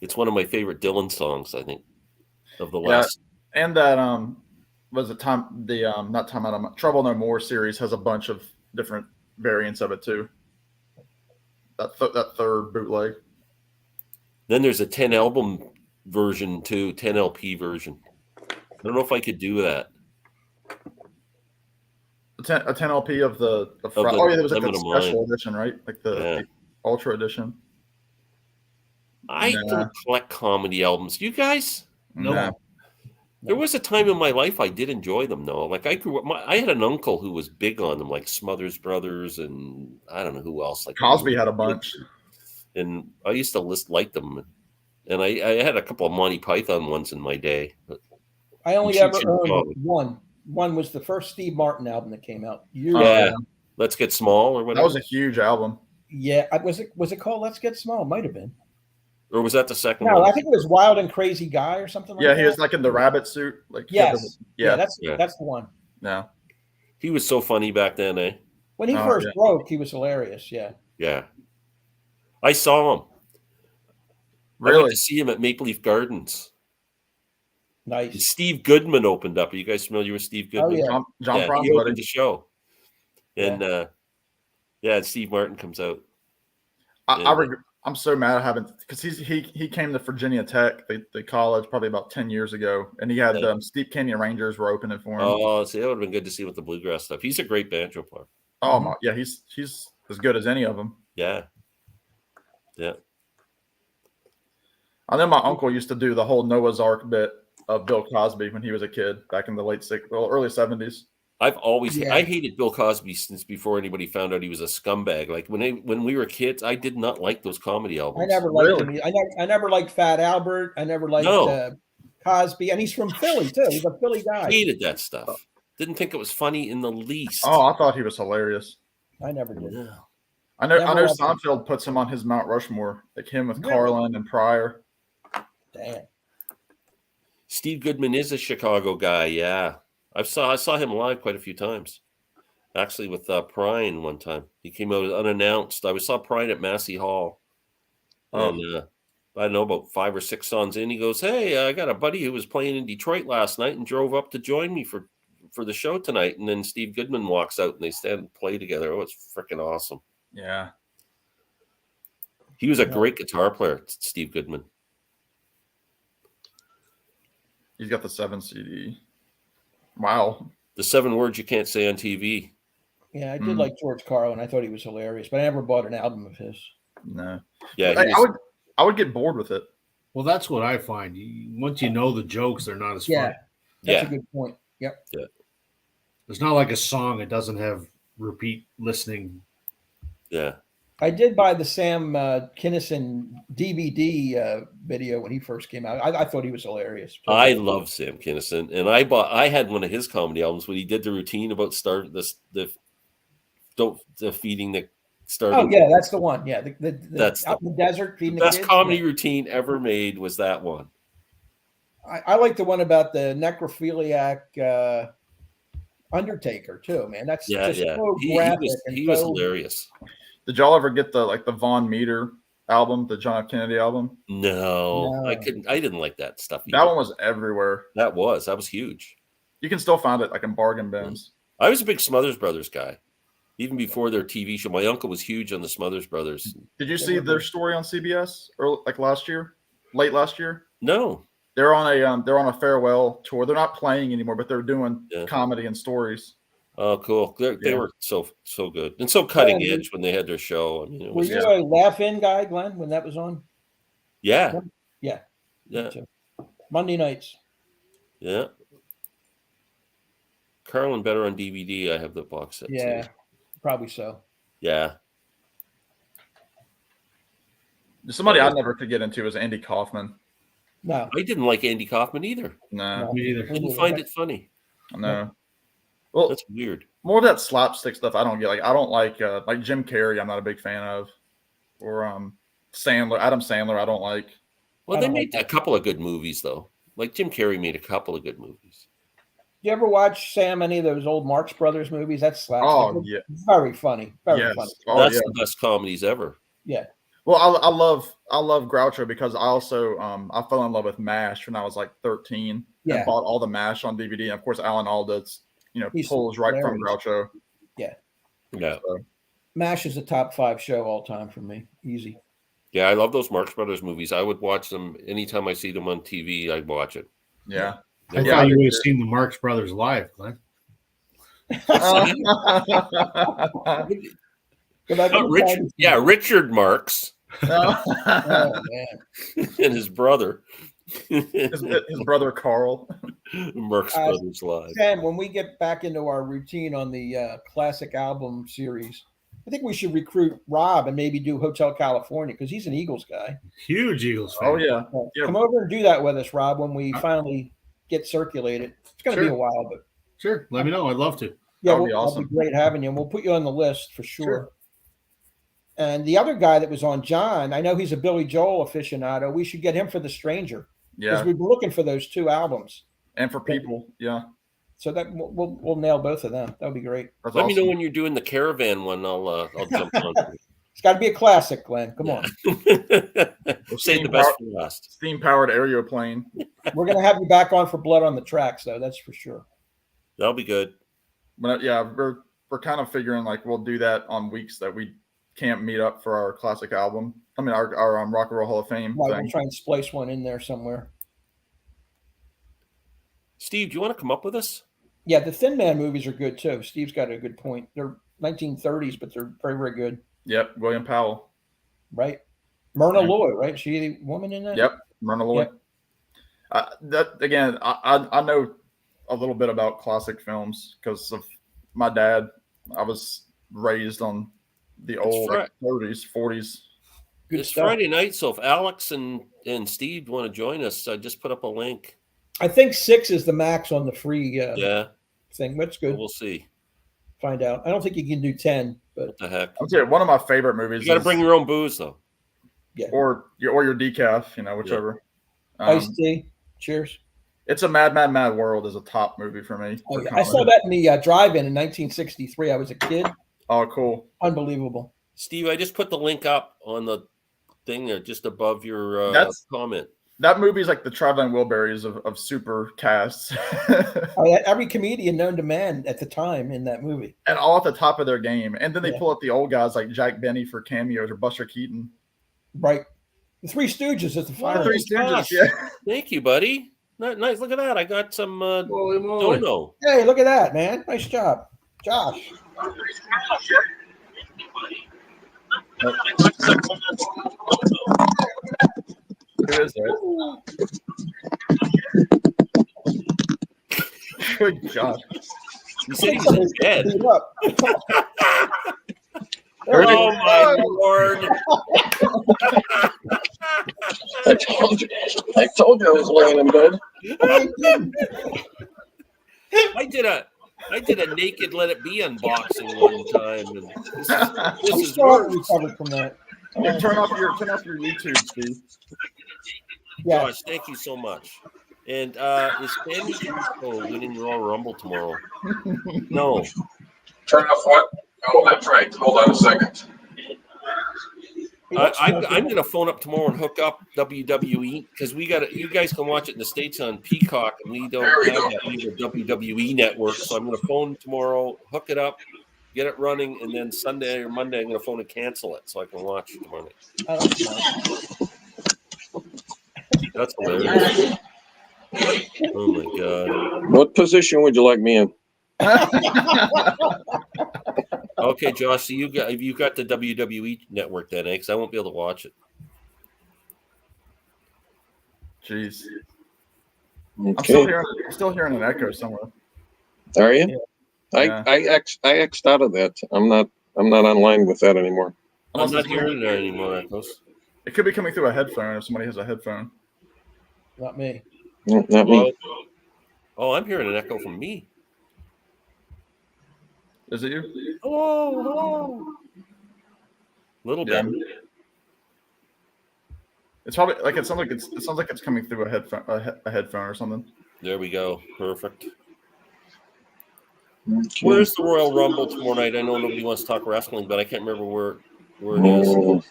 It's one of my favorite Dylan songs, I think, of the last. And that was it not Time Out of Trouble No More series has a bunch of different variants of it too. That third bootleg. Then there's a 10 album version too, 10 LP version. I don't know if I could do that. A 10 LP of the Oh yeah, there was like the special edition, right? Like the Ultra edition. I don't collect comedy albums. You guys? No. There was a time in my life I did enjoy them, though. Like I grew up, I had an uncle who was big on them, like Smothers Brothers, and I don't know who else. Like Cosby had a bunch, and I used to like them. And I had a couple of Monty Python ones in my day. But I only ever owned one. One was the first Steve Martin album that came out. Let's Get Small or whatever. That was a huge album. Yeah, was it called Let's Get Small? It might have been. Or was that the second one? one? I think it was Wild and Crazy Guy or something like that. Yeah, he was like in the rabbit suit. Like yes. That's the one. Yeah. He was so funny back then, eh? When he first broke, he was hilarious. Yeah. Yeah. I saw him. Really? I went to see him at Maple Leaf Gardens. Nice. And Steve Goodman opened up. Are you guys familiar with Steve Goodman? Oh, yeah. John Prine, he opened the show. And and Steve Martin comes out. I'm so mad I haven't, because he came to Virginia Tech, the college, probably about 10 years ago, and he had Steep Canyon Rangers were opening for him. Oh, see, that would have been good to see with the bluegrass stuff. He's a great banjo player. Oh my, yeah, he's as good as any of them. Yeah, yeah. I know my uncle used to do the whole Noah's Ark bit of Bill Cosby when he was a kid back in the early 70s. I've always I hated Bill Cosby since before anybody found out he was a scumbag. Like when we were kids, I did not like those comedy albums. I never liked him. I never liked Fat Albert. I never liked Cosby, and he's from Philly too. He's a Philly guy. Hated that stuff. Didn't think it was funny in the least. Oh, I thought he was hilarious. I never did. No. I know Seinfeld puts him on his Mount Rushmore, like him with Carlin and Pryor. Damn. Steve Goodman is a Chicago guy. Yeah, I saw him live quite a few times. Actually, with Prine one time, he came out unannounced. I saw Prine at Massey Hall, and I don't know, about 5 or 6 songs in, he goes, "Hey, I got a buddy who was playing in Detroit last night and drove up to join me for the show tonight." And then Steve Goodman walks out and they stand and play together. Oh, it's freaking awesome. Yeah, he was a great guitar player, Steve Goodman. He's got the 7 CD. Wow. The 7 words you can't say on TV. Yeah, I did like George Carlin. I thought he was hilarious, but I never bought an album of his. No. Yeah, Like, I would get bored with it. Well, that's what I find. Once you know the jokes, they're not as Yeah, fun. that's a good point. Yep. Yeah. It's not like a song. It doesn't have repeat listening. Yeah. I did buy the Sam Kinison DVD video when he first came out. I thought he was hilarious. I love Sam Kinison, and I had one of his comedy albums when he did the routine about feeding the starving. Oh yeah, that's the one. Yeah, That's out in the desert feeding the best kids. comedy routine ever made was that one. I like the one about the necrophiliac Undertaker too, man. That's just so graphic. He was hilarious. Did y'all ever get the Von Meter album, the John F. Kennedy album? No, I couldn't. I didn't like that stuff either. That one was everywhere. That was huge. You can still find it like in bargain bins. I was a big Smothers Brothers guy, even before their TV show. My uncle was huge on the Smothers Brothers. Did you see their story on CBS or like late last year? No. They're on a farewell tour. They're not playing anymore, but they're doing comedy and stories. Oh, cool! They were so good and so cutting edge when they had their show. I mean, were you a laugh-in guy, Glenn, when that was on? Yeah. Monday nights. Yeah. Carlin better on DVD. I have the box set. Yeah, too. Probably so. Yeah. Somebody I never could get into is Andy Kaufman. No, I didn't like Andy Kaufman either. No, me either. I didn't find it funny. No. Well, that's weird. More of that slapstick stuff I don't get. Like I don't like Jim Carrey. I'm not a big fan of, or Adam Sandler. I don't like. Well, they made a couple of good movies though. Like Jim Carrey made a couple of good movies. You ever watch, Sam, any of those old Marx Brothers movies? That's slapstick. Oh yeah, very funny. Very funny. Oh, that's the best comedies ever. Yeah. Well, I love Groucho because I also I fell in love with MASH when I was like 13. Yeah. And bought all the MASH on DVD. And of course, Alan Alda's pulls right from Groucho. Yeah. Yeah. So. MASH is a top 5 show all time for me. Easy. Yeah, I love those Marx Brothers movies. I would watch them anytime I see them on TV. I'd watch it. Yeah. I thought you would have seen the Marx Brothers live, Glenn. Richard Marx. Oh, man. And his brother. his brother Carl. Marx Brothers live. Sam, when we get back into our routine on the classic album series, I think we should recruit Rob and maybe do Hotel California because he's an Eagles guy. Huge Eagles fan. Oh yeah. Come over and do that with us, Rob, when we finally get circulated. It's going to be a while, but sure. Let me know. I'd love to. Yeah, that'd be awesome. It'll be great having you, and we'll put you on the list for sure. And the other guy that was on, John, I know he's a Billy Joel aficionado. We should get him for The Stranger. Yeah, because we've been looking for those 2 albums. And for people, So that we'll nail both of them. That would be great. Let me know when you're doing the Caravan one. I'll jump on. It's got to be a classic, Glenn. Come on. Save the best for last. Steam-powered aeroplane. We're going to have you back on for Blood on the Tracks, though. That's for sure. That'll be good. But we're kind of figuring like we'll do that on weeks that we can't meet up for our classic album. I mean, our Rock and Roll Hall of Fame. Right, we'll try and splice one in there somewhere. Steve, do you want to come up with us? Yeah, the Thin Man movies are good too. Steve's got a good point. They're 1930s, but they're very, very good. Yep, William Powell. Right. Myrna Loy, right? She the woman in that? Yep, Myrna Loy. Yep. I know a little bit about classic films because of my dad. I was raised on the old 30s, 40s. Good it's stuff. Friday night, so if Alex and Steve want to join us, I just put up a link. I think 6 is the max on the free thing. That's good. We'll see. Find out. I don't think you can do 10, but what the heck? I'll tell you, one of my favorite movies. You got to bring your own booze, though. Yeah. Or your decaf, whichever. Iced tea. Cheers. It's a Mad World is a top movie for me. Oh, yeah. I saw that in the drive-in in 1963. I was a kid. Oh, cool. Unbelievable. Steve, I just put the link up on the thing there just above your comment. That movie is like the Traveling Wilburys of super casts. Every comedian known to man at the time in that movie. And all at the top of their game. And then they pull up the old guys like Jack Benny for cameos or Buster Keaton. Right. The Three Stooges at the final. Three Stooges, yeah. Thank you, buddy. Nice. Look at that. I got some Holy moly. dono. Hey, look at that, man. Nice job, Josh. Who is that? Good job. He said he was in bed. Beat up. Oh my lord! I told you I was laying in bed. I did a naked Let It Be unboxing one time, and this I'm is sorry worse. recovered from that. Hey, turn off your YouTube, Steve. Yeah. Josh, thank you so much. And is Sammy Gusto winning Royal Rumble tomorrow? No. Turn off what? Oh, that's right. Hold on a second. I'm going to phone up tomorrow and hook up WWE because you guys can watch it in the States on Peacock, and we don't have that. We have a WWE network. So I'm going to phone tomorrow, hook it up, get it running, and then Sunday or Monday I'm going to phone and cancel it so I can watch it tomorrow night. That's hilarious. Oh my god. What position would you like me in? Okay, Josh. So you got the WWE network then, because I won't be able to watch it. Jeez. Okay. I'm still hearing an echo somewhere. Are you? Yeah. I X'd out of that. I'm not online with that anymore. I'm not hearing it anymore, echoes. It could be coming through a headphone if somebody has a headphone. Not me. No, not me. Oh, I'm hearing an echo from me. Is it you? Hello. Little bit. It's probably like it sounds like it's coming through a headphone or something. There we go. Perfect. Okay. Where's the Royal Rumble tomorrow night? I know nobody wants to talk wrestling, but I can't remember where it is.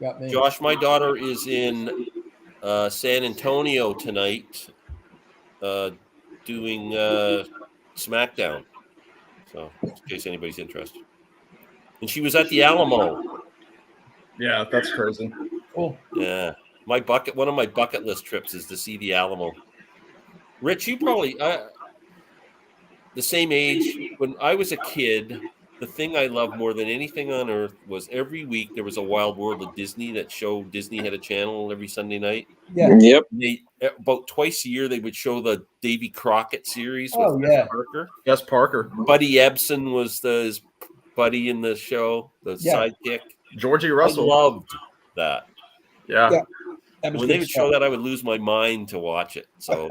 Got me. Josh, my daughter is in San Antonio tonight doing SmackDown. So, in case anybody's interested. And she was at the Alamo. Yeah, that's crazy. Cool. Yeah. One of my bucket list trips is to see the Alamo. Rich, you probably the same age. When I was a kid, the thing I loved more than anything on earth was every week there was a Wild World of Disney that showed. Disney had a channel every Sunday night. Yeah. Yep. About twice a year they would show the Davy Crockett series Oh, with yeah. Parker. Yes, Parker. Buddy Ebsen was his buddy in the show, the sidekick. Georgie Russell. I loved that. Yeah. That was When good they would stuff. show that, I would lose my mind to watch it. So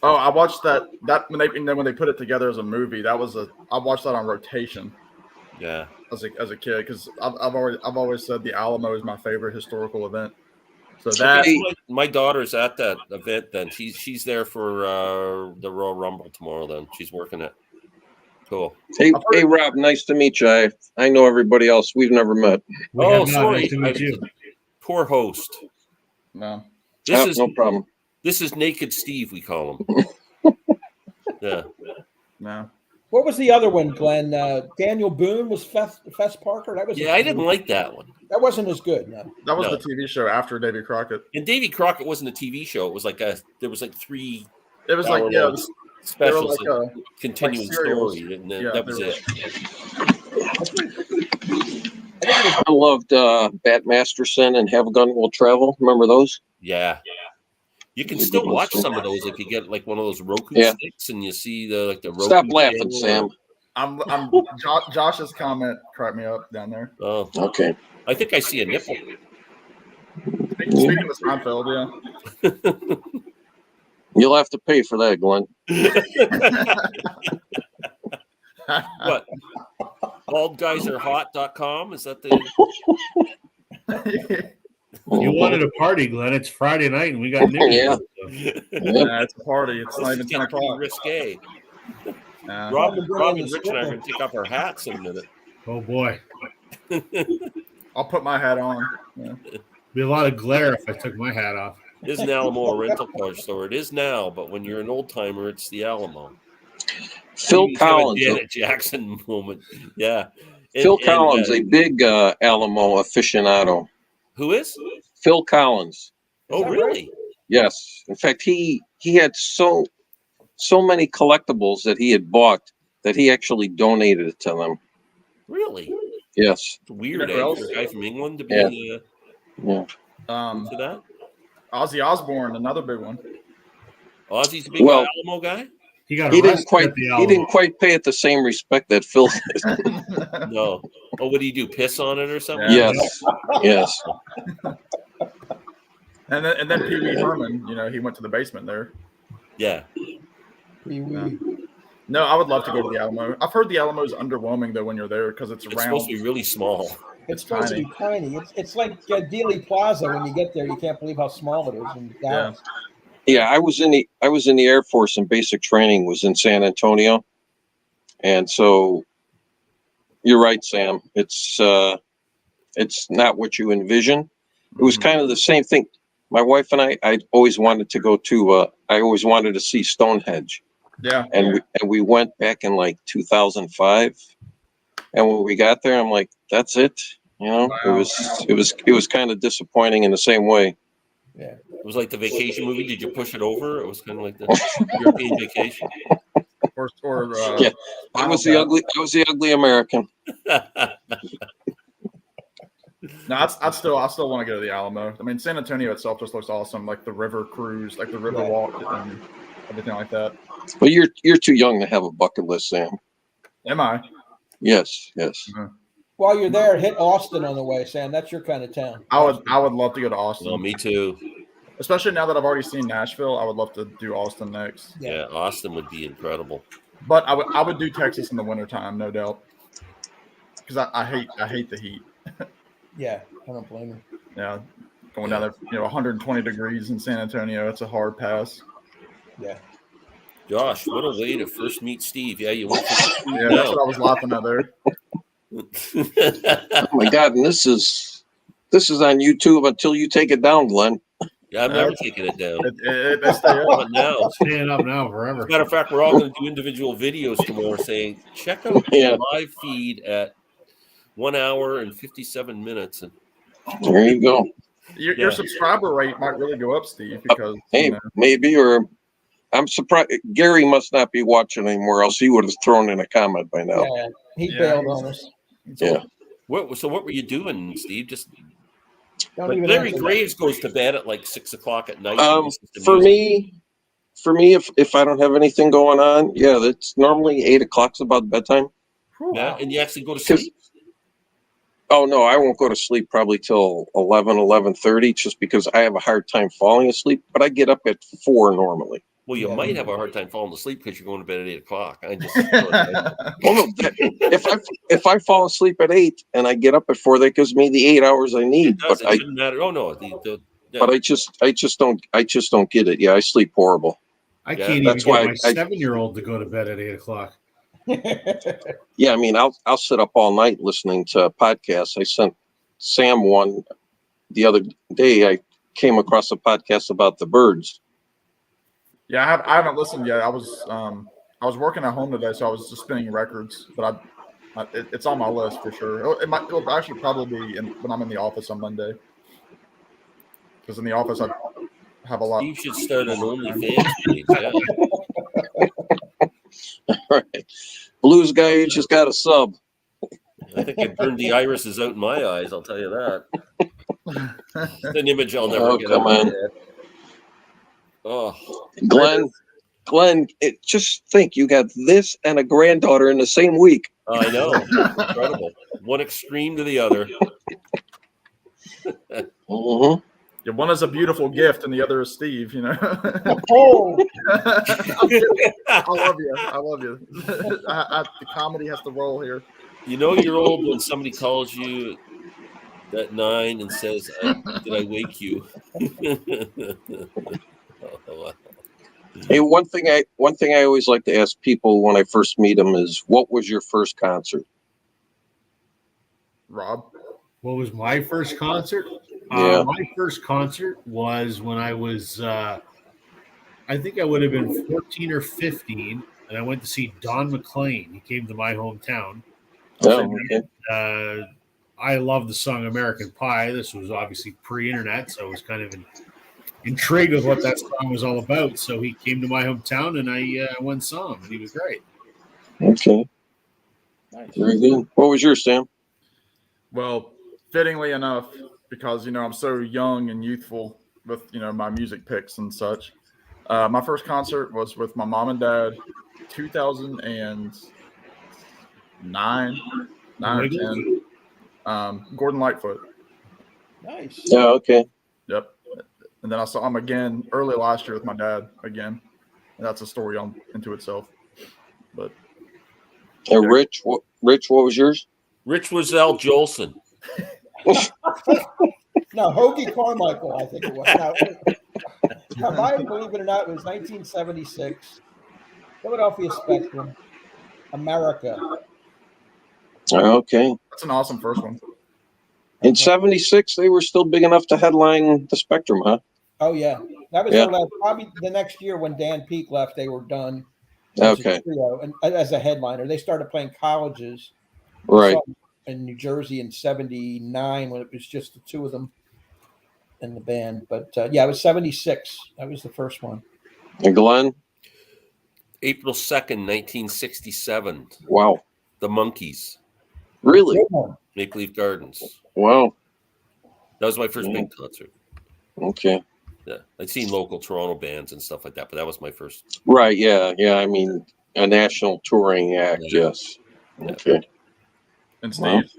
Oh, I watched that when they put it together as a movie. I watched that on rotation. yeah. As a kid, because I've always said the Alamo is my favorite historical event. So that My daughter's at that event. Then she's there for the Royal Rumble tomorrow. Then she's working it. Cool. Hey, Rob. Nice to meet you. I know everybody else. We've never met. Sorry. Nice to meet you. Poor host. no. No problem. This is Naked Steve. We call him. Yeah. No. What was the other one, Glenn? Daniel Boone was Fess Parker. That was. Yeah, I didn't like that one. That wasn't as good. No. That was No. the TV show after Davy Crockett. And Davy Crockett wasn't a TV show. It was like there was like 3 It was like specials, they were like continuing serials. story, and then Yeah, that was they were- it. I loved Bat Masterson and Have a Gun Will Travel. Remember those? Yeah. You can still watch some of those if you get like one of those Roku sticks and you see the Roku. Stop laughing, channel. Sam. Josh's comment cracked me up down there. Oh, Okay. I think I see a nipple. Speaking of Seinfeld, yeah. You'll have to pay for that, Glenn. What? Baldguyserhot.com? Is that the? You wanted a party, Glenn. It's Friday night and we got news. Yeah. Yeah, it's a party. It's not even 10 It's pretty o'clock. risque. Nah. Rob and Rich and I are going to take off our hats in a minute. Oh boy. I'll put my hat on. Yeah. Be a lot of glare if I took my hat off. Is an Alamo a rental car store? It is now, but when you're an old timer, it's the Alamo. Phil You have a Collins. Janet Jackson moment. Yeah. Phil Collins, a big Alamo aficionado. Who is? Phil Collins. Oh, that really? Yes. In fact, he had so many collectibles that he had bought that he actually donated it to them. Really? Yes. It's weird, You know who for else? a guy from England to be Yeah. into that. Ozzy Osbourne, another big one. Ozzy's a big Well, Alamo guy? He got he didn't arrested quite at the he Alamo. didn't quite pay it the same respect that Phil did. No. Oh, what do you do? Piss on it or something? Yeah. Yes. Yes. And then Pee Wee Herman, he went to the basement there. Yeah. Wee. No, I would love to go to the Alamo. I've heard the Alamo is underwhelming though when you're there because it's It's round. supposed to be really small. It's supposed to be tiny. It's like Dealey Plaza. When you get there, you can't believe how small it is in Dallas. Yeah, I was in the Air Force, and basic training was in San Antonio, and so you're right, Sam. It's not what you envision. It was kind of the same thing. My wife and I always wanted to go to. I always wanted to see Stonehenge. Yeah, and we went back in like 2005, and when we got there, I'm like, that's it. Wow. It was kind of disappointing in the same way. Yeah. It was like the vacation movie. Did you push it over? It was kind of like the European Vacation. or Yeah, I was the ugly American. No, I still want to go to the Alamo. I mean, San Antonio itself just looks awesome, like the river cruise, like the river walk, and everything like that. But you're too young to have a bucket list, Sam. Am I? Yes. While you're there, hit Austin on the way, Sam. That's your kind of town. I would love to go to Austin. Well, me too. Especially now that I've already seen Nashville, I would love to do Austin next. Yeah, Austin would be incredible. But I would do Texas in the wintertime, no doubt. Because I hate the heat. Yeah, I don't blame you. Yeah. Going down there, 120 degrees in San Antonio, it's a hard pass. Yeah. Josh, what a way to first meet Steve. Yeah, you went from Yeah, that's what I was laughing at there. Oh my God! And this is on YouTube until you take it down, Glenn. Yeah, I'm never taking it down. They stay up. But now, Staying up now forever. as a matter of fact, we're all going to do individual videos tomorrow saying, check out the live feed at 1 hour and 57 minutes. And there you go. Your subscriber rate might really go up, Steve, because maybe, or I'm surprised Gary must not be watching anymore, else he would have thrown in a comment by now. Yeah, he bailed on us. Yeah. So what were you doing, Steve? Just Don't like even Larry answer Graves goes to bed at like 6 o'clock at night. For me, if I don't have anything going on, that's normally 8 o'clock's about bedtime. Yeah, and you actually go to sleep. Oh no, I won't go to sleep probably till 11:30, just because I have a hard time falling asleep. But I get up at 4 normally. Well, you might have a hard time falling asleep because you're going to bed at 8 o'clock. I just well, if I fall asleep at 8 and I get up at 4, that gives me the 8 hours I need. It shouldn't matter. Oh no, but I just don't get it. Yeah, I sleep horrible. I can't even get my 7-year-old to go to bed at 8 o'clock. Yeah, I mean, I'll sit up all night listening to podcasts. I sent Sam one the other day. I came across a podcast about the birds. Yeah, I haven't listened yet. I was working at home today, so I was just spinning records. But it's on my list for sure. It'll actually probably be when I'm in the office on Monday. Because in the office I have a lot. You should start an OnlyFans page. Yeah. All right, Blues guy, you just got a sub. I think I burned the irises out in my eyes. I'll tell you that. It's an image I'll never get out of my head. Oh, Glenn, just think you got this and a granddaughter in the same week. I know, incredible. One extreme to the other. Mm-hmm. Yeah, one is a beautiful gift, and the other is Steve. Oh, I love you. The comedy has to roll here. You know you're old when somebody calls you at 9 and says, "Did I wake you?" Hey, one thing I always like to ask people when I first meet them is, what was your first concert? Rob? What was my first concert? Yeah. My first concert was when I was, I think I would have been 14 or 15, and I went to see Don McLean. He came to my hometown. Oh, okay. I love the song American Pie. This was obviously pre-internet, so it was kind of intrigued with what that song was all about. So he came to my hometown, and I went and saw him, and he was great. Okay. Nice. Very good. What was yours, Sam? Well, fittingly enough, because I'm so young and youthful with my music picks and such. My first concert was with my mom and dad, 2009, 9 or Wiggles? 10. Gordon Lightfoot. Nice. Yeah. Okay. Yep. And then I saw him again early last year with my dad again. And that's a story into itself. But Rich, what was yours? Rich was Al Jolson. No, Hoagie Carmichael, I think it was. Now, mine, believe it or not, was 1976. Philadelphia Spectrum, America. Okay. that's an awesome first one. In '76, they were still big enough to headline the Spectrum, huh? Oh yeah, that was Yeah. their last, probably the next year when Dan Peake left. They were done as Okay. a trio and as a headliner. They started playing colleges. Right. In New Jersey in '79 when it was just the two of them in the band. But yeah, it was '76. That was the first one. And Glenn? April 2nd, 1967. Wow. The Monkees, Really? Good one. Maple Leaf Gardens. Wow. That was my first Yeah. big concert. Okay. Yeah, I'd seen local Toronto bands and stuff like that, but that was my first. Right. Yeah. Yeah. I mean, a national touring act. Yeah. Yes. Yeah. Okay. And Wow. Steve.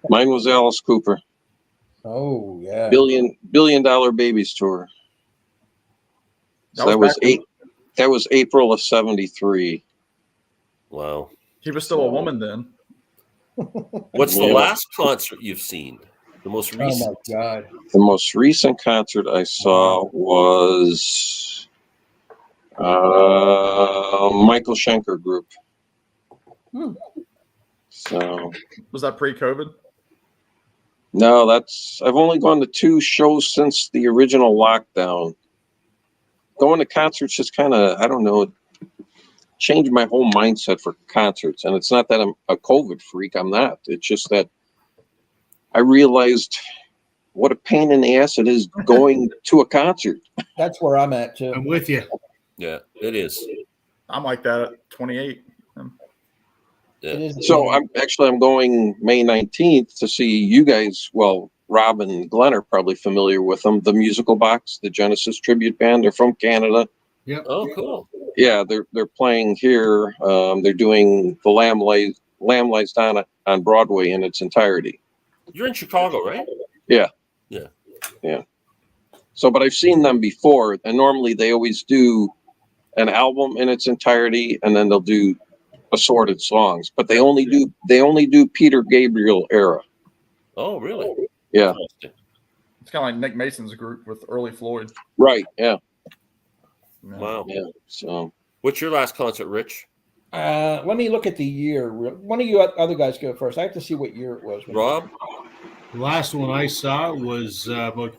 Mine was Alice Cooper. Oh yeah. Billion Dollar Babies tour. So that was back when That was April of '73. Wow. he was still a woman then. What's the Yeah. last concert you've seen? The most Oh recent? my God. The most recent concert I saw was Michael Schenker Group. Hmm. So Was that pre-COVID? no, I've only gone to 2 shows since the original lockdown. Going to concerts just kind of, I don't know, changed my whole mindset for concerts. And it's not that I'm a COVID freak. I'm not. It's just that I realized what a pain in the ass it is going to a concert. That's where I'm at too. I'm with you. Yeah, it is. I'm like that at 28. Yeah. It is. So I'm going May 19th to see you guys. Well, Rob and Glenn are probably familiar with them. The Musical Box, the Genesis tribute band. They're from Canada. Yep. Oh, cool. Yeah, they're playing here. They're doing the Lamb Lies Down on Broadway in its entirety. You're in Chicago, right? Yeah. Yeah. Yeah. So, but I've seen them before, and normally they always do an album in its entirety, and then they'll do assorted songs. But they only do Peter Gabriel era. Oh, really? Yeah. Interesting. It's kind of like Nick Mason's group with early Floyd. Right. Yeah. Yeah. Wow. Yeah. So What's your last concert, Rich? Let me look at the year. One of you other guys go first. I have to see what year it was. Rob? The last one I saw was about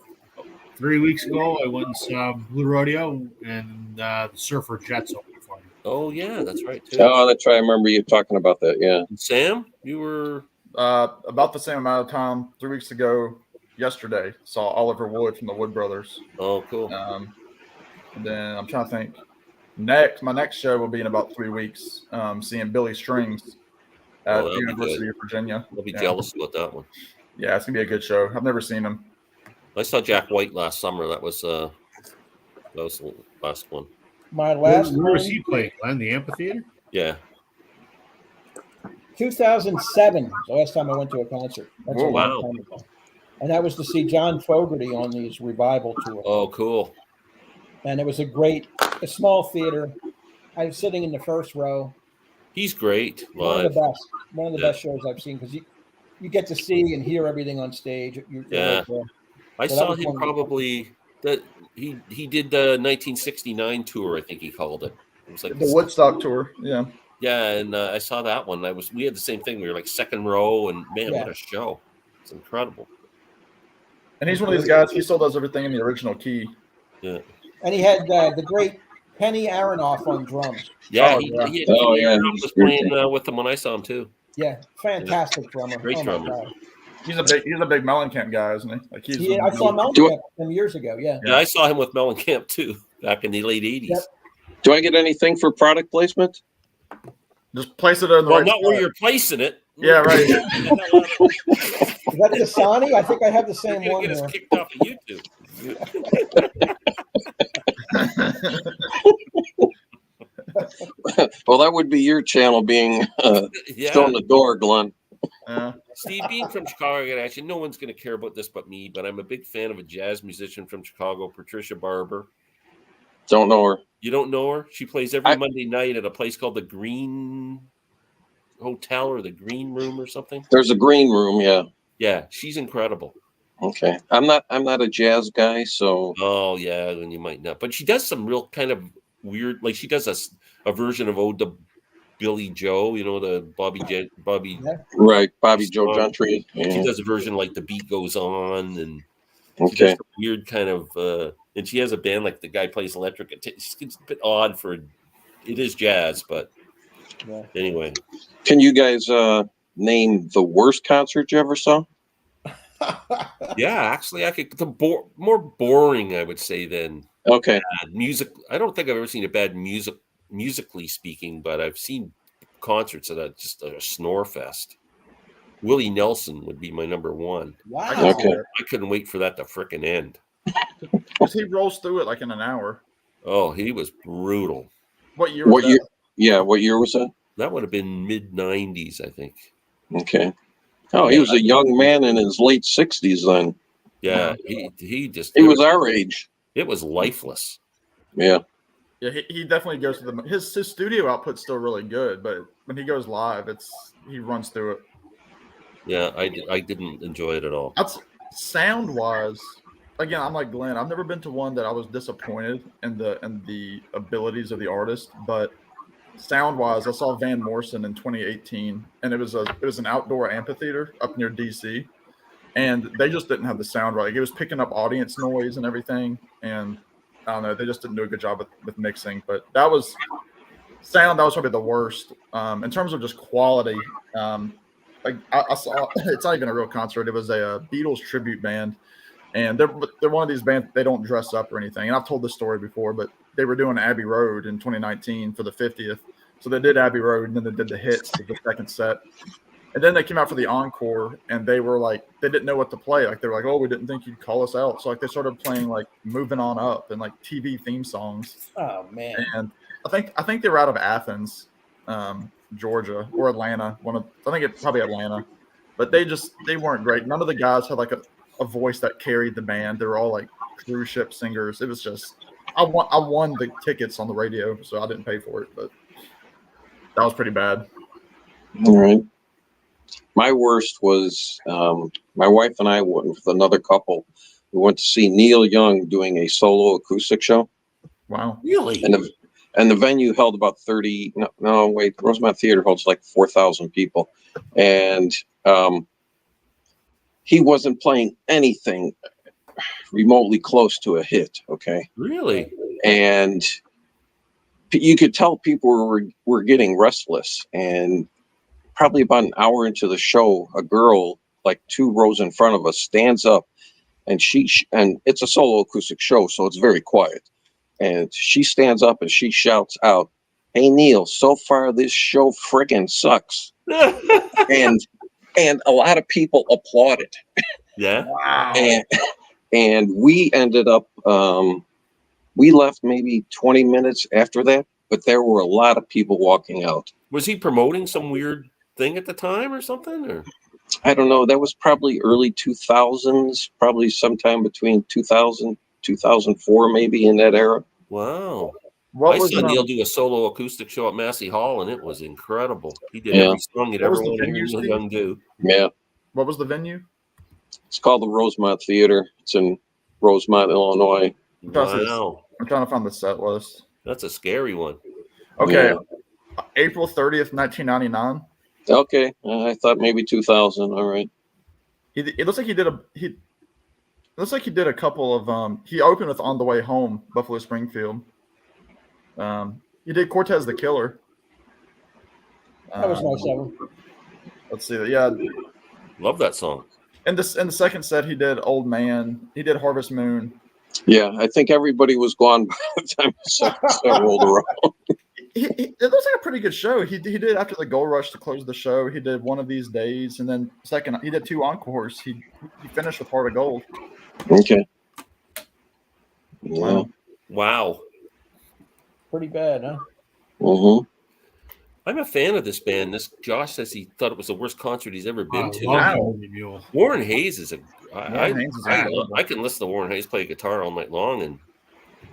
3 weeks ago. I went and saw Blue Rodeo and the Surfer Jets open for me. Oh, yeah, that's right, too. that's right. I remember you talking about that. Yeah. And Sam, you were... About the same amount of time, 3 weeks ago, yesterday, saw Oliver Wood from the Wood Brothers. Oh, cool. And then I'm trying to think. My next show will be in about 3 weeks. Seeing Billy Strings at that'll the be University good. of Virginia. I'll be Yeah. jealous about that one. Yeah, it's gonna be a good show. I've never seen him. I saw Jack White last summer. That was the last one. My last Where was one, he playing, Glenn? The amphitheater? Yeah. 2007 was the last time I went to a concert. That's Whoa, a long wow. time ago. And that was to see John Fogerty on his revival tour. Oh, cool. And it was a small theater. I was sitting in the first row. He's great One live. of the best. One of the Yeah. best shows I've seen because you get to see and hear everything on stage. You're Yeah. right there. I So that saw was him one of the- probably that he did the 1969 tour. I think he called it. It was like The Woodstock tour. Yeah. yeah, and I saw that one. We had the same thing. We were like second row, and man, Yeah. what a show! It's incredible. And he's one of these guys. He still does everything in the original key. Yeah, And he had the great Penny Aronoff on drums. yeah. Oh, He Oh, yeah. was playing with him when I saw him too. Yeah, fantastic drummer. Great oh drummer. my God. He's a big Mellencamp guy, isn't he? Like he's. I saw Mellencamp some years ago. Yeah. Yeah, I saw him with Mellencamp too back in the late 80s. Yep. Do I get anything for product placement? Just place it in the Well, right not where spot. you're placing it. Yeah, right. Is that the Dasani? I think I have the same You're one gonna get us here. kicked off of YouTube. Well, that would be your channel being Yeah. shown the door, Glenn. Steve, being from Chicago, actually, no one's going to care about this but me, but I'm a big fan of a jazz musician from Chicago, Patricia Barber. Don't know her. You don't know her? She plays every Monday night at a place called the Green Hotel or the Green Room or something. There's a green room, yeah. Yeah, she's incredible. Okay. I'm not a jazz guy, so. Oh, yeah, then you might not. But she does some real kind of weird, like she does a version of Ode to Billy Joe, the Bobby. Right, Bobby Joe Gentry. Yeah. She does a version like The Beat Goes On, and she Okay. does weird kind of, and she has a band like the guy plays electric. It's a bit odd for, it is jazz, but anyway. Can you guys name the worst concert you ever saw? Yeah, actually, I could. More boring, I would say, than okay. Bad music. I don't think I've ever seen a bad musically speaking, but I've seen concerts that are just a snore fest. Willie Nelson would be my number one. Wow. Okay. I couldn't wait for that to frickin' end. He rolls through it like in an hour. Oh, he was brutal. What year was that? Yeah, what year was that? That would have been mid 90s, I think. Okay. Oh, he was a young man in his late 60s then. Yeah, he was our age. It was lifeless. Yeah. Yeah, he definitely goes to his studio output's still really good, but when he goes live, he runs through it. Yeah, I didn't enjoy it at all. That's sound wise. Again, I'm like Glenn. I've never been to one that I was disappointed in the abilities of the artist, but sound wise, I saw Van Morrison in 2018, and it was an outdoor amphitheater up near DC, and they just didn't have the sound right. It was picking up audience noise and everything, and I don't know, they just didn't do a good job with mixing. But that was probably the worst in terms of just quality. Like I saw, it's not even a real concert. It was a Beatles tribute band, and they're one of these bands. They don't dress up or anything. And I've told this story before, but they were doing Abbey Road in 2019 for the 50th. So they did Abbey Road, and then they did the hits for the second set. And then they came out for the encore, and they were like, they didn't know what to play. Like, they were like, oh, we didn't think you'd call us out. So like they started playing like Moving On Up and like TV theme songs. Oh man. And I think they were out of Athens, Georgia, or Atlanta. I think it's probably Atlanta. But they weren't great. None of the guys had like a voice that carried the band. They were all like cruise ship singers. It was just I won the tickets on the radio, so I didn't pay for it, but that was pretty bad. All right. My worst was my wife and I went with another couple. We went to see Neil Young doing a solo acoustic show. Wow. Really? And the venue held about 30. No, wait. Rosemont Theater holds like 4,000 people. And he wasn't playing anything remotely close to a hit. Okay. Really? And you could tell people were getting restless. And probably about an hour into the show, a girl like 2 rows in front of us stands up, and and it's a solo acoustic show, so it's very quiet. And she stands up and she shouts out, "Hey Neil, so far this show friggin' sucks." and a lot of people applauded. Yeah. Wow. And we ended up we left maybe 20 minutes after that, but there were a lot of people walking out. Was he promoting some weird thing at the time or something? Or I don't know. That was probably early 2000s, probably sometime between 2000, 2004, maybe in that era. wow. What I was saw Neil do a solo acoustic show at Massey Hall, and it was incredible. He did every song you'd What was ever the want to hear venue, Neil Steve? Young do. Yeah. What was the venue? It's called the Rosemont Theater. It's in Rosemont, Illinois. Wow. I'm trying to find the set list. That's a scary one. Okay. Yeah. April 30th, 1999. Okay. I thought maybe 2000. All right. It looks like he did a couple of he opened with On the Way Home, Buffalo Springfield. He did Cortez the Killer. That was nice of him. Let's see. Yeah. Love that song. And this in the second set, he did Old Man. He did Harvest Moon. Yeah, I think everybody was gone by the time the second set rolled around. It looks like a pretty good show. He did after the Gold Rush to close the show. He did One of These Days, and then second he did 2 encores. He finished with Heart of Gold. Okay. Yeah. Wow. Pretty bad, huh? Mm-hmm. I'm a fan of this band. This Josh says he thought it was the worst concert he's ever been to. Love Government Mule. Warren Hayes is Warren Hayes is incredible. I can listen to Warren Hayes play guitar all night long. And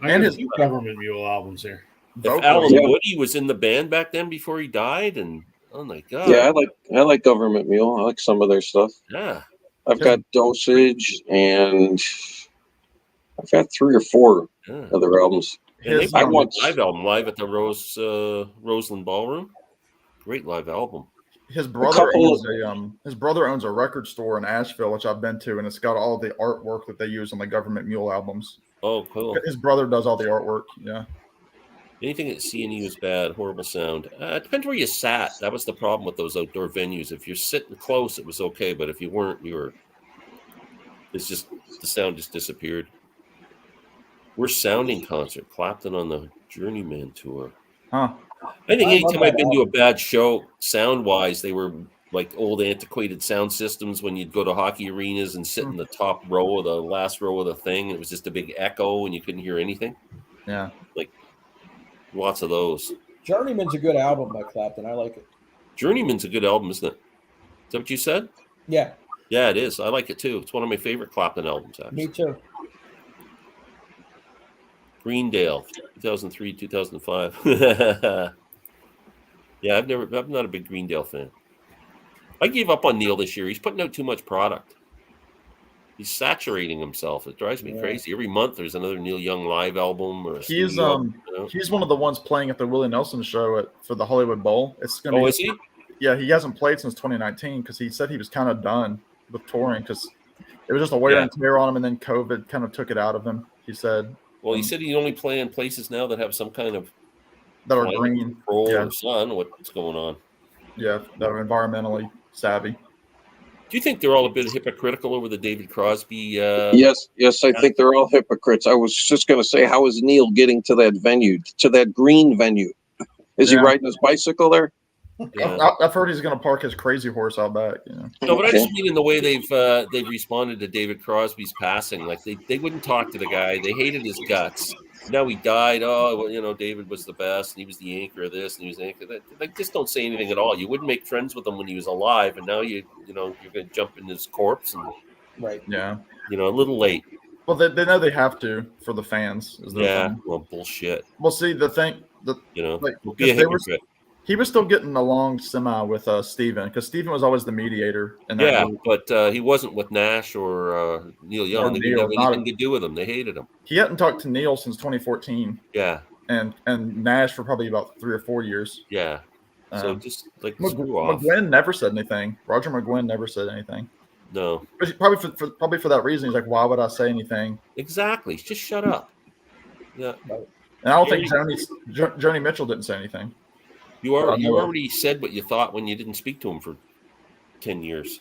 I got a few Government Mule albums here. if Alan Woody was in the band back then before he died, and oh my god, Yeah, I like Government Mule. I like some of their stuff. yeah. I've got Dosage, and I've got 3 or 4 Yeah. other albums. And they His, put a once- live album live at the Roseland Ballroom. Great live album. His brother couple- owns a record store in Asheville, which I've been to, and it's got all the artwork that they use on the Government Mule albums. Oh, cool. His brother does all the artwork. Yeah. Anything at C&E was bad, horrible sound. It depends where you sat. That was the problem with those outdoor venues. If you're sitting close, it was okay, but if you weren't, it's just the sound just disappeared. Worst sounding concert, Clapton on the Journeyman tour. Huh. I think I love anytime I've that been to a bad show, sound wise, they were like old antiquated sound systems when you'd go to hockey arenas and sit in the top row of the last row of the thing. It was just a big echo and you couldn't hear anything. Yeah. Lots of those. Journeyman's a good album by Clapton. I like it. Journeyman's a good album, isn't it? Is that what you said? Yeah, Yeah, it is. I like it too. It's one of my favorite Clapton albums, actually. me too. Greendale, 2003, 2005. Yeah, I'm not a big Greendale fan. I gave up on Neil this year. He's putting out too much product. He's saturating himself. It drives me crazy. Every month there's another Neil Young live album or a He's studio album, you know? he's one of the ones playing at the Willie Nelson show for the Hollywood Bowl. It's gonna be is he? Yeah, he hasn't played since 2019 because he said he was kind of done with touring because it was just a wear and tear on him, and then COVID kind of took it out of him. He said. Well, he said he'd only play in places now that have some kind of That are climate green. control Yeah. or sun. What's going on? Yeah, that are environmentally savvy. Do you think they're all a bit hypocritical over the David Crosby? Yes, I think they're all hypocrites. I was just going to say, how is Neil getting to that venue, to that green venue? Is he Yeah. riding his bicycle there? Yeah. I've heard he's going to park his crazy horse out back. You know. No, but I Okay. just mean in the way they've responded to David Crosby's passing. Like they wouldn't talk to the guy. They hated his guts. Now he died. Oh, well, you know, David was the best, and he was the anchor of this, and he was the anchor of that. Like, just don't say anything at all. You wouldn't make friends with him when he was alive, and now you're going to jump in his corpse, and Right. Yeah. a little late. Well, they know they have to for the fans. Is their Yeah, thing. well, bullshit. Well, see, the thing that like, Don't be a 'cause they were- hypocrite. he was still getting along semi with Steven because Steven was always the mediator. In that Yeah, group. but he wasn't with Nash or Neil Young. Or They Neil, didn't have anything to do with him. They hated him. He hadn't talked to Neil since 2014, Yeah, and Nash for probably about 3 or 4 years. yeah. So Um, just like screw off. McGuinn never said anything. Roger McGuinn never said anything. No, But probably for that reason, he's like, "Why would I say anything?" exactly. Just shut up. Yeah. And I don't think Joni Mitchell didn't say anything. You I know it. already said what you thought when you didn't speak to him for 10 years.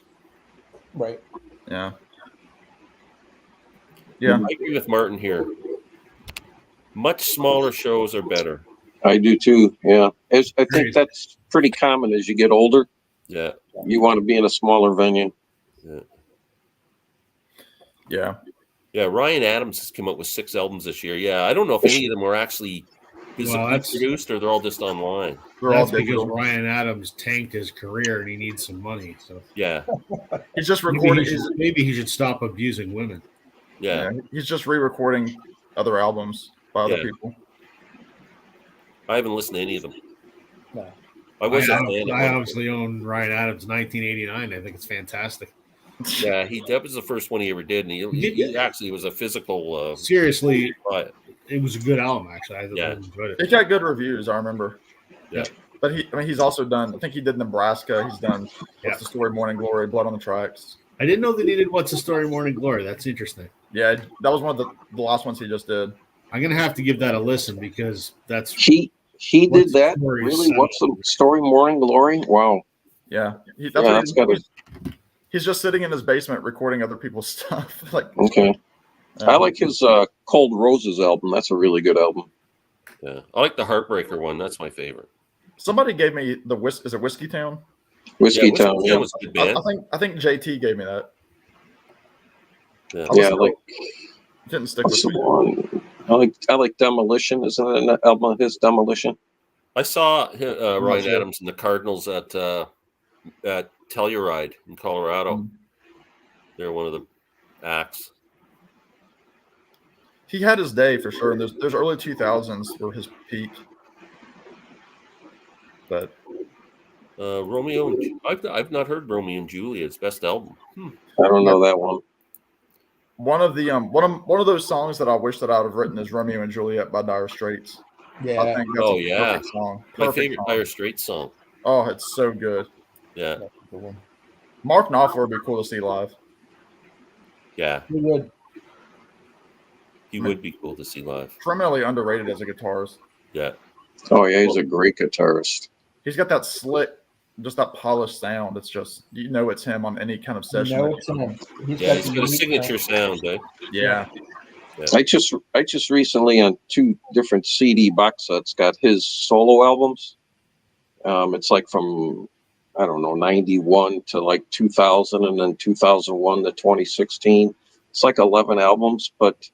Right. Yeah. Yeah. I agree with Martin here. Much smaller shows are better. I do too. Yeah, I think Agreed. that's pretty common as you get older. Yeah. You want to be in a smaller venue. Yeah. Yeah. Ryan Adams has come up with 6 albums this year. Yeah. I don't know if any of them were actually physically that's- produced or they're all just online. They're all That's because digital. Ryan Adams tanked his career and he needs some money. So Yeah. He's just maybe recording. maybe he should stop abusing women. Yeah. He's just re-recording other albums by other Yeah. people. I haven't listened to any of them. No. I was a fan. I at one obviously own Ryan Adams 1989. I think it's fantastic. point. Yeah. That was the first one he ever did. And he actually was a physical. Seriously, But it was a good album. Actually, I Yeah. enjoyed He it. got good reviews, I remember. Yeah. But he's also done. I think he did Nebraska. He's done Yeah. What's the Story, Morning Glory, Blood on the Tracks. I didn't know that he did What's the Story, Morning Glory. That's interesting. Yeah, that was one of the last ones he just did. I'm gonna have to give that a listen because that's He What's did the that Story really. sound? What's the story? Morning Glory. Wow. Yeah, Yeah, that's got to. He's just sitting in his basement recording other people's stuff. Like, Okay. I like his Cold Roses album. That's a really good album. Yeah, I like the Heartbreaker one. That's my favorite. somebody gave me the is it Whiskey Town? Whiskey Town. Whiskey Yeah. was a good band. I think JT gave me that. Yeah. I Yeah, listened to like it. Didn't stick what's with the me. one? I like Demolition. Isn't it an album of his, Demolition? I saw Ryan sure. Adams and the Cardinals at Telluride in Colorado. Mm. They're one of the acts. He had his day for sure, and there's early 2000s were his peak. But Romeo and I've not heard Romeo and Juliet's best album. I don't know that one. one of the one of those songs that I wish that I would have written is Romeo and Juliet by Dire Straits. I Yeah. think that's Oh, a yeah. perfect song. My Perfect favorite song. Dire Straits song. Oh, it's so good. Yeah, Mark Knopfler would be cool to see live. yeah, You would. he would be cool to see live. Criminally underrated as a guitarist. Yeah, Oh yeah, he's a great guitarist. He's got that slick, just that polished sound. It's just it's him on any kind of session. No, it's him. he's the got a unique signature sound. Eh? Yeah. I just recently on 2 different CD box sets got his solo albums. It's like from I don't know 91 to like 2000, and then 2001 to 2016. It's like 11 albums, but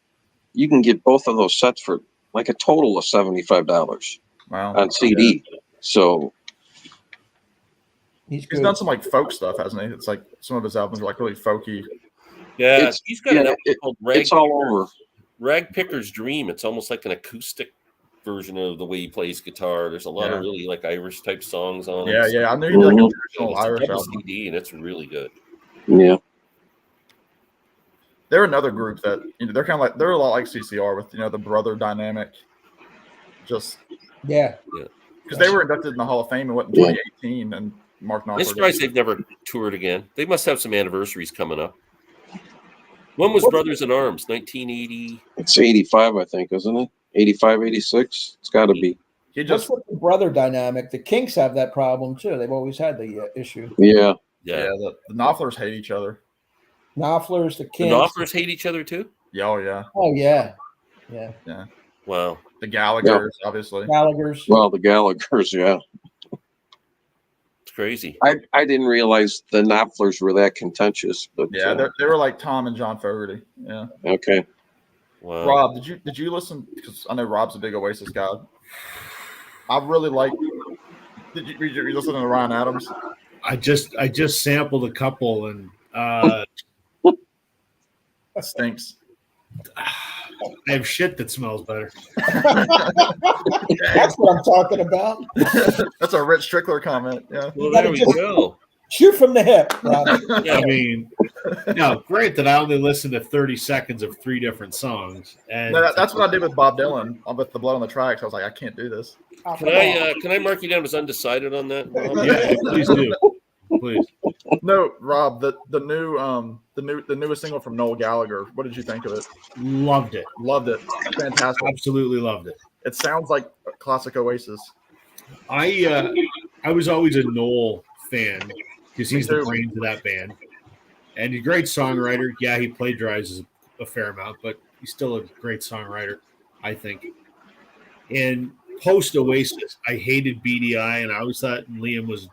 you can get both of those sets for like a total of $75 Wow. on CD. So He's He's good. done some like folk stuff, hasn't he? It's like some of his albums are like really folky. Yeah, It's- he's got an yeah, album called it's all over. Rag Picker's Dream. It's almost like an acoustic version of the way he plays guitar. There's a lot of really like Irish type songs on it. Yeah, yeah. I knew he did like a Mhm. traditional It's a Irish double album. CD, and it's really good. Yeah. They're another group that they're kind of like they're a lot like CCR with the brother dynamic. Just Yeah. because they were inducted in the Hall of Fame in 2018, and Mark I'm Knopfler. surprised they've never toured again. They must have some anniversaries coming up. When was Brothers in Arms? 1980. It's 85, I think, isn't it? 85, 86? It's got to be. He Just just with the brother dynamic, the Kinks have that problem too. They've always had the issue. Yeah. Yeah. the Knopflers hate each other. Knopflers, the The Kinks. Knopflers hate each other too? Yeah, oh yeah. Oh yeah, yeah. Wow. The Gallaghers, obviously. Gallagher's. Well, the Gallaghers, yeah. It's crazy. I didn't realize the Knopflers were that contentious, but Yeah, they were like Tom and John Fogerty. Yeah. okay. Wow. Rob, did you listen? Because I know Rob's a big Oasis guy. I really like. Did you listen to Ryan Adams? I just sampled a couple, and That stinks. I have shit that smells better. That's what I'm talking about. That's a Rich Strickler comment. Yeah. Well, there we go. Shoot from the hip, Rob. Yeah. I mean, no, granted, I only listened to 30 seconds of 3 different songs, and No, that's what I did with Bob Dylan with the Blood on the Tracks. I was like, I can't do this. Can I mark you down as undecided on that? Rob? yeah, please do, please. No, Rob, the newest single from Noel Gallagher. What did you think of it? Loved it, Loved it. Fantastic. absolutely loved it. It sounds like a classic Oasis. I was always a Noel fan because he's the too. brains of that band, and a great songwriter. Yeah, he plagiarizes a fair amount, but he's still a great songwriter, I think. And post Oasis, I hated BDI, and I always thought Liam was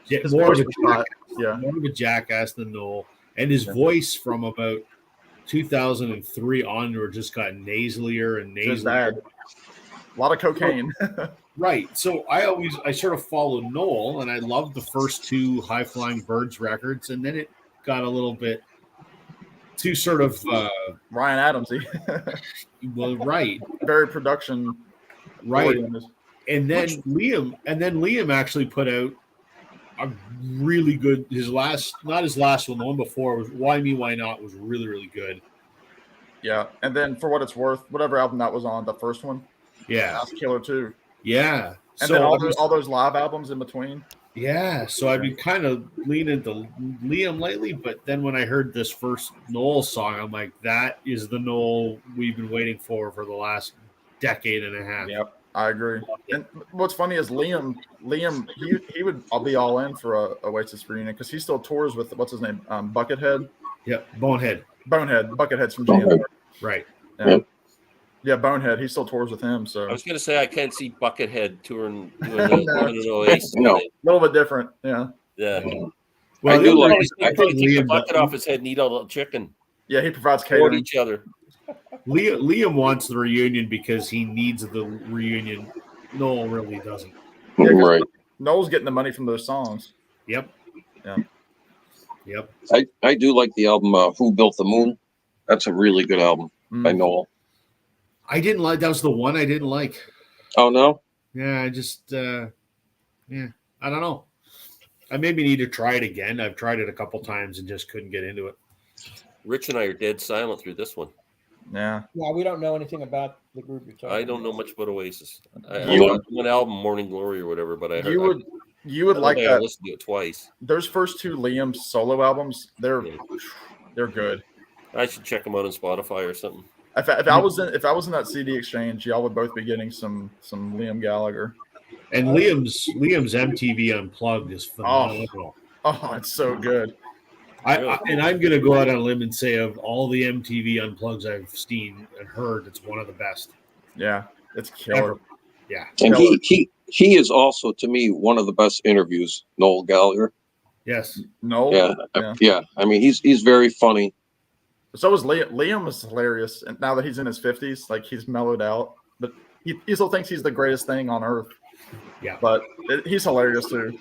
His more of voice a was hot. Yeah. more of a jackass than Noel, and his voice from about 2003 onward just got nasalier and Just nasalier. bad. A lot of cocaine. Right. So I sort of followed Noel, and I loved the first 2 High Flying Birds records, and then it got a little bit too sort of Ryan Adams, well, right, very production. right. oriented. And then Liam actually put out a really good not his last one, the one before was Why Me Why Not was really, really good. Yeah, and then for what it's worth, whatever album that was on, the first one, Yeah. that's killer too. Yeah. And So then I was- all those live albums in between. Yeah, so I've been kind of leaning to Liam lately, but then when I heard this first Noel song, I'm like, that is the Noel we've been waiting for the last decade and a half. Yep. I agree. And what's funny is Liam, he would. I'll be all in for a Oasis reunion because he still tours with what's his name, Buckethead. Yep, Bonehead. Buckethead's from Bonehead. GNR. Right. Yeah. Yep. Yeah, Bonehead. He still tours with him. I So was going to say I can't see Buckethead doing No. an Oasis. No. a little bit different. Yeah. Yeah. I do like- I probably take the Liam, bucket off his head and eat all the chicken. Yeah, he provides Support catering. each other. Liam wants the reunion because he needs the reunion. Noel really doesn't. Yeah, 'cause Right. Noel's getting the money from those songs. Yep. Yeah. Yep. I do like the album Who Built the Moon. That's a really good album by Mm. Noel. I didn't like. That was the one I didn't like. Oh no? Yeah, I just. I don't know. I maybe need to try it again. I've tried it a couple times and just couldn't get into it. Rich and I are dead silent through this one. Yeah. Yeah, we don't know anything about the group you're talking I don't know about. much about Oasis. I You- got one album, Morning Glory or whatever, but I heard You would like I that. listened to it twice. Those first two Liam solo albums, they're good. I should check them out on Spotify or something. If I was in that CD exchange, y'all would both be getting some Liam Gallagher. And Liam's MTV Unplugged is phenomenal. Oh, it's so good. And I'm going to go out on a limb and say of all the MTV Unplugs I've seen and heard, it's one of the best. Yeah, it's killer. Yeah. And Killer. he is also to me one of the best interviews, Noel Gallagher. Yes. No. Yeah. I mean he's very funny. So is Liam. Liam is hilarious, and now that he's in his 50s, like he's mellowed out, but he still thinks he's the greatest thing on earth. Yeah. But he's hilarious too.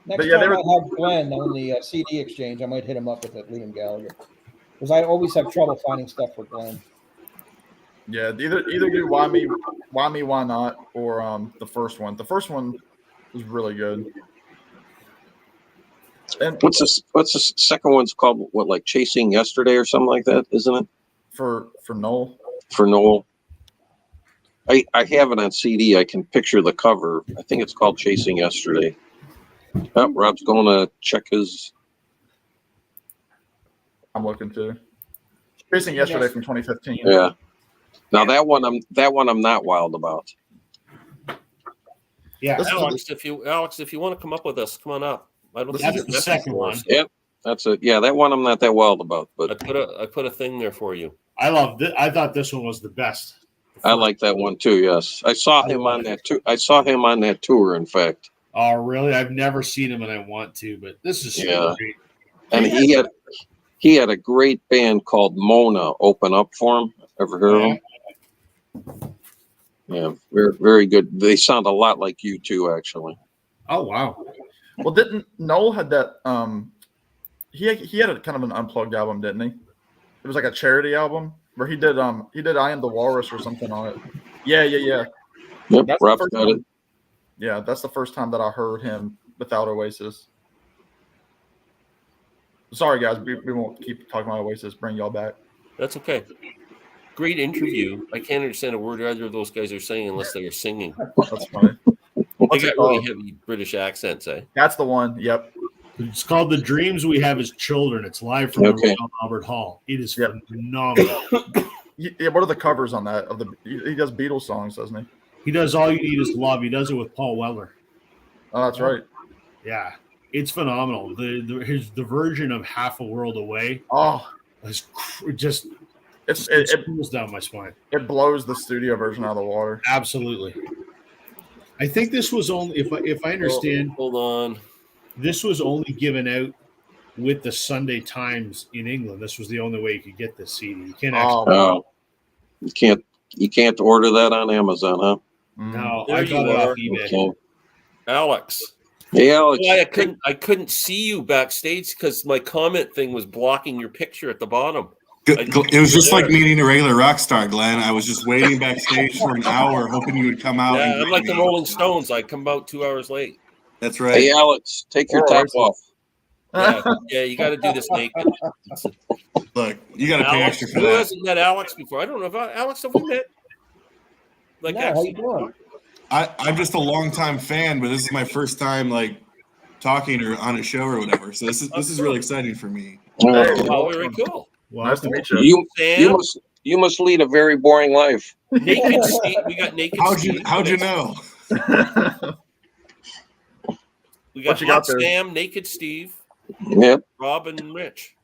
Next But yeah, time they I were- have Glenn on the CD exchange, I might hit him up with it, Liam Gallagher, because I always have trouble finding stuff for Glenn. Yeah, either do why me, why not, or the first one. The first one was really good. And What's the second one's called? What, like Chasing Yesterday or something like that, isn't it? for Noel, For Noel. I have it on CD. I can picture the cover. I think it's called Chasing Yesterday. Oh, Rob's going to check his. I'm looking to. Chasing Yesterday from 2015. Yeah. Now that one I'm not wild about. Yeah. This is- Alex, if you want to come up with us, come on up. I don't That's think the it's second one. Yeah. That's it. Yeah, that one I'm not that wild about, I but put a thing there for you. I loved it. I thought this one was the best. I like that one too. Yes, I saw him on that too. I saw him on that tour. In fact, Oh, really? I've never seen him and I want to, but this is super Yeah. great. and he had a great band called Mona open up for him. Ever heard of them? Yeah, very very good. They sound a lot like you too, actually. Oh, wow. Well, didn't Noel had that? He had a kind of an unplugged album, didn't he? It was like a charity album where he did I Am the Walrus or something on it. Yeah. Yep, That's the Rob's first got time- it. Yeah, that's the first time that I heard him without Oasis. Sorry, guys, we won't keep talking about Oasis. Bring y'all back. That's okay. Great interview. I can't understand a word either of those guys are saying unless they are singing. That's funny. They What's it got really called? heavy British accents, eh? That's the one. Yep. It's called The Dreams We Have as Children. It's live from Okay. the Royal Albert Hall. It is Yep. phenomenal. Yeah. What are the covers on that? He does Beatles songs, doesn't he? He does All You Need Is Love. He does it with Paul Weller. Oh, that's right. Yeah, it's phenomenal. The version of Half a World Away Oh, is just it cools down my spine. blows the studio version out of the water. Absolutely. I think this was only, if I understand, Hold on. this was only given out with the Sunday Times in England. This was the only way you could get this CD. You can't actually. Oh, You can't order that on Amazon, huh? No, There I you got it are. off eBay. Okay. Alex. Hey, Alex. Why I couldn't see you backstage because my comment thing was blocking your picture at the bottom. It was just like meeting a regular rock star, Glenn. I was just waiting backstage for an hour, hoping you would come out. Yeah, and I'm like the greet me. Rolling Stones. I come out 2 hours late. That's Hey, right. Alex, take your top off. Yeah, you got to do this naked. Look, you got to pay Alex, extra for who that. hasn't met Alex before? I don't know if Alex have we met. Like, No, how you actually, doing? I'm just a longtime fan, but this is my first time like talking or on a show or whatever. So this is really exciting for me. oh, very cool. Well, Nice to meet you. You Sam, You must lead a very boring life. Naked Steve. We got Naked Steve. How'd you know? We got What you got Hot there? Sam, Naked Steve, Yep. Rob, and Rich,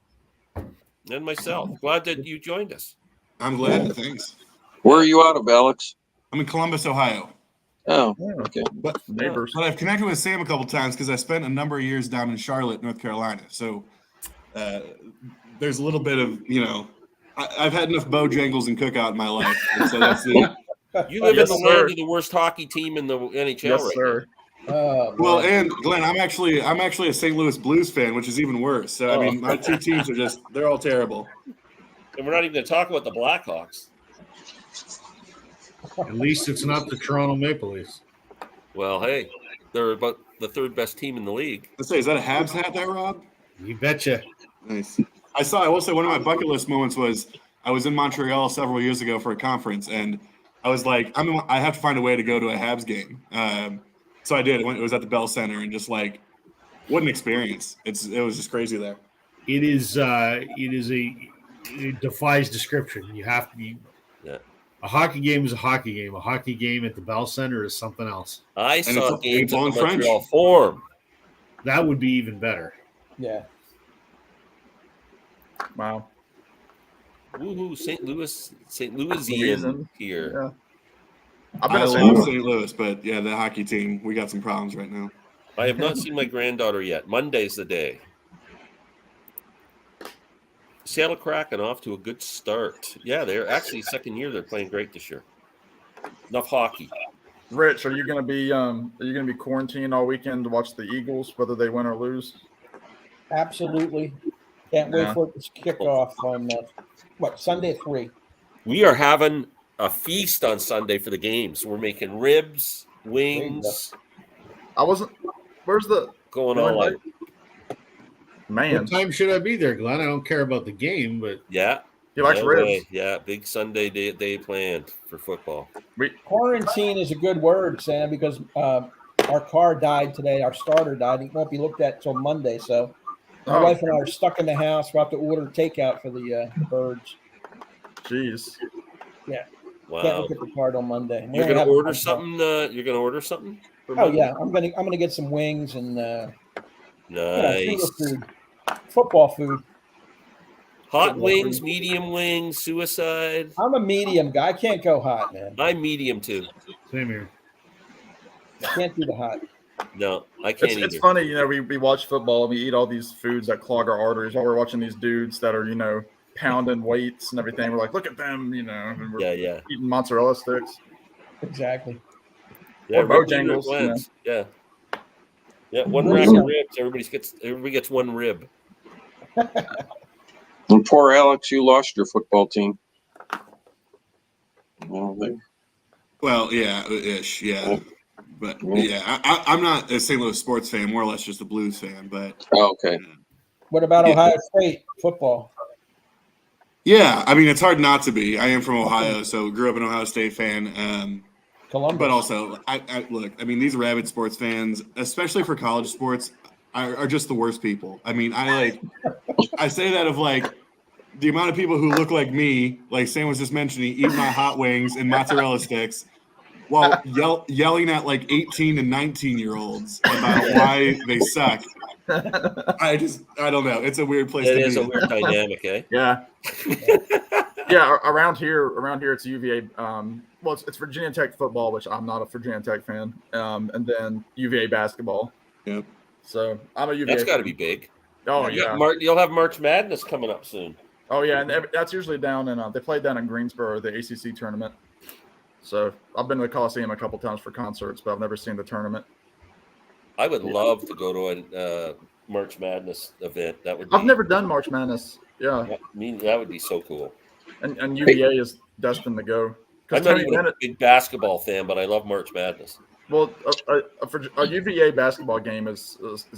and myself. Glad that you joined us. I'm glad. Thanks. Where are you out of, Alex? I'm in Columbus, Ohio. Oh, Yeah, okay. But neighbors. I've connected with Sam a couple times because I spent a number of years down in Charlotte, North Carolina. So there's a little bit of, I've had enough Bojangles and cookout in my life. And so that's the. You live Yes, in the sir. land of the worst hockey team in the NHL Yes, right sir. Well, man. and Glenn, I'm actually a St. Louis Blues fan, which is even worse. So I mean, my two teams are they're all terrible. now. And we're not even going to talk about the Blackhawks. At least it's not the Toronto Maple Leafs. Well, hey, they're about the third best team in the league. Let's say, is that a Habs hat there, Rob? You betcha. Nice. I will say one of my bucket list moments was I was in Montreal several years ago for a conference, and I was like, I have to find a way to go to a Habs game. So I did. It was at the Bell Center, and just like, what an experience! It was just crazy there. It defies description. You have to be. Yeah. A hockey game is a hockey game. A hockey game at the Bell Center is something else. I saw it's games at all the in French. Montreal Forum. That would be even better. Yeah. Wow. Woohoo! St. Louisian Louisian. here. Yeah. I've been I to St. love Louis. St. Louis, but yeah, the hockey team, we got some problems right now. I have not seen my granddaughter yet. Monday's the day. Seattle Kraken off to a good start. Yeah, they're actually second year. They're playing great this year. Enough hockey. Rich, are you gonna be quarantined all weekend to watch the Eagles, whether they win or lose? Absolutely. Can't wait Yeah. for it to kick off on Sunday at 3. We are having a feast on Sunday for the games. We're making ribs, wings, I wasn't. Where's the going you all invite- out. man? What time should I be there, Glenn? I don't care about the game, but Yeah. He likes no ribs. way. Yeah, big Sunday day planned for football. Quarantine is a good word, Sam, because our car died today. Our starter died. It won't be looked at till Monday. So my Oh, wife and I are stuck in the house. We'll have to order takeout for the birds. jeez. Can't Wow. look at the card on Monday. We You're only gonna have order one something. You're gonna order something. For Oh Monday? yeah, I'm gonna get some wings and Nice. food, football food. Hot Football wings, food. medium wings, suicide. I'm a medium guy. I can't go hot, man. I'm medium too. same here. I can't do the hot. No, I can't It's either. funny, we watch football and we eat all these foods that clog our arteries while we're watching these dudes that are, pounding weights and everything. We're like, look at them, and we're Yeah. eating mozzarella sticks. Exactly. Yeah, Or rib eater Bojangles, blends. Yeah. Yeah, one Ribs rack are- of ribs. Everybody gets one rib. And poor Alex, you lost your football team. Well, yeah, ish, yeah. But yeah, I'm not a St. Louis sports fan, more or less just a Blues fan. But Oh, okay. What about Yeah. Ohio State football? yeah, I mean, it's hard not to be. I am from Ohio, so grew up an Ohio State fan. Columbus. But also, I look, I mean, these rabid sports fans, especially for college sports, are just the worst people. I mean, I say that of like the amount of people who look like me, like Sam was just mentioning, eat my hot wings and mozzarella sticks, while yelling at like 18 and 19-year-olds about why they suck. I don't know. It's a weird place It to is be. a weird dynamic, eh? Yeah. Yeah, around here it's UVA. Well, it's Virginia Tech football, which I'm not a Virginia Tech fan. And then UVA basketball. Yep. So I'm a UVA. That's got to fan. be big. Oh You yeah. got you'll have March Madness coming up soon. Oh yeah, and that's usually down in. They play down in Greensboro, the ACC tournament. So I've been to the Coliseum a couple times for concerts, but I've never seen the tournament. I would love to go to a March Madness event. That would. Be, I've never done March Madness. Yeah, I mean, that would be so cool. and UVA is destined to go. I'm not even a big basketball fan, but I love March Madness. Well, a UVA basketball game is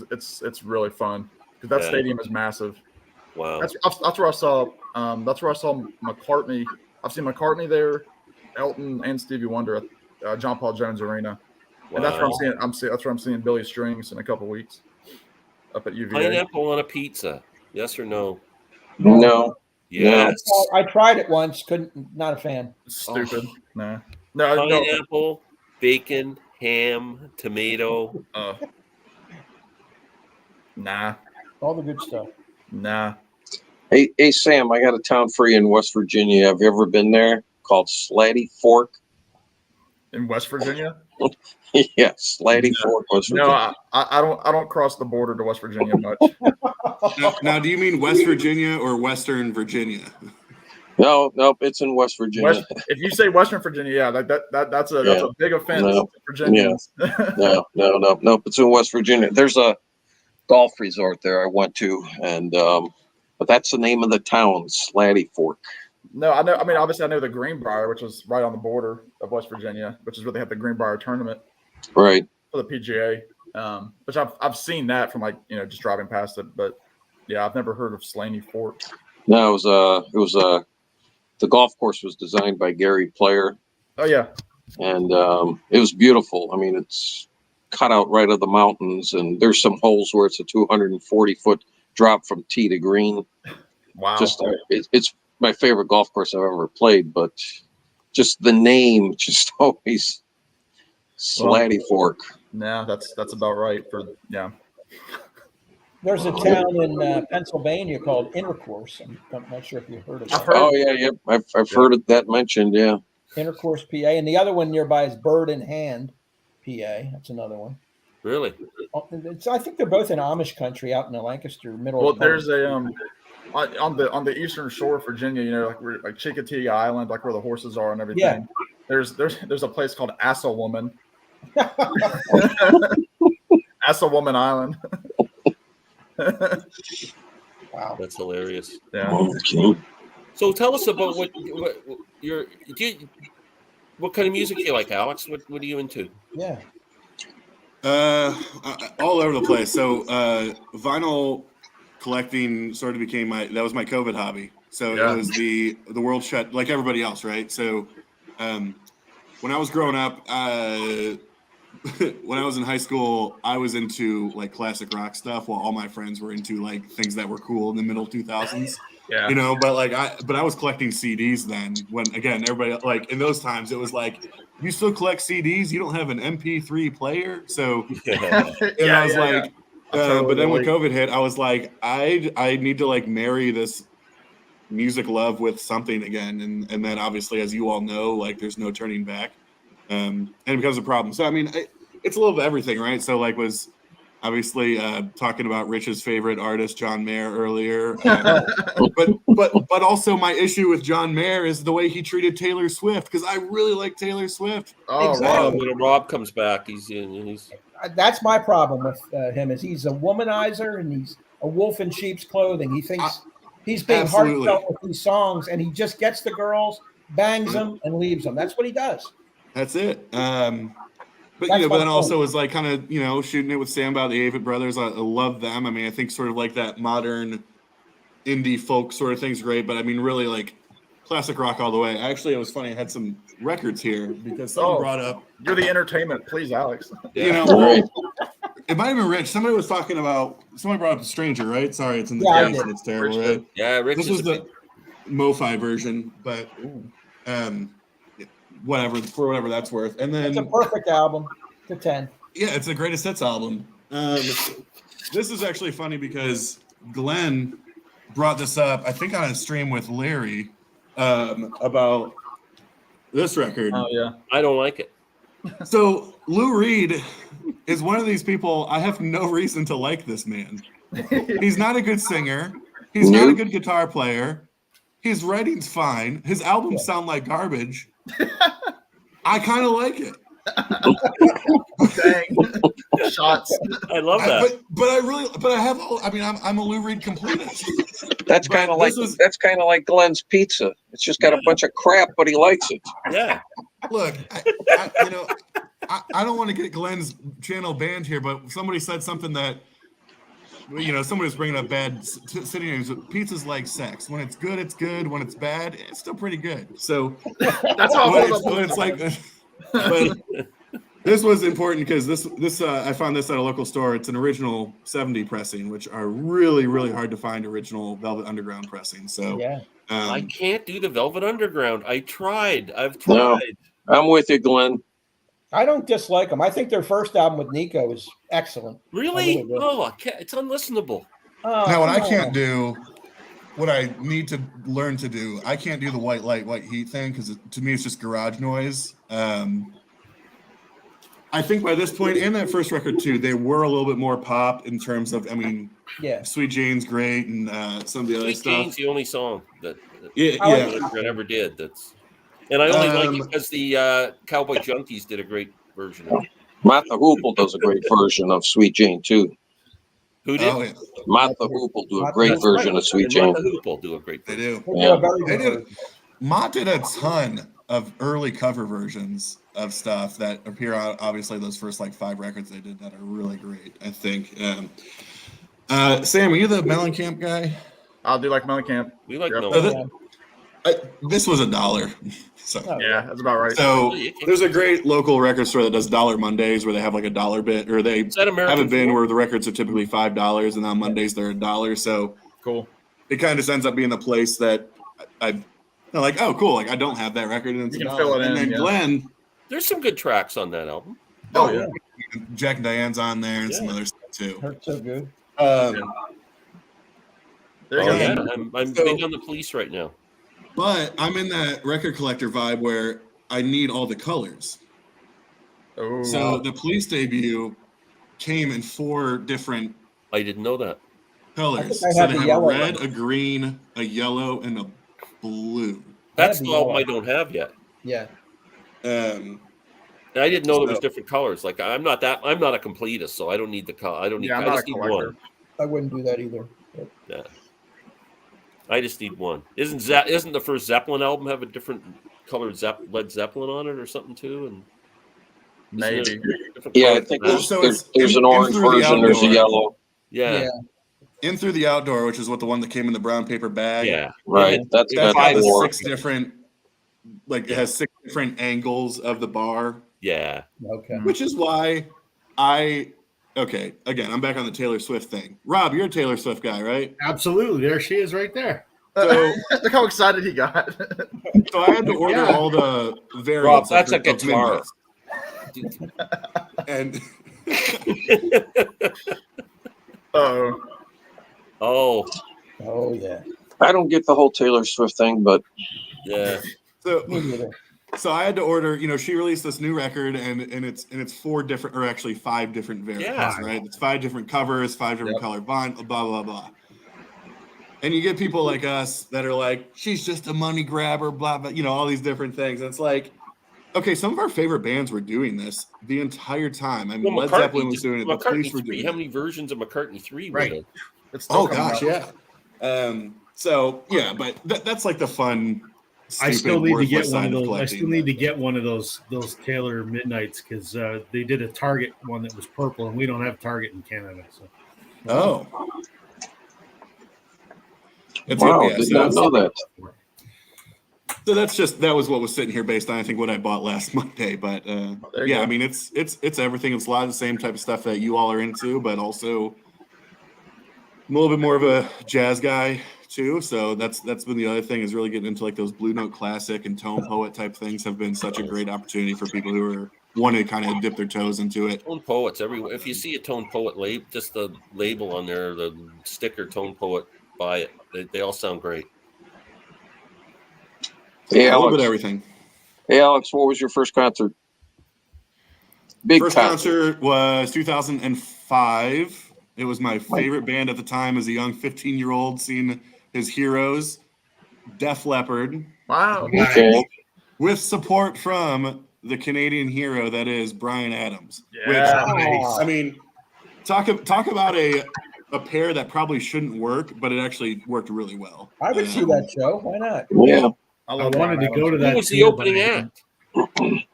it's really fun because that Yeah. stadium is massive. Wow. That's where I saw McCartney. I've seen McCartney there, Elton, and Stevie Wonder at John Paul Jones Arena, and that's where that's where I'm seeing Billy Strings in a couple weeks up at UVA. Pineapple on a pizza. Yes or no? No. Yes. I tried it once. Couldn't. Not a fan. Stupid. Nah. No. Pineapple, bacon, ham, tomato. Nah. All the good stuff. Nah. Hey, Sam, I got a town for you in West Virginia. Have you ever been there? Called Slatty Fork. In West Virginia? Yeah, Slatty Fork, West Virginia. No, I don't cross the border to West Virginia much. Now, do you mean West Virginia or Western Virginia? No, it's in West Virginia. If you say Western Virginia, yeah, that's a big offense to Virginians. No, it's in West Virginia. There's a golf resort there I went to, and but that's the name of the town, Slatty Fork. No, I know. I mean, obviously, I know the Greenbrier, which is right on the border of West Virginia, which is where they have the Greenbrier tournament, right, for the PGA. Which I've seen that from just driving past it, but yeah, I've never heard of Slaney Fork. No, it was the golf course was designed by Gary Player. Oh yeah, and it was beautiful. I mean, it's cut out right of the mountains, and there's some holes where it's a 240-foot drop from tee to green. Wow, it's my favorite golf course I've ever played, but just the name just always Slatty Fork. Nah, that's about right for There's a town in Pennsylvania called Intercourse. I'm not sure if you've heard of it. Oh yeah, I've heard of that mentioned. Yeah, Intercourse, PA, and the other one nearby is Bird in Hand, PA. That's another one. Really? I think they're both in Amish country, out in the Lancaster middle. Well, there's a on the eastern shore of Virginia, like Chicotee Island, like where the horses are and everything. Yeah. There's a place called Assawoman. Assawoman Island. Wow, that's hilarious. Yeah. Okay. So tell us about what kind of music you like, Alex? What are you into? Yeah. All over the place. So vinyl collecting sort of became my COVID hobby. So it was the world shut like everybody else, right? So when I was growing up, when I was in high school, I was into like classic rock stuff while all my friends were into like things that were cool in the middle 2000s. Yeah. But I was collecting CDs then, when again everybody, like in those times it was like, you still collect CDs, you don't have an MP3 player. So I was like, but then when COVID hit, I was like, I need to like marry this music love with something again, and then obviously, as you all know, like there's no turning back, and it becomes a problem. So I mean, it's a little bit of everything, right? So like was obviously talking about Rich's favorite artist, John Mayer, earlier, but also my issue with John Mayer is the way he treated Taylor Swift, because I really like Taylor Swift. Oh, Exactly. When Rob comes back, he's That's my problem with him, is he's a womanizer and he's a wolf in sheep's clothing. He thinks he's being Absolutely. heartfelt with these songs, and he just gets the girls, bangs them, and leaves them. That's what he does. That's it. But That's but then my also point. was like kind of shooting it with Sam about the Avett Brothers. I love them. I mean, I think sort of like that modern indie folk sort of thing's great, but I mean really like classic rock all the way. Actually, it was funny. I had some records here because someone brought up. You're the entertainment, please, Alex. Right. It might have been Rich. Somebody brought up a Stranger, right? Sorry, it's in the Yeah, I case did. and it's terrible, Rich right? Yeah, Rich This is was a the MoFi version, but whatever, for whatever that's worth. And then It's a perfect album to 10. yeah, it's the greatest hits album. This is actually funny because Glenn brought this up, I think, on a stream with Larry about this record. Oh yeah. I don't like it. So Lou Reed is one of these people. I have no reason to like this man. He's not a good singer. He's not a good guitar player. His writing's fine. His albums sound like garbage. I kind of like it. Dang. Shots. I love that. I'm a Lou Reed completist. That's But kind of this like is- that's kind of like Glenn's pizza. It's just got a bunch of crap, but he likes it. Yeah. Look, I don't want to get Glenn's channel banned here, but somebody said something that, somebody was bringing up bad city names. Pizza's like sex. When it's good, it's good. When it's bad, it's still pretty good. So That's how when it's like, but this was important because this I found this at a local store. It's an original 70 pressing, which are really, really hard to find original Velvet Underground pressing. So Yeah. I can't do the Velvet Underground. I've tried. No. I'm with you, Glenn. I don't dislike them. I think their first album with Nico is excellent. Really? Oh, I can't, it's unlistenable. Oh, Now, what I come can't on. do, what I need to learn to do, I can't do the white light, white heat thing because to me it's just garage noise. I think by this point, and that first record too, they were a little bit more pop in terms of, I mean, Yeah. Sweet Jane's great, and some of the other Sweet stuff. Jane's the only song that Yeah, I like yeah. it. Underground ever did. And I only like Um, it because the Cowboy Junkies did a great version of it. Martha Hoople does a great version of Sweet Jane too. Who did? Oh, yeah, Martha Hoople do a Martha great Hoople. version of Sweet And Jane. Martha Hoople do a great they version. do. They do a very They good did. version. Mott did a ton of early cover versions of stuff that appear on obviously those first like 5 records they did that are really great, I think. Sam, are you the Mellencamp guy? I'll do like Mellencamp. We like Yep. Mel. This was $1. So Oh, Yeah, that's about right. So there's a great local record store that does $1 Mondays where they have like a $1 bit, or they Is that American have a bin Fool? where the records are typically $5, and on Mondays they're $1. So Cool. it kind of just ends up being the place that I'm like, oh, cool. Like I don't have that record, and it's You can $1. fill it And in, then yeah. Glenn, There's some good tracks on that album. Oh, yeah. Jack and Diane's on there and some Yeah. other stuff too. Hurt so good. There you Oh go. yeah, I'm So- big on the Police right now. but I'm in that record collector vibe where I need all the colors. Oh, So the Police debut came in 4 different I didn't know that. colors. I think I So had they the have a yellow red, one. a green, a yellow, and a blue. That's That'd the be album I yellow. don't have yet. Yeah. Um, And I didn't know there was So- different colors. Like I'm not a completist, so I don't need the color. I don't need. Yeah, I'm I not just a need collector. one. I wouldn't do that either. Yeah. I just need one. Isn't the first Zeppelin album have a different colored Led Zeppelin on it or something too? And isn't maybe. there different Yeah, I colors think than that? there's, So there's, it's there's in- an in orange through the version, there's a outdoor. yellow. Yeah. In Through the Outdoor, which is what the one that came in the brown paper bag. Yeah. Right. Yeah. That's That's got got the four. 6 different, like it has 6 different angles of the bar, Yeah. Okay. which is why okay, again, I'm back on the Taylor Swift thing. Rob, you're a Taylor Swift guy, right? Absolutely. There she is right there. So, Look how excited he got. so I had to order Yeah. all the variants. Rob, that's of a guitar. Midnight. And Oh, Oh, Oh yeah. I don't get the whole Taylor Swift thing, but yeah. so Me neither. So I had to order, she released this new record and it's 4 different, or actually 5 different variants, Yeah. right? It's 5 different covers, 5 different Yep. color vinyl, blah, blah, blah. And you get people like us that are like, she's just a money grabber, blah, blah, all these different things. And it's like, okay, some of our favorite bands were doing this the entire time. I mean, Well, Led Zeppelin was doing it. The Police McCartney were 3. doing How it. many versions of McCartney 3 were Right. there? it's still Oh coming gosh, out. yeah. So yeah, but that's like the fun. I still stupid, need to worthless get one side of those. I collecting. still need to get one of those Taylor Midnights because they did a Target one that was purple, and we don't have Target in Canada. So Oh. It's wow, yeah, did so not that's- know that. So that was what was sitting here based on I think what I bought last Monday. But there you yeah, go. I mean it's everything. It's a lot of the same type of stuff that you all are into, but also I'm a little bit more of a jazz guy too. So that's been the other thing is really getting into like those Blue Note classic and tone poet type things have been such a great opportunity for people who are want to kind of dip their toes into it. Tone Poets everywhere. If you see a Tone Poet label, just the label on there, the sticker Tone Poet, buy it. They all sound great. Hey, A little bit of Alex. everything. Hey, Alex, what was your first concert? Big First concert was 2005. It was my favorite band at the time as a young 15-year-old, seeing his heroes, Def Leppard, Wow. Okay. with support from the Canadian hero that is Bryan Adams. Yeah. Nice. I mean, talk about a pair that probably shouldn't work, but it actually worked really well. I would see that show. Why not? Yeah. I I love wanted to Bryan go to Adams. that. Who was the too, but opening I act?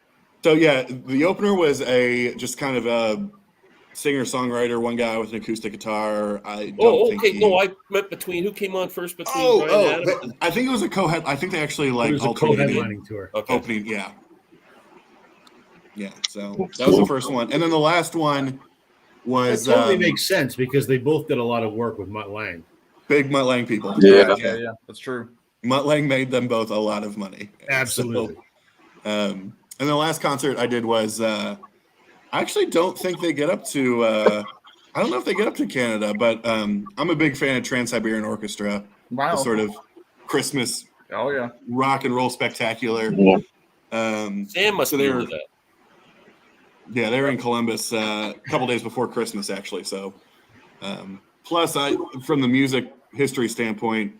So yeah, the opener was just kind of a singer-songwriter, one guy with an acoustic guitar. I don't Oh, think okay. he- No, I meant between. Who came on first between Bryan Adams? and- I think it was a co-head. I think they actually It like was a alternated co-headlining tour. Okay. opening. Yeah. Yeah, so that was the first one, and then the last one was That totally makes sense because they both did a lot of work with Mutt Lang. big Mutt Lang people. Yeah. Correct, Yeah, that's true. Mutt Lang made them both a lot of money. Absolutely. So, and the last concert I did was I actually don't think they get up to I don't know if they get up to Canada, but I'm a big fan of Trans-Siberian Orchestra, Wow. the sort of Christmas Oh yeah. rock and roll spectacular. Yeah. Sam must so be they into were that. Yeah, they were in Columbus a couple days before Christmas, actually. So, plus, from the music history standpoint,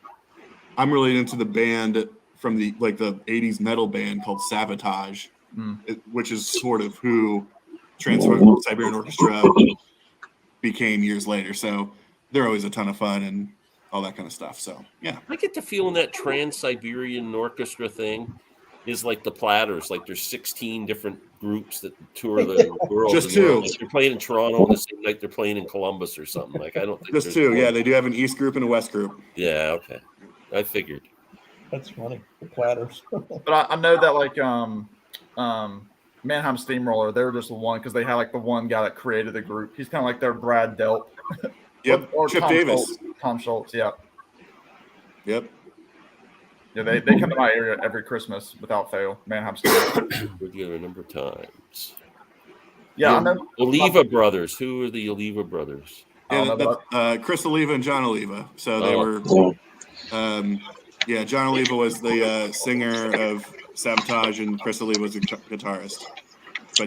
I'm really into the band from the '80s metal band called Sabotage, which is sort of who Trans-Siberian Orchestra became years later. So they're always a ton of fun and all that kind of stuff. So yeah, I get the feeling that Trans-Siberian Orchestra thing is like the Platters. Like there's 16 different groups that tour the world. Just and two. they're playing in Toronto on the same night they're playing in Columbus or something. Like I don't think just there's two. one. Yeah, they do have an East group and a West group. Yeah, okay. I figured. That's funny. The Platters. But I know that like Mannheim Steamroller, they were just the one because they had like the one guy that created the group. He's kind of like their Brad Delp. Yep, or Chip Tom Davis. Schultz. Tom Schultz, yeah. Yep. Yeah, they come to my area every Christmas without fail. Mannheim Steamroller. We're together a number of times. Yeah, I know. Oliva Brothers. Who are the Oliva Brothers? I don't know, Yeah, Chris Oliva and John Oliva. So they were. John Oliva was the singer of Sabotage, and Chris Oliva was the guitarist.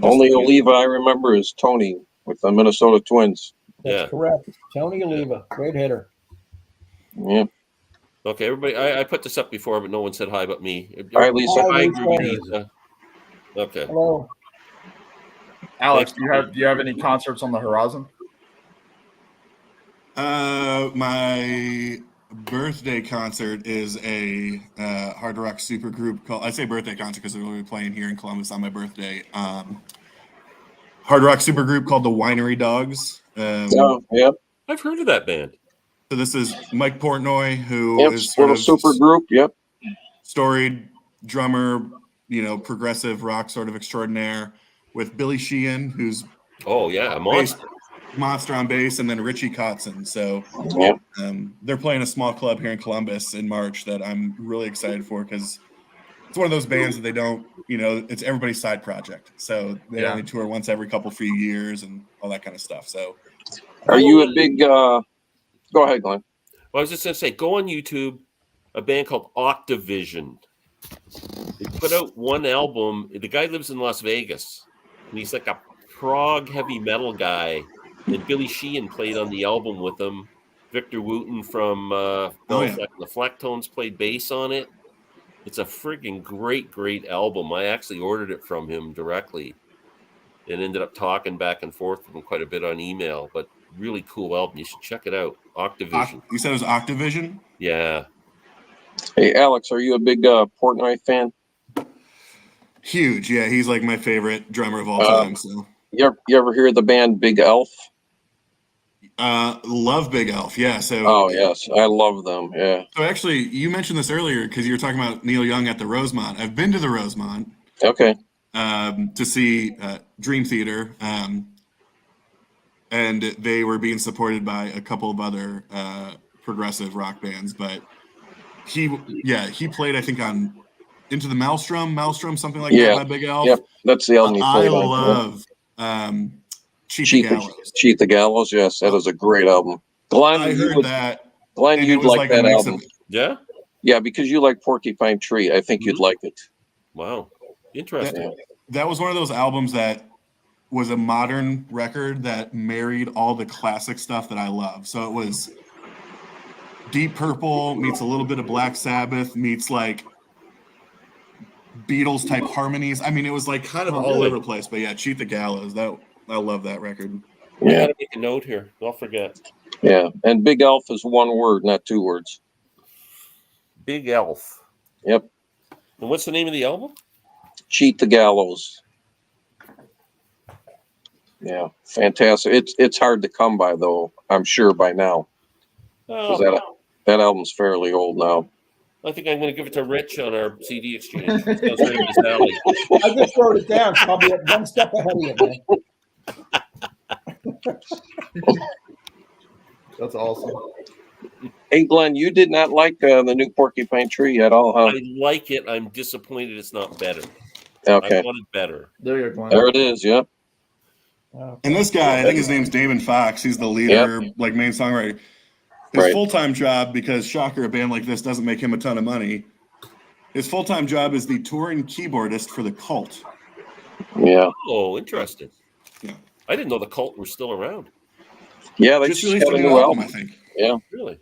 Only Oliva I remember is Tony with the Minnesota Twins. That's correct. Tony Oliva, great hitter. Yeah. Okay, everybody. I put this up before, but no one said hi but me. Hi, Lisa. Hi, Lisa. Lisa. Okay. Hello. Alex, do you have any concerts on the horizon? My birthday concert is a hard rock super group called. I say birthday concert because we'll be playing here in Columbus on my birthday. Hard rock super group called the Winery Dogs. Yeah. I've heard of that band. So this is Mike Portnoy, who is little super group. Yep. Storied drummer, progressive rock sort of extraordinaire, with Billy Sheehan, who's a monster on bass, and then Richie Kotzen. So they're playing a small club here in Columbus in March that I'm really excited for because it's one of those bands that they don't, it's everybody's side project. So they only tour once every few years and all that kind of stuff. So are you a big go ahead, Glenn? Well, I was just going to say, go on YouTube, a band called Octavision. They put out one album. The guy lives in Las Vegas, and he's like a prog heavy metal guy. And Billy Sheehan played on the album with him. Victor Wooten from the Flecktones played bass on it. It's a friggin' great album. I actually ordered it from him directly and ended up talking back and forth with him quite a bit on email. But really cool album. You should check it out. Octavision. You said it was Octavision? Yeah. Hey, Alex, are you a big Portnoy fan? Huge. Yeah, he's like my favorite drummer of all time. So you ever hear the band Big Elf? Love Big Elf. Yeah. So yes, I love them. Yeah. So actually, you mentioned this earlier because you were talking about Neil Young at the Rosemont. I've been to the Rosemont. Okay. To see Dream Theater, and they were being supported by a couple of other progressive rock bands. But he played, I think, on Into the Maelstrom, something like that by Big Elf. Yep, that's the album he played on. I love Cheat the Gallows. Cheat the Gallows, yes, that is a great album. Glenn, I heard that. Glenn, you'd like that album. Yeah? Yeah, because you like Porcupine Tree. I think you'd like it. Wow. Interesting. That was one of those albums that was a modern record that married all the classic stuff that I love. So it was Deep Purple meets a little bit of Black Sabbath meets like Beatles type harmonies. I mean, it was like kind of all over the place. But yeah, Cheat the Gallows. I love that record. I gotta make a note here. I'll forget. Yeah, and Big Elf is one word, not two words. Big Elf. Yep. And what's the name of the album? Cheat the Gallows. Yeah, fantastic. It's hard to come by though. I'm sure by now. Oh. That album's fairly old now. I think I'm going to give it to Rich on our CD exchange. Sounds right up his alley. I just wrote it down. So I'll be one step ahead of you, man. That's awesome. Hey, Glenn, you did not like the new porcupine tree at all, huh? I like it. I'm disappointed it's not better. Okay. I wanted better. There you go, Glenn. There it is. Yep. And this guy, I think his name's Damon Fox. He's the leader, like main songwriter. His full-time job, because shocker, a band like this doesn't make him a ton of money. His full-time job is the touring keyboardist for the Cult. Yeah. Oh, interesting. Yeah. I didn't know the Cult were still around. Yeah, they Just just released got a a new new album, I album. think. Yeah. Really?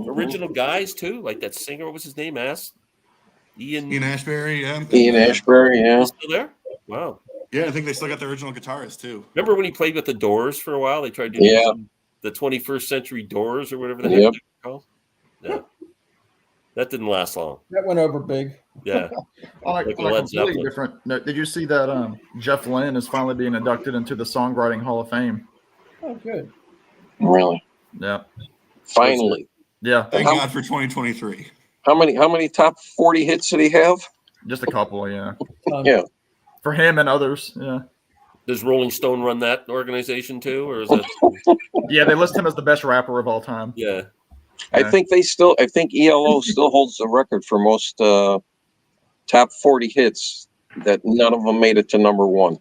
Original guys too, like that singer. What was his name? Ian Ashbury, yeah. Ian Ashbury, yeah. He's still there? Wow. Yeah, I think they still got the original guitarist too. Remember when he played with the Doors for a while? They tried to do the 21st Century Doors or whatever the heck they're called. Yeah. That didn't last long. That went over big. Yeah. On a Led completely Zeppelin. different note, did you see that Jeff Lynne is finally being inducted into the Songwriting Hall of Fame? Oh, good. Really? Yeah. Finally. Yeah. Thank God for 2023. How many top 40 hits did he have? Just a couple, yeah. Yeah. For him and others, yeah. Does Rolling Stone run that organization too, or is that? Yeah, they list him as the best rapper of all time. Yeah. I think ELO still holds the record for most top 40 hits that none of them made it to number one.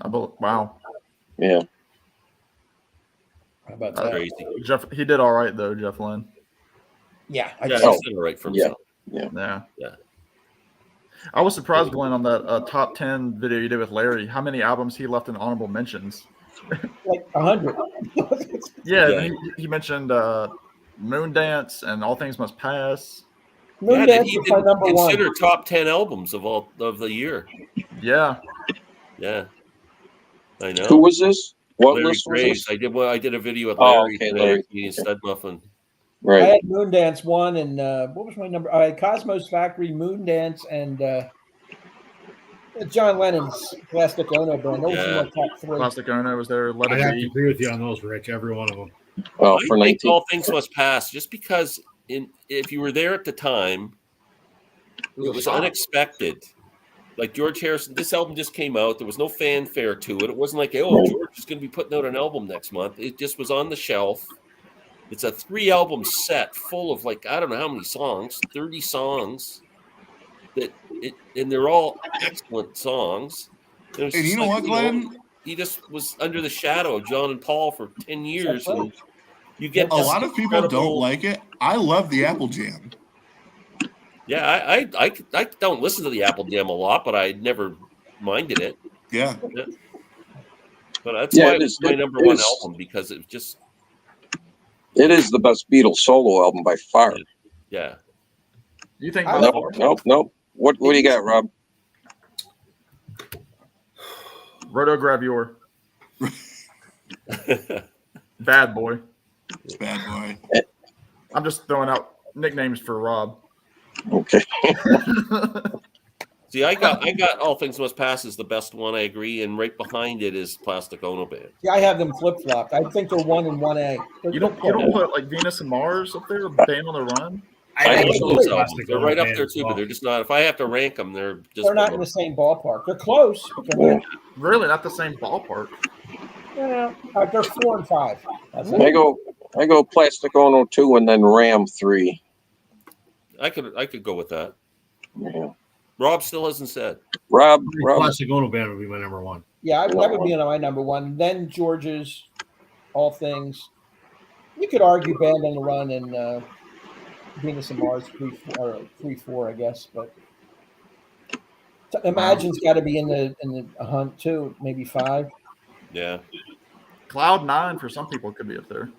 Wow. Yeah. How about That's that? crazy. Jeff, he did all right though, Jeff Lynne. Yeah. Yeah, he's done all right for himself. Yeah. Yeah. I was surprised, Glenn, on that top 10 video you did with Larry, how many albums he left in honorable mentions. Like 100. Yeah. He mentioned Moondance and All Things Must Pass. That Moondance he was my didn't number one. consider top 10 albums of the year. Yeah. Yeah. I know. Who was this? What Larry list was Graves. this? I did a video with Larry okay, today, Larry. eating Stud Muffin. I Right. had Moondance 1 and what was my number? I had Cosmos Factory, Moondance, and John Lennon's Plastic Ono Band. Those were my top 3. Plastic Ono was there. Let I'd It have to Be. agree with you on those, Rich. Every one of them. Well, I for think 19. All Things Must Pass, just because if you were there at the time, it was unexpected. Like George Harrison, this album just came out. There was no fanfare to it. It wasn't like, George is going to be putting out an album next month. It just was on the shelf. It's a 3-album set full of I don't know how many songs, 30 songs. And they're all excellent songs. And you know what, Glenn? He just was under the shadow of John and Paul for 10 years. And you get A lot of people don't like it. I love the Apple Jam. Yeah, I don't listen to the Apple Jam a lot, but I never minded it. Yeah. But that's why it it's is. my number one album, because it just It is the best Beatles solo album by far. yeah. You think? Nope. What do you got, Rob? Rotogravure. Bad Boy. It's Bad Boy. I'm just throwing out nicknames for Rob. Okay. See, I got All Things Must Pass is the best one, I agree, and right behind it is Plastic Ono Band. Yeah, I have them flip flopped. I think they're 1 and 1A. You don't put like Venus and Mars up there, Band on the Run? I think love so. those albums. Plastic They're Ono right up Band there as too, well. but they're just not. If I have to rank them, they're just. They're not in the same ballpark. They're close. But they're not. Really, not the same ballpark. Yeah, they're 4 and 5. That's it. I go Plastic Ono 2 and then Ram 3. I could go with that. Yeah. Rob still hasn't said. Rob. Plastic Ono Band would be my number one. Yeah, that would be on my number 1. Then George's All Things. You could argue Band on the Run and Venus and Mars 3-4, I guess. But Imagine's got to be in the hunt too, maybe 5. Yeah. Cloud 9 for some people could be up there.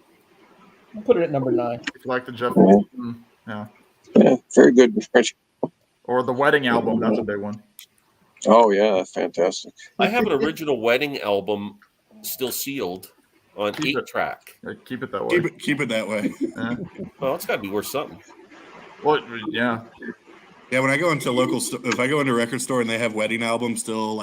I'll put it at number 9. If you like the Jeff, yeah, Very good. or the Wedding album. That's a big one. Oh yeah, fantastic. I have an original Wedding album still sealed on 8-track. Yeah, keep it that way. Keep it that way. Yeah. Well, it's got to be worth something. Well, yeah. Yeah, when I go into if I go into a record store and they have Wedding albums still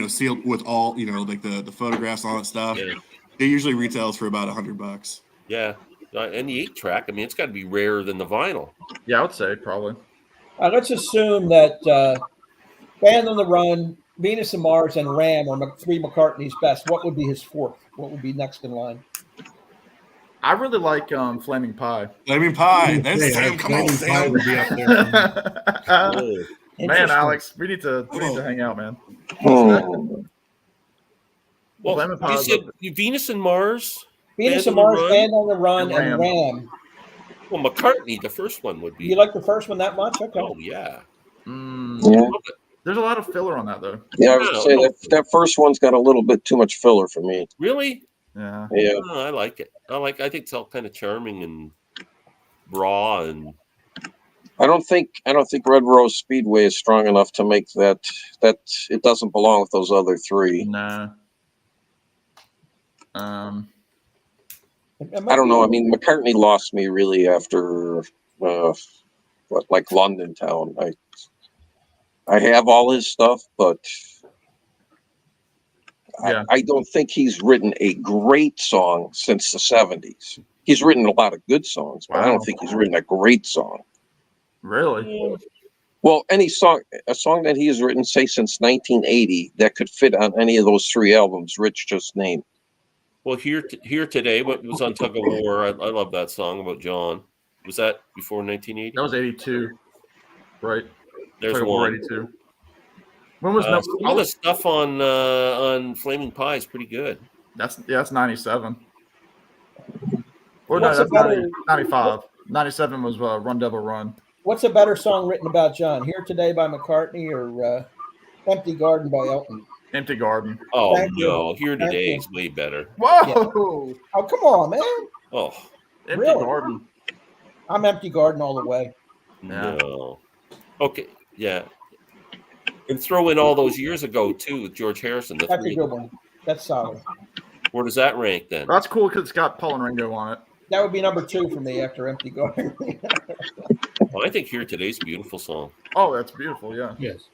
sealed with all like the photographs and all that stuff, Yeah. it usually retails for about $100. Yeah. And the 8-track, I mean, it's got to be rarer than the vinyl. Yeah, I would say probably. Let's assume that Band on the Run, Venus and Mars, and Ram are 3 McCartney's best. What would be his 4th? What would be next in line? I really like Flaming Pie. Flaming Pie. That's Sam. Come on, Flaming Pie Sam. would be up there. Oh. Man, Alex, we need to hang out, man. Oh. Well, Flaming Pie you is said up Venus and Mars? Venus Band and on the Mars, Run? Band on the Run, and And Ram. Well, McCartney, the first one would be. You like the first one that much? Okay. Oh, yeah. Yeah. There's a lot of filler on that, though. Yeah, I would say that first one's got a little bit too much filler for me. Really? Yeah. Yeah. Oh, I like it. I think it's all kind of charming and raw, and I don't think Red Rose Speedway is strong enough to make that it doesn't belong with those other 3. Nah. I don't know. I mean, McCartney lost me really after like London Town. I have all his stuff, but Yeah. I don't think he's written a great song since the 70s. He's written a lot of good songs, but I Wow. don't think he's written a great song. Really? Well, a song that he has written, say, since 1980, that could fit on any of those 3 albums Rich just named. well, here today, what was on Tug of War? I love that song about John. Was that before 1980? That was 82, right? There's Tug of War one. 82. When was All the stuff on Flaming Pie is pretty good. That's 97. Or What's no, that's a better- 95. 97 was Run Devil Run. What's a better song written about John? Here Today by McCartney or Empty Garden by Elton? Empty Garden. Oh Thank you. no, Here Thank Today you. is way better. Whoa! Oh, come on, man. Oh Empty Really? Garden. I'm Empty Garden all the way. Yeah. no. Okay, yeah. And throw in all those years ago too with George Harrison. The That's a 3. good one. That's solid. Where does that rank then? That's cool because it's got Paul and Ringo on it. That would be number 2 for me after Empty Garden. Well, I think Here Today's a beautiful song. Oh, that's beautiful. Yeah. Yes.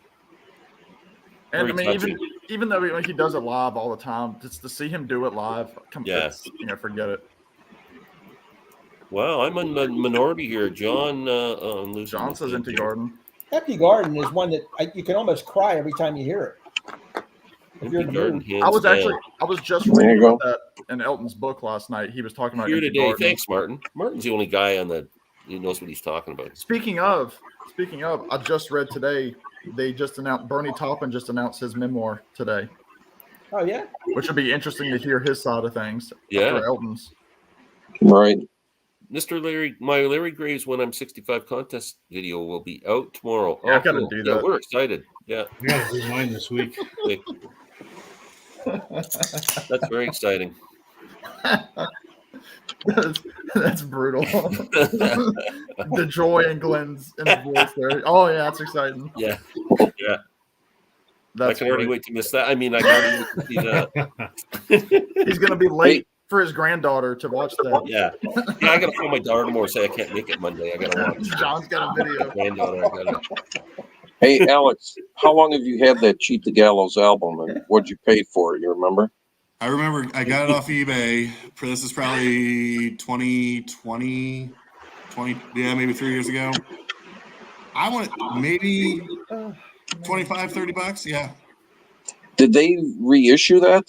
And Very I mean, touching. even though he does it live all the time, just to see him do it live, Yeah. forget it. Well, I'm in the minority here. John losing John his says name Empty here. Garden. Empty Garden is one that you can almost cry every time you hear it. If you're in Empty the Garden, mood. hands I was down. just There you reading go. about that in Elton's book last night. He was talking about Here Empty Today. Garden. Thanks, Martin. Martin's the only guy who knows what he's talking about. Speaking of, I just read today. They just announced Bernie Taupin just announced his memoir today, Oh, yeah? which would be interesting to hear his side of things. Yeah. After Elton's. Right. Mr. Larry Graves When I'm 65 contest video will be out tomorrow. Yeah, I've gotta cool. do Yeah, that. we're excited. Yeah, I got to do mine this week. that's very exciting. That's brutal. The joy in Glenn's voice there. Oh yeah, that's exciting. Yeah, yeah. That's I can already great. wait to miss that. I mean, I can already wait to see that. He's gonna be late for his granddaughter to watch that. Yeah, yeah. I gotta call my daughter tomorrow. Say I can't make it Monday. I gotta watch. John's got a video. Granddaughter. I gotta. Hey, Alex, how long have you had that Cheat the Gallows album, and what'd you pay for it? You remember? I remember I got it off eBay. This is probably 2020, maybe 3 years ago. I want maybe 25, 30 bucks. Yeah. Did they reissue that?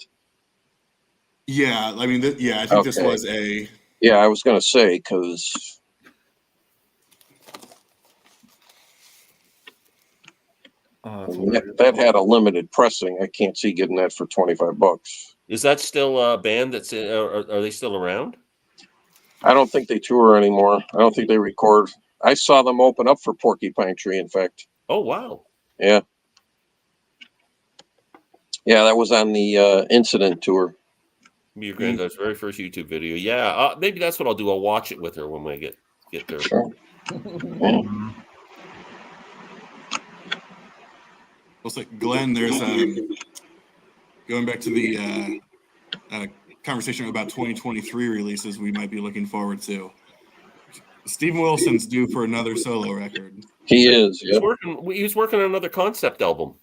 Yeah. I mean, I think this Okay. was a. Yeah, I was gonna say because that had a limited pressing. I can't see getting that for 25 bucks. Is that still a band that's in? Are they still around? I don't think they tour anymore. I don't think they record. I saw them open up for Porcupine Tree. In fact, Oh wow. yeah, that was on the Incident tour. Your granddaughter's very first YouTube video. Yeah, maybe that's what I'll do. I'll watch it with her when we get there. Sure. Looks like Glenn. There's going back to the conversation about 2023 releases we might be looking forward to. Steven Wilson's due for another solo record. He is. Yeah. He was working on another concept album.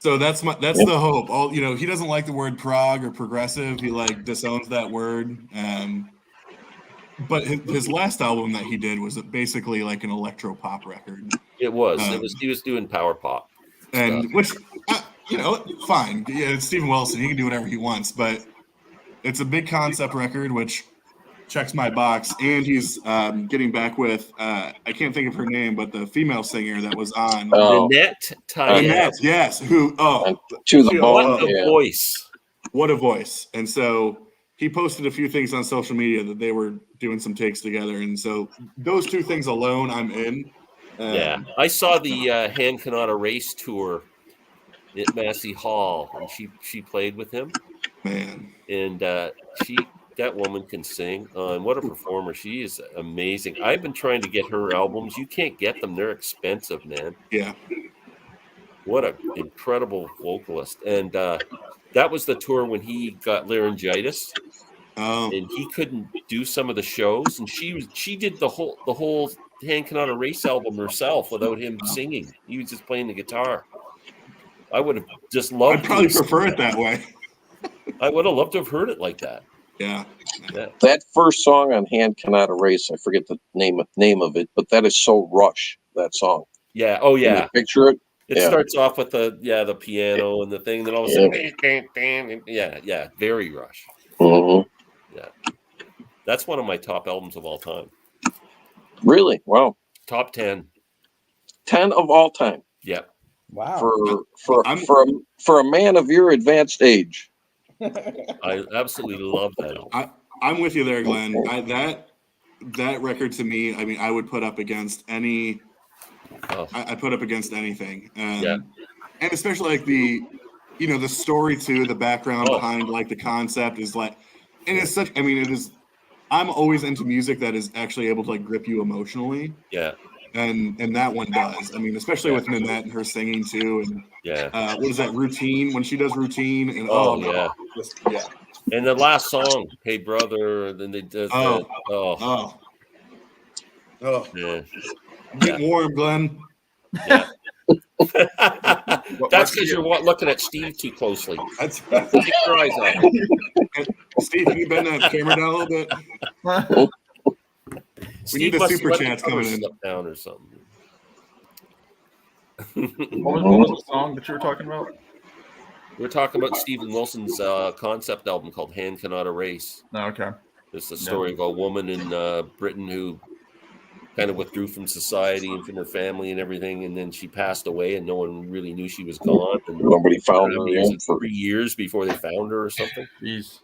So that's the hope. He doesn't like the word prog or progressive. He disowns that word. but his last album that he did was basically like an electro pop record. It was. He was doing power pop. And stuff. which, fine. Yeah, it's Steven Wilson. He can do whatever he wants, but it's a big concept record, which checks my box. And he's getting back with, I can't think of her name, but the female singer that was on. Nanette Tayeb. Nanette, yes. Who, To the bone. What a voice. What a voice. And so he posted a few things on social media that they were doing some takes together. And so those two things alone, I'm in. Yeah. I saw the Hand Cannot Erase tour at Massey Hall, and she played with him. Man. And that woman can sing. And what a performer. She is amazing. I've been trying to get her albums. You can't get them. They're expensive, man. Yeah. What an incredible vocalist. And that was the tour when he got laryngitis. And he couldn't do some of the shows. And she did the whole Hand Cannot Erase album herself without him singing. He was just playing the guitar. I would have just loved I'd probably prefer it that way. I would have loved to have heard it like that. Yeah. That first song on Hand Cannot Erase, I forget the name of it, but that is so Rush, that song. Yeah. Oh, yeah. Can you picture it? It starts off with the piano and the thing, then all of a sudden, yeah, very Rush. Mm-hmm. Yeah. That's one of my top albums of all time. Really? Wow. Top 10. 10 of all time. Yeah. Wow. For a man of your advanced age. I absolutely love that. I'm with you there, Glenn. That record to me, I mean, I would put up against any. I put up against anything, and especially like the story too, the background behind like the concept is like, and it's such. I mean, it is. I'm always into music that is actually able to like grip you emotionally. Yeah. And that one does. I mean, especially with Nanette and her singing too, and what is that Routine when she does Routine and yeah. And the last song, Hey Brother, then they did yeah. I'm getting warm, Glenn. Yeah. That's because you're looking at Steve too closely. That's Keep your eyes on. Steve, can you bend that camera down a little bit? We need the super chats coming in. Down or something. What was the song that you were talking about? We're talking about Steven Wilson's concept album called Hand Cannot Erase. Oh, okay. It's the story of a woman in Britain who kind of withdrew from society and from her family and everything, and then she passed away, and no one really knew she was gone. And nobody found her. It was 3 years before they found her or something. Jeez.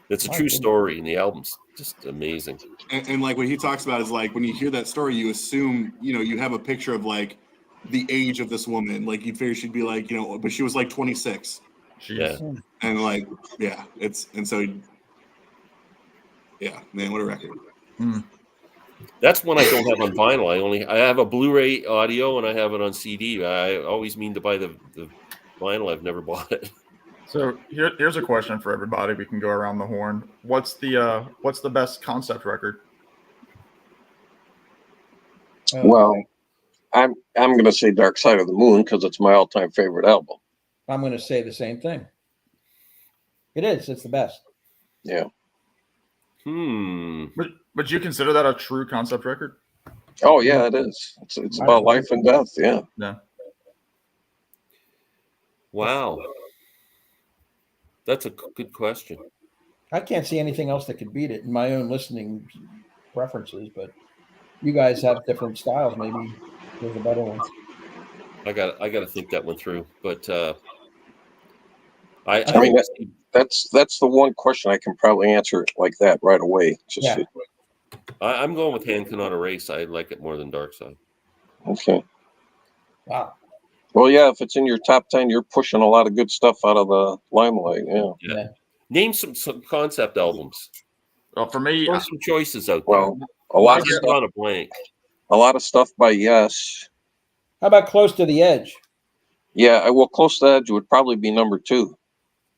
It's a true story, and the album's just amazing. And like what he talks about is like when you hear that story, you assume you have a picture of like the age of this woman. Like you'd figure she'd be like but she was like 26. Yeah. And like man, what a record. That's one I don't have on vinyl. I have a Blu-ray audio and I have it on CD. I always mean to buy the vinyl. I've never bought it. So here's a question for everybody. We can go around the horn. What's the best concept record? Well, I'm going to say Dark Side of the Moon because it's my all-time favorite album. I'm going to say the same thing. It is. It's the best. Yeah. But you consider that a true concept record? Oh yeah, it is. It's about life and death. Yeah. Yeah. Wow. That's a good question. I can't see anything else that could beat it in my own listening preferences, but you guys have different styles. Maybe there's a better one. I got to think that one through, but I mean that's the one question I can probably answer like that right away. I'm going with Hand Cannot Erase. I like it more than Dark Side. Okay. Wow. Well, yeah, if it's in your top 10, you're pushing a lot of good stuff out of the limelight. Yeah. Name some concept albums. Well, for me, there's some choices out there. Well, a lot of stuff on a blank. A lot of stuff by Yes. How about Close to the Edge? Yeah, well, Close to the Edge would probably be number 2.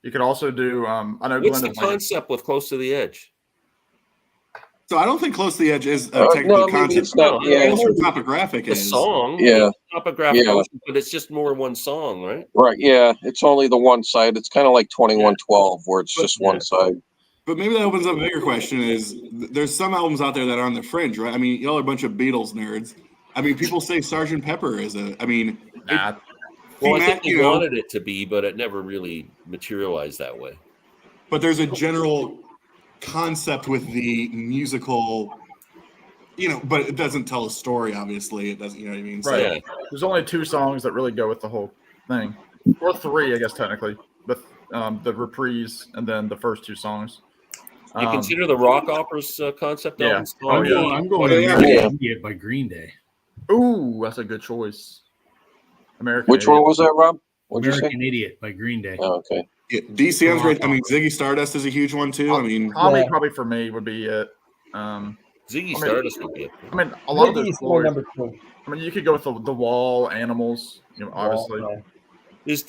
You could also do. I know. What's the concept with Close to the Edge? So I don't think Close to the Edge is a technical concept. It's not. Yeah, topographic is a song. Yeah, topographic, but it's just more one song, right? Right. Yeah, it's only the one side. It's kind of like 2112, where it's just one side. But maybe that opens up a bigger question: is there's some albums out there that are on the fringe, right? I mean, y'all are a bunch of Beatles nerds. I mean, people say Sgt. Pepper is a. I mean, Nah, Well, I Matt, think they you know, wanted it to be, but it never really materialized that way. but there's a general concept with the musical, but it doesn't tell a story. Obviously, it doesn't. You know what I mean? Right. Yeah. there's only 2 songs that really go with the whole thing, or 3, I guess technically, with the reprise and then the first 2 songs. You consider the rock opera's concept Yeah. album? Oh, yeah. I'm going Oh, yeah. American Idiot by Green Day. Ooh, that's a good choice. American. Which one was that, Rob? What'd you say? American Idiot by Green Day. Oh, okay. Yeah, DCM's great. I mean, Ziggy Stardust is a huge one too. I mean, Tommy Yeah. probably for me would be it. Ziggy Stardust would be it. I mean, a lot of Maybe those it's my boys. number 2. I mean, you could go with the Wall, Animals. Obviously. Yeah. Is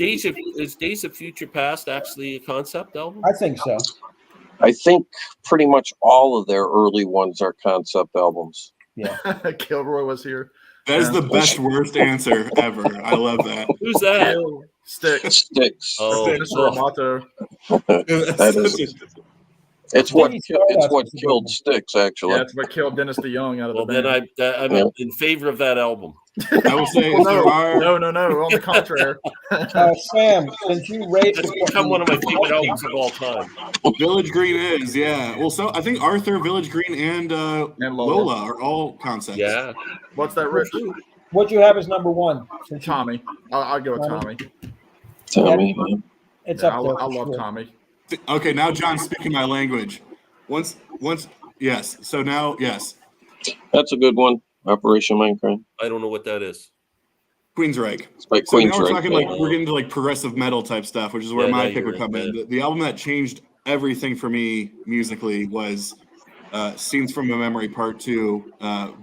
Days of Future Past actually a concept album? I think so. I think pretty much all of their early ones are concept albums. Yeah. Kilroy was here. that is the best worst answer ever. I love that. Who's that? Stick. Sticks. Oh, Mr. Roboto. That is. It's what killed Sticks, actually. Yeah, that's what killed Dennis DeYoung out of well, the band. then I'm Yeah. in favor of that album. I will say Well, if there are. no. On the contrary. Sam, since you raised It's become one of my favorite albums of all time. Village Green is, yeah. Well, so I think Arthur, Village Green, and Lola are all concepts. Yeah. What's that, Rich? What'd you have as number 1? Since you- Tommy. I'll go with Tommy. Tommy. It's Yeah, up there. I for love sure. Tommy. Okay, now John's speaking my language. Once, yes. So now, yes. That's a good one. Operation Mindcrime. I don't know what that is. Queensryche. It's by So now we're Queensryche. talking Yeah. we're getting to like progressive metal type stuff, which is where Yeah, my now pick you're would come in, in. yeah. The album that changed everything for me musically was Scenes from a Memory Part 2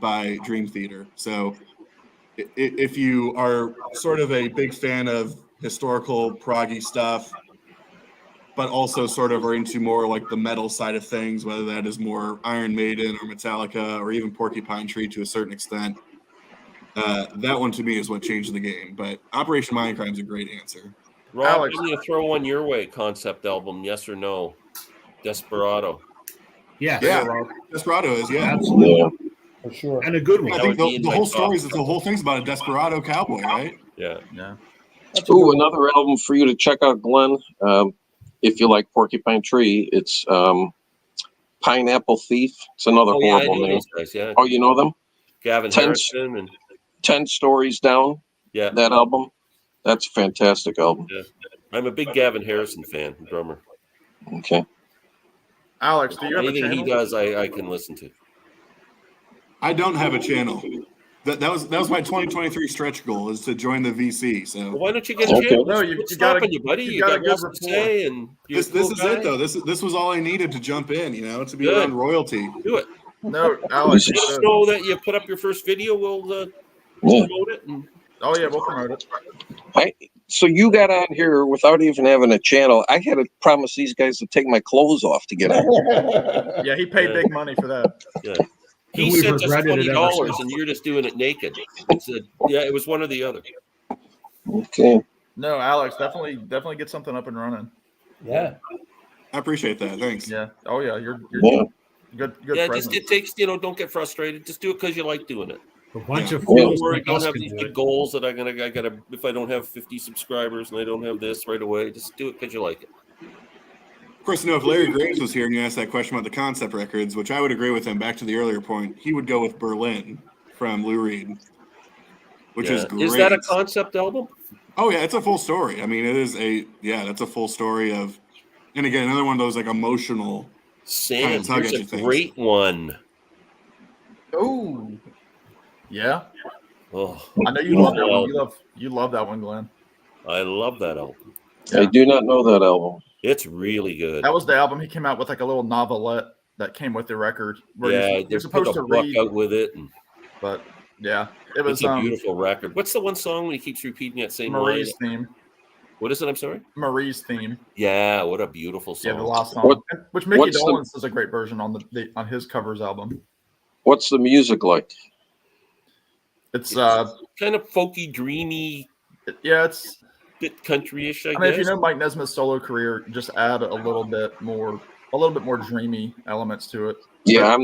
by Dream Theater. So if you are sort of a big fan of historical proggy stuff, but also sort of are into more like the metal side of things, whether that is more Iron Maiden or Metallica or even Porcupine Tree to a certain extent, that one to me is what changed the game. But Operation Mindcrime is a great answer. Rob, Alex. I'm going to throw one your way. Concept album, yes or no? Desperado. Yes. Yeah, Desperado is, yeah. Absolutely. Yeah. For sure. And a good I one. That would think be in the my whole top. story is the whole thing's about a desperado cowboy, right? Yeah. Yeah. That's a good Ooh, one. another album for you to check out, Glenn. If you like Porcupine Tree, it's Pineapple Thief. It's another Oh, yeah, I horrible know name. those guys, yeah. Oh, you know them? Gavin Tense. Harrison and 10 Stories Down, yeah. that album. That's a fantastic album. Yeah. I'm a big Gavin Harrison fan, drummer. Okay. Alex, do you have a Anything he channel? does, I can listen to. I don't have a channel. That was my 2023 stretch goal is to join the VC. Well, So why don't you get a Okay. channel? No, What's you gotta- stopping you, buddy? you You gotta got give lots to rapport. say, and you're this a cool is guy. it though. This was all I needed to jump in, to be Good. around royalty. Do it. No, Alex. This Just know that you put up your first video. We'll Yeah. promote it. And Oh yeah, we'll promote it. So you got on here without even having a channel. I had to promise these guys to take my clothes off to get on. Yeah, he paid Yeah. big money for that. yeah. And He we've sent us regretted it ever $20, since. and you're just doing it naked. He said, yeah, it was one or the other. Okay. No, Alex, definitely get something up and running. Yeah. I appreciate that. Thanks. Yeah. Oh yeah, you're Yeah. good. Yeah, presence. it takes, don't get frustrated. Just do it because you like doing it. A bunch of Yeah. Don't fools worry, like don't us have can these do big it. goals that I gotta, if I don't have 50 subscribers and I don't have this right away, just do it because you like it. Of course, if Larry Graves was here and you asked that question about the concept records, which I would agree with him. Back to the earlier point, he would go with Berlin from Lou Reed, which is Yeah. great. Is that a concept album? Oh yeah, it's a full story. I mean, it is that's a full story of, and again, another one of those like emotional. Sam, Tug here's at a you things. great one. Oh. Yeah. Oh, I know you love that one. You love that one, Glenn. I love that album. I do not know that album. It's really good. That was the album he came out with, like a little novelette that came with the record. Where Yeah, you're they put supposed a to book read, out with it. And but yeah, it was it's a beautiful record. What's the one song when he keeps repeating that same line? Marie's theme. What is it? I'm sorry. Marie's theme. Yeah, what a beautiful song. Yeah, the last song, which Mickey what's the- Dolenz does a great version on on his covers album. What's the music like? It's kind of folky, dreamy, yeah, it's. bit country-ish, I I mean, if guess. you know Mike Nesmith's solo career, just add a little bit more a little bit more dreamy elements to it. Yeah, I'm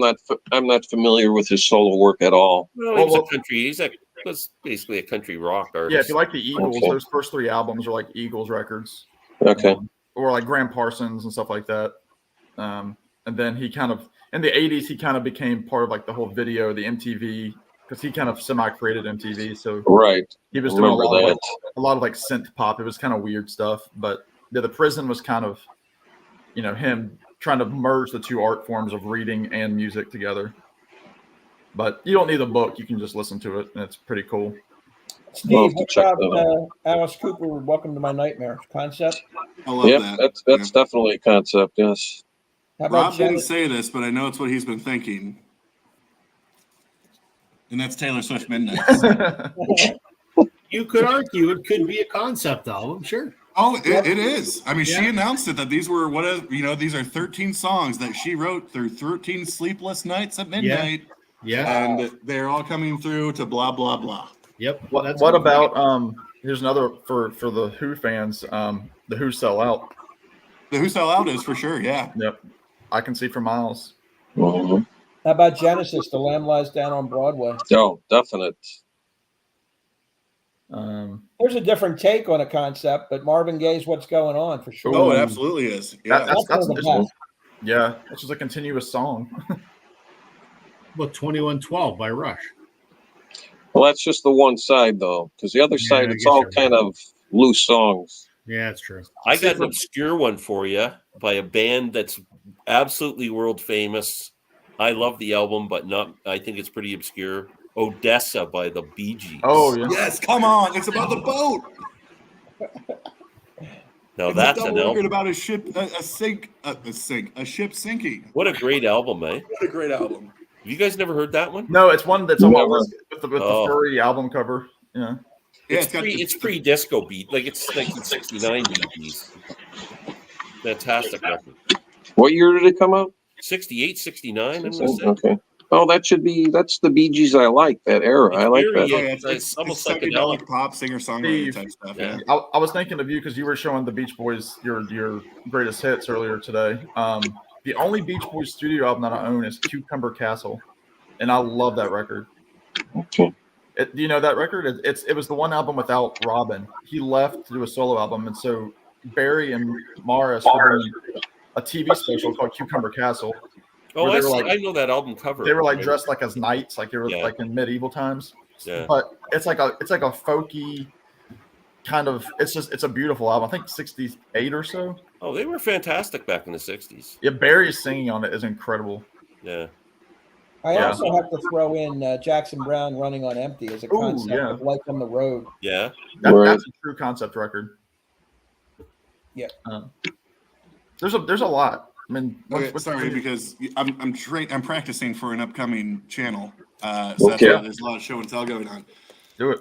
not familiar with his solo work at all. Well, he was a country. Was basically a country rock artist. Yeah, if you like the Eagles, Okay. those first 3 albums are like Eagles records. Okay. Or like Graham Parsons and stuff like that. And then he kind of in the 80s he kind of became part of like the whole video, the MTV, because he kind of semi-created MTV. So Right. he was doing a lot that. of like synth pop. It was kind of weird stuff. But yeah, the Prison was kind of, you know, him trying to merge the 2 art forms of reading and music together. But you don't need a book; you can just listen to it, and it's pretty cool. Steve, what about Alice Cooper? Welcome to My Nightmare concept. I love that. That's definitely a concept. Yes. How about Rob didn't say this, but I know it's what he's been thinking. And that's Taylor Swift Midnight. You could argue it could be a concept album, sure. Oh, it is. I mean, she announced it that these were these are 13 songs that she wrote through 13 sleepless nights at midnight. Yeah. And they're all coming through to blah blah blah. Yep. What about here's another for the Who fans, the Who Sell Out. The Who Sell Out is for sure, yeah. Yep. I Can See for Miles. Mm-hmm. How about Genesis, The Lamb Lies Down on Broadway? Oh, definite. There's a different take on a concept, but Marvin Gaye's What's Going On for sure. Oh, it absolutely is. Yeah. That's just a continuous song. About 2112 by Rush. Well, that's just the one side, though, because the other side, it's all kind of loose songs. Yeah, that's true. I got an obscure one for you by a band that's absolutely world famous. I love the album, but I think it's pretty obscure. Odessa by the Bee Gees. Oh, yeah. Yes, come on. It's about the boat. Now that's an album about a ship, a ship sinking. What a great album, eh? What a great album. You guys never heard that one? No, it's one that's almost with the furry album cover. Yeah. It's pre-disco beat. Like it's 1969 Bee Gees. Fantastic record. What year did it come out? 68, 69, I'm going to say. Okay. Oh, that's the Bee Gees I like, that era. I like that. Yeah, it's almost like psychedelic pop, singer-songwriter type stuff. Yeah. I was thinking of you because you were showing the Beach Boys your greatest hits earlier today. The only Beach Boys studio album that I own is Cucumber Castle, and I love that record. Okay. Do you know that record? It was the one album without Robin. He left to do a solo album, and so Barry and Morris were doing a TV special called Cucumber Castle. Oh, I know that album cover. They were like dressed like as knights, like they were like in medieval times. Yeah. But it's like a folky kind of. It's a beautiful album. I think 68 or so. Oh, they were fantastic back in the 60s. Yeah, Barry's singing on it is incredible. Yeah. I also have to throw in Jackson Browne Running on Empty as a concept of Life on the Road. Yeah. That's a true concept record. Yeah. There's a lot. I mean, because I'm practicing for an upcoming channel. So there's a lot of show and tell going on. Do it.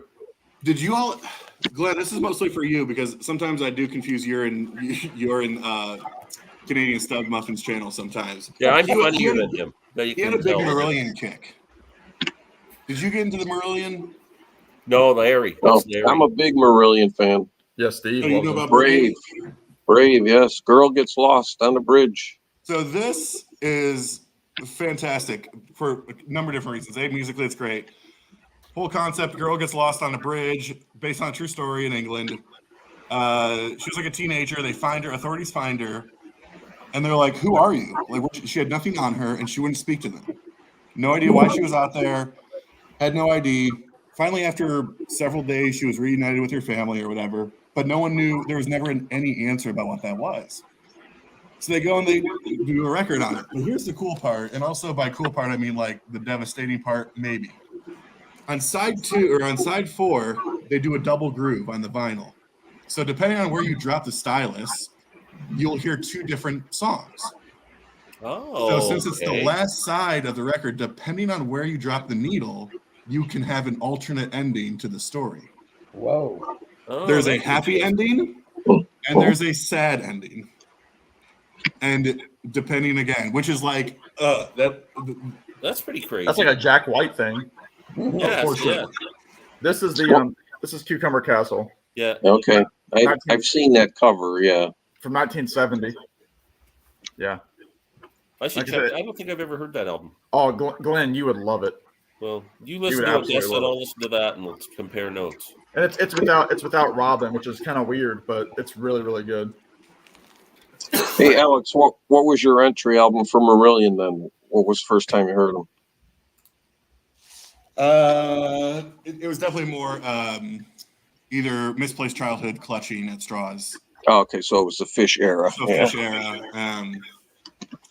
Did you all, Glenn? This is mostly for you because sometimes I do confuse you're in Canadian Stud Muffins channel sometimes. Yeah, I'm funnier than him. He had a big Marillion kick. Did you get into the Marillion? No, Larry. Oh, I'm a big Marillion fan. Yes, Steve. Oh, you know about Brave, yes. Girl Gets Lost on the Bridge. So this is fantastic for a number of different reasons. Musically, it's great. Whole concept: girl gets lost on a bridge, based on a true story in England. She was like a teenager. They find her. Authorities find her, and they're like, "Who are you?" Like she had nothing on her, and she wouldn't speak to them. No idea why she was out there. Had no ID. Finally, after several days, she was reunited with her family or whatever. But no one knew. There was never any answer about what that was. So they go and they do a record on it. But here's the cool part, and also by cool part I mean like the devastating part, maybe. On side 2 or on side 4, they do a double groove on the vinyl. So depending on where you drop the stylus, you'll hear 2 different songs. Oh. So since it's the last side of the record, depending on where you drop the needle, you can have an alternate ending to the story. Whoa. Oh, there's a happy ending and there's a sad ending. And depending again, which is like that's pretty crazy. That's like a Jack White thing. Yeah, for sure. This is this is Cucumber Castle. Yeah. Okay. I've seen that cover, yeah. From 1970. Yeah. I should Like I check. said- I don't think I've ever heard that album. Oh, Glenn, you would love it. Well, you would listen to absolutely Odessa, love and it. I'll listen to that, and we'll compare notes. And it's without Robin, which is kind of weird, but it's really, really good. Hey, Alex, what was your entry album for Marillion then? What was the first time you heard them? It was definitely more either Misplaced Childhood, Clutching at Straws. Oh, okay, so it was the Fish era. So Yeah. Fish era.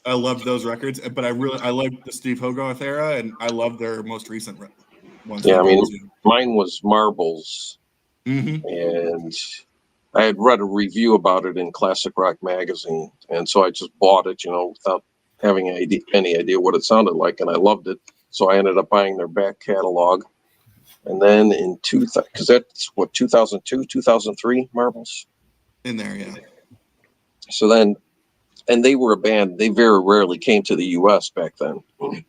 I loved those records, but I liked the Steve Hogarth era, and I love their most recent ones. Yeah, I mean, mine was Marbles, Mm-hmm. and I had read a review about it in Classic Rock magazine, and so I just bought it, without having any idea what it sounded like, and I loved it. So I ended up buying their back catalog, and then in because that's what 2002, 2003 Marbles In there, yeah. So then, and they were a band. They very rarely came to the U.S. back then. They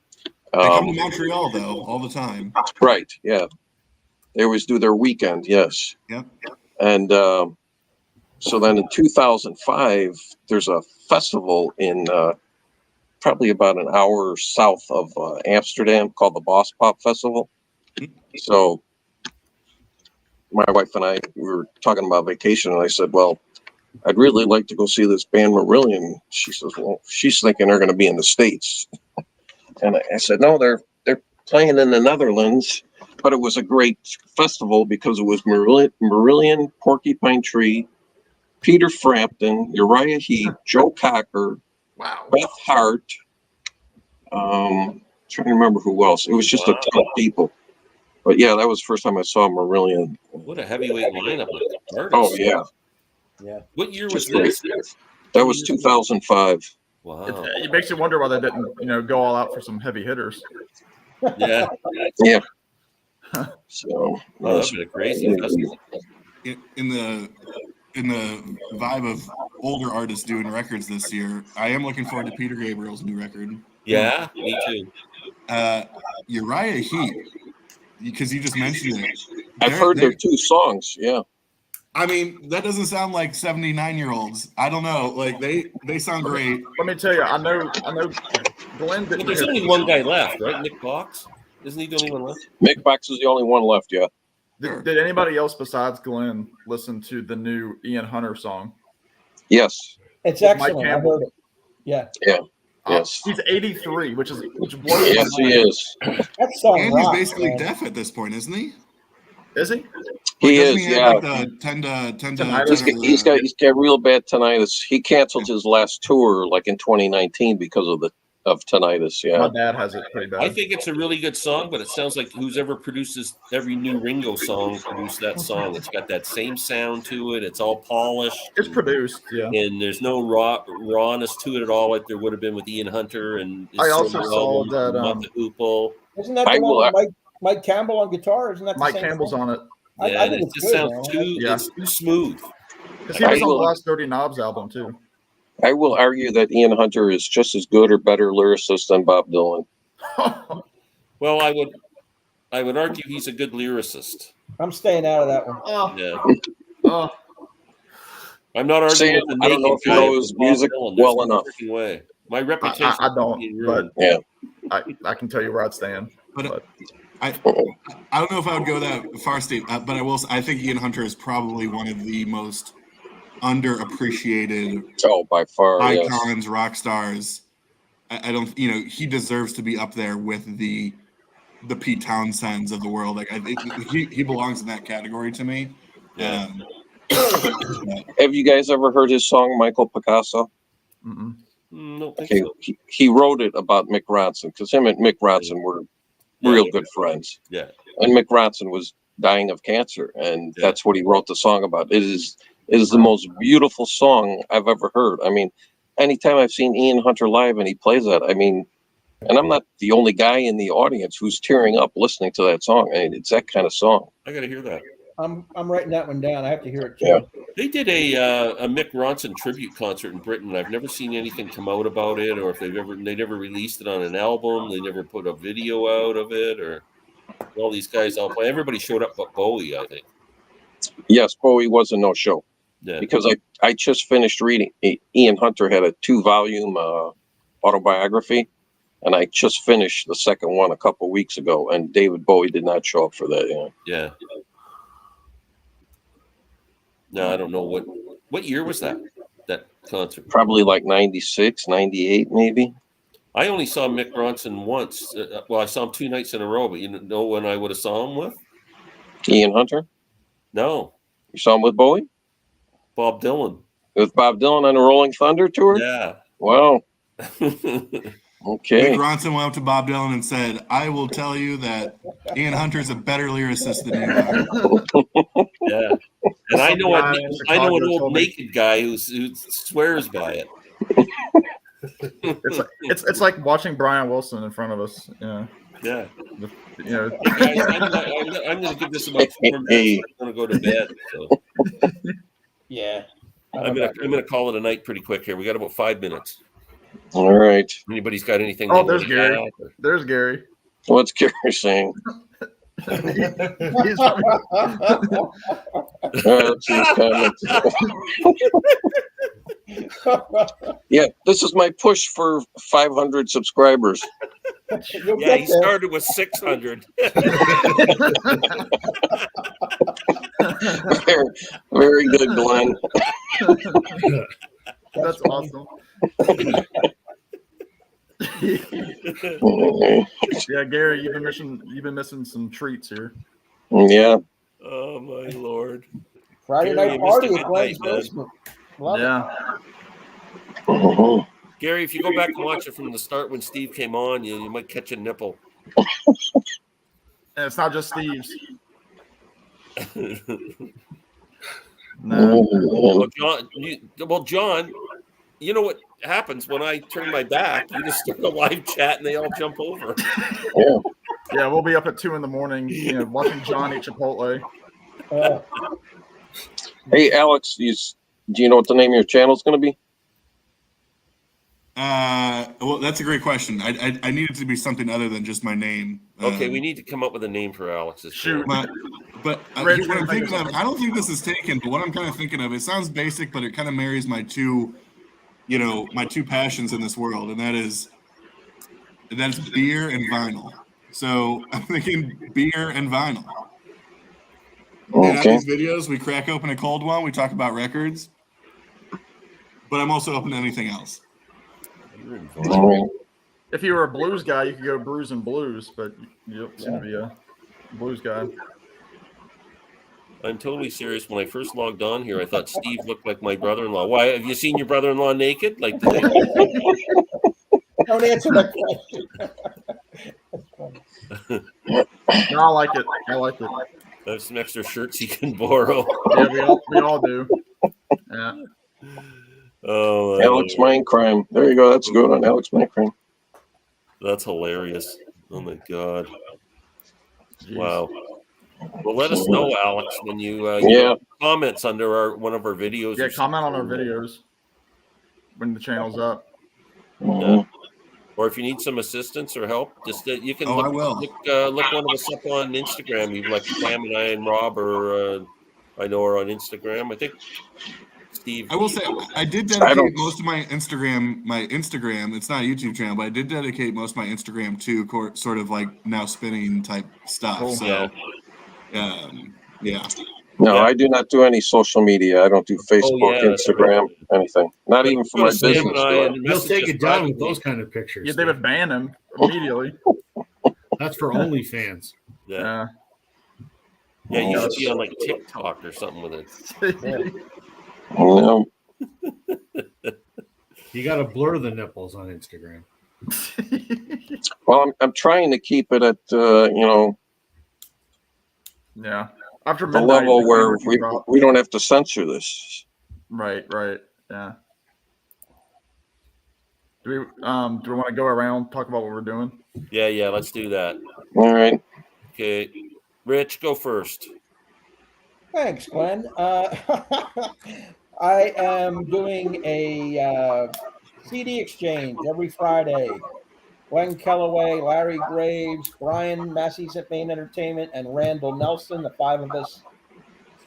come to Montreal though all the time. Right? Yeah, they always do their weekend. Yes. Yep. And so then in 2005, there's a festival in probably about an hour south of Amsterdam called the Boss Pop Festival. So my wife and I were talking about vacation, and I said, well, I'd really like to go see this band Marillion. She says, well, she's thinking they're going to be in the States. And I said, no, they're playing in the Netherlands. But it was a great festival because it was Marillion, Porcupine Tree, Peter Frampton, Uriah Heep, Joe Cocker, Wow. Beth Hart. Trying to remember who else. It was just a ton of people. But yeah, that was the first time I saw Marillion. What a heavyweight lineup of artists. Oh yeah. Yeah. What year was Just great. this? That was 2005. Wow. It makes you wonder why they didn't, go all out for some heavy hitters. Yeah. Yeah. So Oh, that'd been a crazy festival. In the vibe of older artists doing records this year, I am looking forward to Peter Gabriel's new record. Yeah, me too. Uriah Heep, because you just mentioned it. I've heard their 2 songs. Yeah. I mean, that doesn't sound like 79-year-olds. I don't know. Like they sound great. Let me tell you, I know Glenn But didn't there's hear- only one guy left, right? Nick Box? Isn't he the only one left? Mick Box is the only one left. Yeah. Did anybody else besides Glenn listen to the new Ian Hunter song? Yes. It's With Mike excellent. I Campbell. heard it. Yeah. Yes. He's 83, which blows Yes, my he mind. is. That song And he's rocks, basically man. deaf at this point, isn't he? Is he? He Doesn't is. have, Yeah. like, the 10 to Tinnitus? He's got real bad tinnitus. He canceled his last tour like in 2019 because of tinnitus. My Yeah. dad has it pretty bad. I think it's a really good song, but it sounds like who's ever produced this, every new Ringo song produced that song. It's got that same sound to it. It's all polished. It's produced, yeah. And there's no rawness to it at all, like there would have been with Ian Hunter and his I also solo saw album, that, Month of Hoople. Isn't that the I one will- with Mike Campbell on guitar? Isn't that the Mike same Campbell's song? on it. I Yeah, think it it's just good, sounds man. too, Yeah. it's too smooth. Because he was I on the will- last Dirty Knobs album, too. I will argue that Ian Hunter is just as good or better lyricist than Bob Dylan. Well, I would argue he's a good lyricist. I'm staying out of that one. Oh, Yeah. oh. I'm not arguing Sam, with the I don't know naked if you guy know with his Bob music Dylan. well There's no enough. freaking way. My reputation. I don't, is but ruined. Yeah. I can tell you where I'd stand. But I don't know if I would go that far, Steve. But I think Ian Hunter is probably one of the most underappreciated Oh, by far. Yes. icons, rock stars. I don't, he deserves to be up there with the Pete Townsends of the world. Like I think he belongs in that category to me. Yeah. Have you guys ever heard his song Michael Picasso? Mm-mm. No, think Okay, so. he wrote it about Mick Ronson because him and Mick Ronson were real good friends. Yeah. And Mick Ronson was dying of cancer, and Yeah. that's what he wrote the song about. It is the most beautiful song I've ever heard. I mean, anytime I've seen Ian Hunter live and he plays that, I mean, and I'm not the only guy in the audience who's tearing up listening to that song. I mean, it's that kind of song. I got to hear that. I'm writing that one down. I have to hear it too. Yeah. They did a Mick Ronson tribute concert in Britain. I've never seen anything come out about it, or if they never released it on an album. They never put a video out of it, or all these guys all play. Everybody showed up but Bowie, I think. Yes, Bowie was a no-show Yeah. because I just finished reading. Ian Hunter had a 2-volume autobiography, and I just finished the second one a couple weeks ago, and David Bowie did not show up for that. Yeah. No, I don't know what year was that concert. Probably like 96, 98, maybe. I only saw Mick Ronson once. Well, I saw him 2 nights in a row, but you know when I would have saw him with? Ian Hunter. No, You saw him with Bowie? Bob Dylan. With Bob Dylan on the Rolling Thunder tour? Yeah. Wow. Okay. Mick Ronson went up to Bob Dylan and said, "I will tell you that Ian Hunter's a better lyricist than you are." Yeah. And I know Some guy in an Chicago old told me- naked guy who swears by it. It's like watching Brian Wilson in front of us. Yeah. You know, Hey, guys, I'm going to give this about 4 minutes. I'm going to go to bed. So Yeah. I'm going to call it a night pretty quick here. We got about 5 minutes. All right. Anybody's got anything? Oh, they there's wanna Gary. add, or- There's Gary. What's Gary saying? He's- Let's see his comments. Yeah, this is my push for 500 subscribers. You'll Yeah, get he there. started with 600. very, very good, Glenn. That's awesome. Yeah, Gary, you've been missing some treats here. Yeah. Oh my lord! Friday Gary, night you missed party a at good Glenn's night, man. basement. Love it. Yeah. Mhm. Gary, if you go back and watch it from the start when Steve came on, you might catch a nipple. And it's not just Steve's. No. Well, John, you know what happens when I turn my back? You just start a live chat and they all jump over. Yeah, we'll be up at 2 a.m, watching John eat Chipotle. Hey, Alex, do you know what the name of your channel is going to be? Well, that's a great question. I need it to be something other than just my name. Okay, we need to come up with a name for Alex's Shoot. channel. But Rich, what I'm think thinking of of, I don't think this is taken, but what I'm kind of thinking of, it sounds basic, but it kind of marries my two passions in this world, and that's beer and vinyl. So I'm thinking beer and vinyl. And on Okay. these videos, we crack open a cold one, we talk about records, but I'm also open to anything else. All right. If you were a blues guy, you could go Brews and Blues, but you don't seem to be a blues guy. I'm totally serious. When I first logged on here, I thought Steve looked like my brother-in-law. Why? Have you seen your brother-in-law naked? Like, did they... Don't answer that question. That's funny. No, I like it. I like it. I have some extra shirts he can borrow. Yeah, we all do. Yeah. Oh, my Alex Lord. Mindcrime. There you go. That's a good one. Alex Mindcrime. That's hilarious. Oh my God. Jeez. Wow. Well, let us know, Alex, when you Yeah. comments under one of our videos. Yeah, or comment on our something. videos when the channel's up. Mhm. Or if you need some assistance or help, just you can Oh, I will. look one of us up on Instagram. You like Sam and I and Rob, or I know are on Instagram. I think Steve. I will say I did I dedicate don't- most of my Instagram. It's not a YouTube channel, but I did dedicate most of my Instagram to sort of like now spinning type stuff. Cool. So, yeah. No, Yeah. I do not do any social media. I don't do Facebook, yeah, that's Instagram, anything. Not even for Go my to Sam business. and I do I? and He'll message take us it down with privately. those kind of pictures. Yeah, they would ban him immediately. That's for OnlyFans. Yeah, Yeah. you should be on like TikTok or something with it. No. You got to blur the nipples on Instagram. Well, I'm trying to keep it at Yeah. After the midnight, level the where camera can drop. we don't have to censor this. Right. Yeah. Do we want to go around talk about what we're doing? Yeah, let's do that. All right. Okay, Rich, go first. Thanks, Glenn. I am doing a CD exchange every Friday. Glenn Kellaway, Larry Graves, Brian Massey's at Main Entertainment, and Randall Nelson, the 5 of us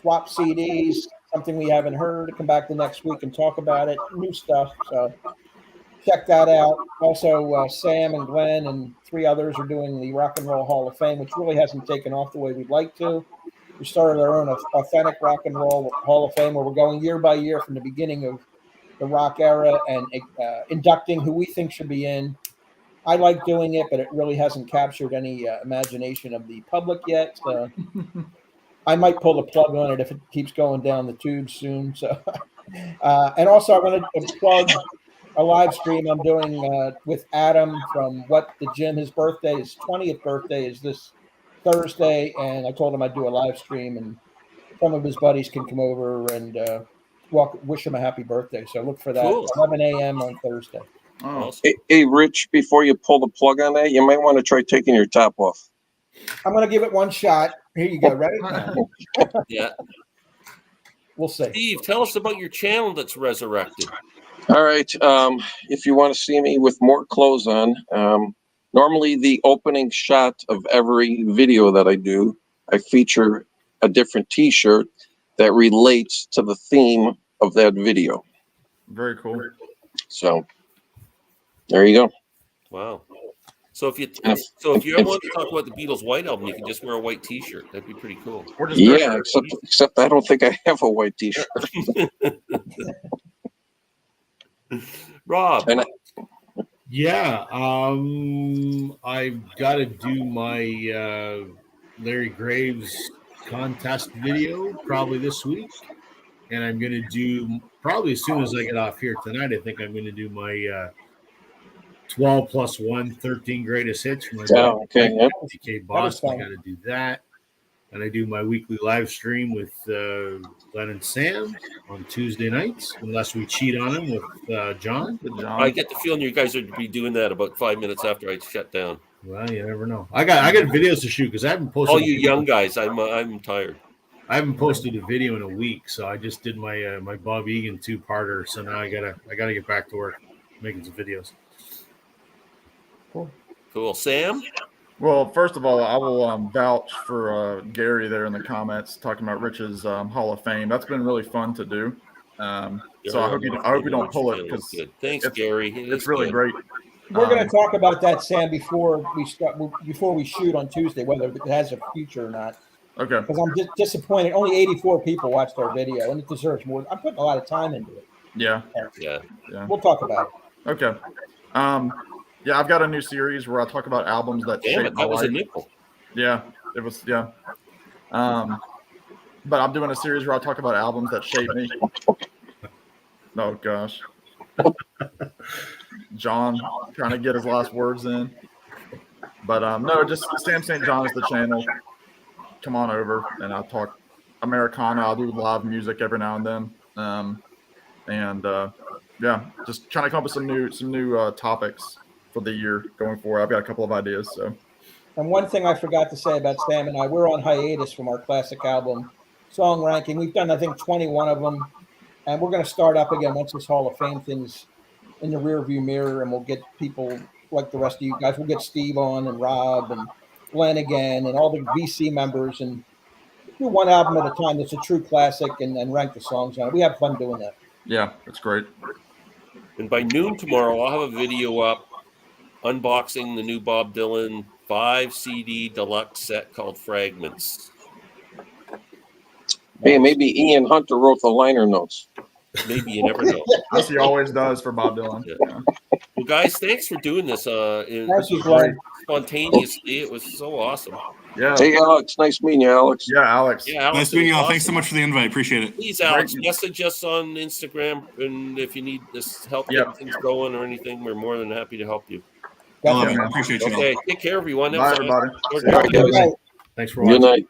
swap CDs, something we haven't heard. Come back the next week and talk about it. New stuff. So check that out. Also, Sam and Glenn and 3 others are doing the Rock and Roll Hall of Fame, which really hasn't taken off the way we'd like to. We started our own authentic Rock and Roll Hall of Fame, where we're going year by year from the beginning of the rock era and inducting who we think should be in. I like doing it, but it really hasn't captured any imagination of the public yet. I might pull the plug on it if it keeps going down the tube soon. So, and also I want to plug a live stream I'm doing with Adam from What the Gym. His 20th birthday is this Thursday, and I told him I'd do a live stream, and some of his buddies can come over and wish him a happy birthday. So look for that. Cool. 11 a.m. on Thursday. Oh, Awesome. Hey, Rich, before you pull the plug on that, you might want to try taking your top off. I'm going to give it one shot. Here you go. Ready? Yeah. We'll see. Steve, tell us about your channel that's resurrected. All right. If you want to see me with more clothes on, normally the opening shot of every video that I do, I feature a different t-shirt that relates to the theme of that video. very cool. So there you go. Wow. So if you want to talk about the Beatles' White Album, you can just wear a white T-shirt. That'd be pretty cool. Or just Yeah, except I don't think I have a white t-shirt. Rob, And Yeah, I've got to do my Larry Graves contest video probably this week, and I'm going to do probably as soon as I get off here tonight. I think I'm going to do my 12 plus 1, 13 greatest hits from my okay, yep. DK Boston. I got to do that, and I do my weekly live stream with Glenn and Sam on Tuesday nights, unless we cheat on them with John. Good I job. get the feeling you guys would be doing that about 5 minutes after I shut down. Well, you never know. I got videos to shoot because I haven't posted. All you young guys, I'm tired. I haven't posted a video in a week, so I just did my my Bob Egan 2-parter. So now I gotta get back to work making some videos. Cool. Sam? Well, first of all, I will vouch for Gary there in the comments talking about Rich's Hall of Fame. That's been really fun to do. So I hope you don't pull it because Thanks, Gary. it's really great. We're going to talk about that, Sam, before we shoot on Tuesday, whether it has a future or not. Okay. Because I'm just disappointed. Only 84 people watched our video, and it deserves more. I'm putting a lot of time into it. Yeah. Yeah. We'll talk about it. Okay. Yeah, I've got a new series where I talk about albums that Damn it, shaped my that was a life. nickel. Yeah, it was. Yeah. But I'm doing a series where I talk about albums that shaped me. Oh gosh. John trying to get his last words in. But no, just Sam St. John is the channel. Come on over and I'll talk Americana. I'll do live music every now and then. Yeah, just trying to come up with some new topics for the year going forward. I've got a couple of ideas. So. And one thing I forgot to say about Sam and I, we're on hiatus from our classic album song ranking. We've done, I think, 21 of them. And we're going to start up again once this Hall of Fame thing's in the rearview mirror, and we'll get people like the rest of you guys. We'll get Steve on and Rob and Glenn again and all the VC members and do one album at a time that's a true classic and rank the songs on it. We have fun doing that. Yeah, that's great. And by noon tomorrow, I'll have a video up unboxing the new Bob Dylan 5 CD deluxe set called Fragments. Hey, maybe Ian Hunter wrote the liner notes. Maybe, you never know. As he always does for Bob Dylan. Yeah. Yeah. Well, guys, thanks for doing this. Thank you, Glenn. Spontaneously. It was so awesome. Yeah. Hey, Alex, nice meeting you, Alex. Yeah, Alex. Yeah, Alex, Nice meeting it was y'all. Thanks so awesome. much for the invite. Appreciate it. Please, Alex, Great. message us on Instagram, and if you need this help Yep. getting things going or anything, we're more than happy to help you. I love it. man. Appreciate you all. Okay, take care, everyone. Bye, everybody. We're See ya. done. Good night. Thanks for Good watching. night.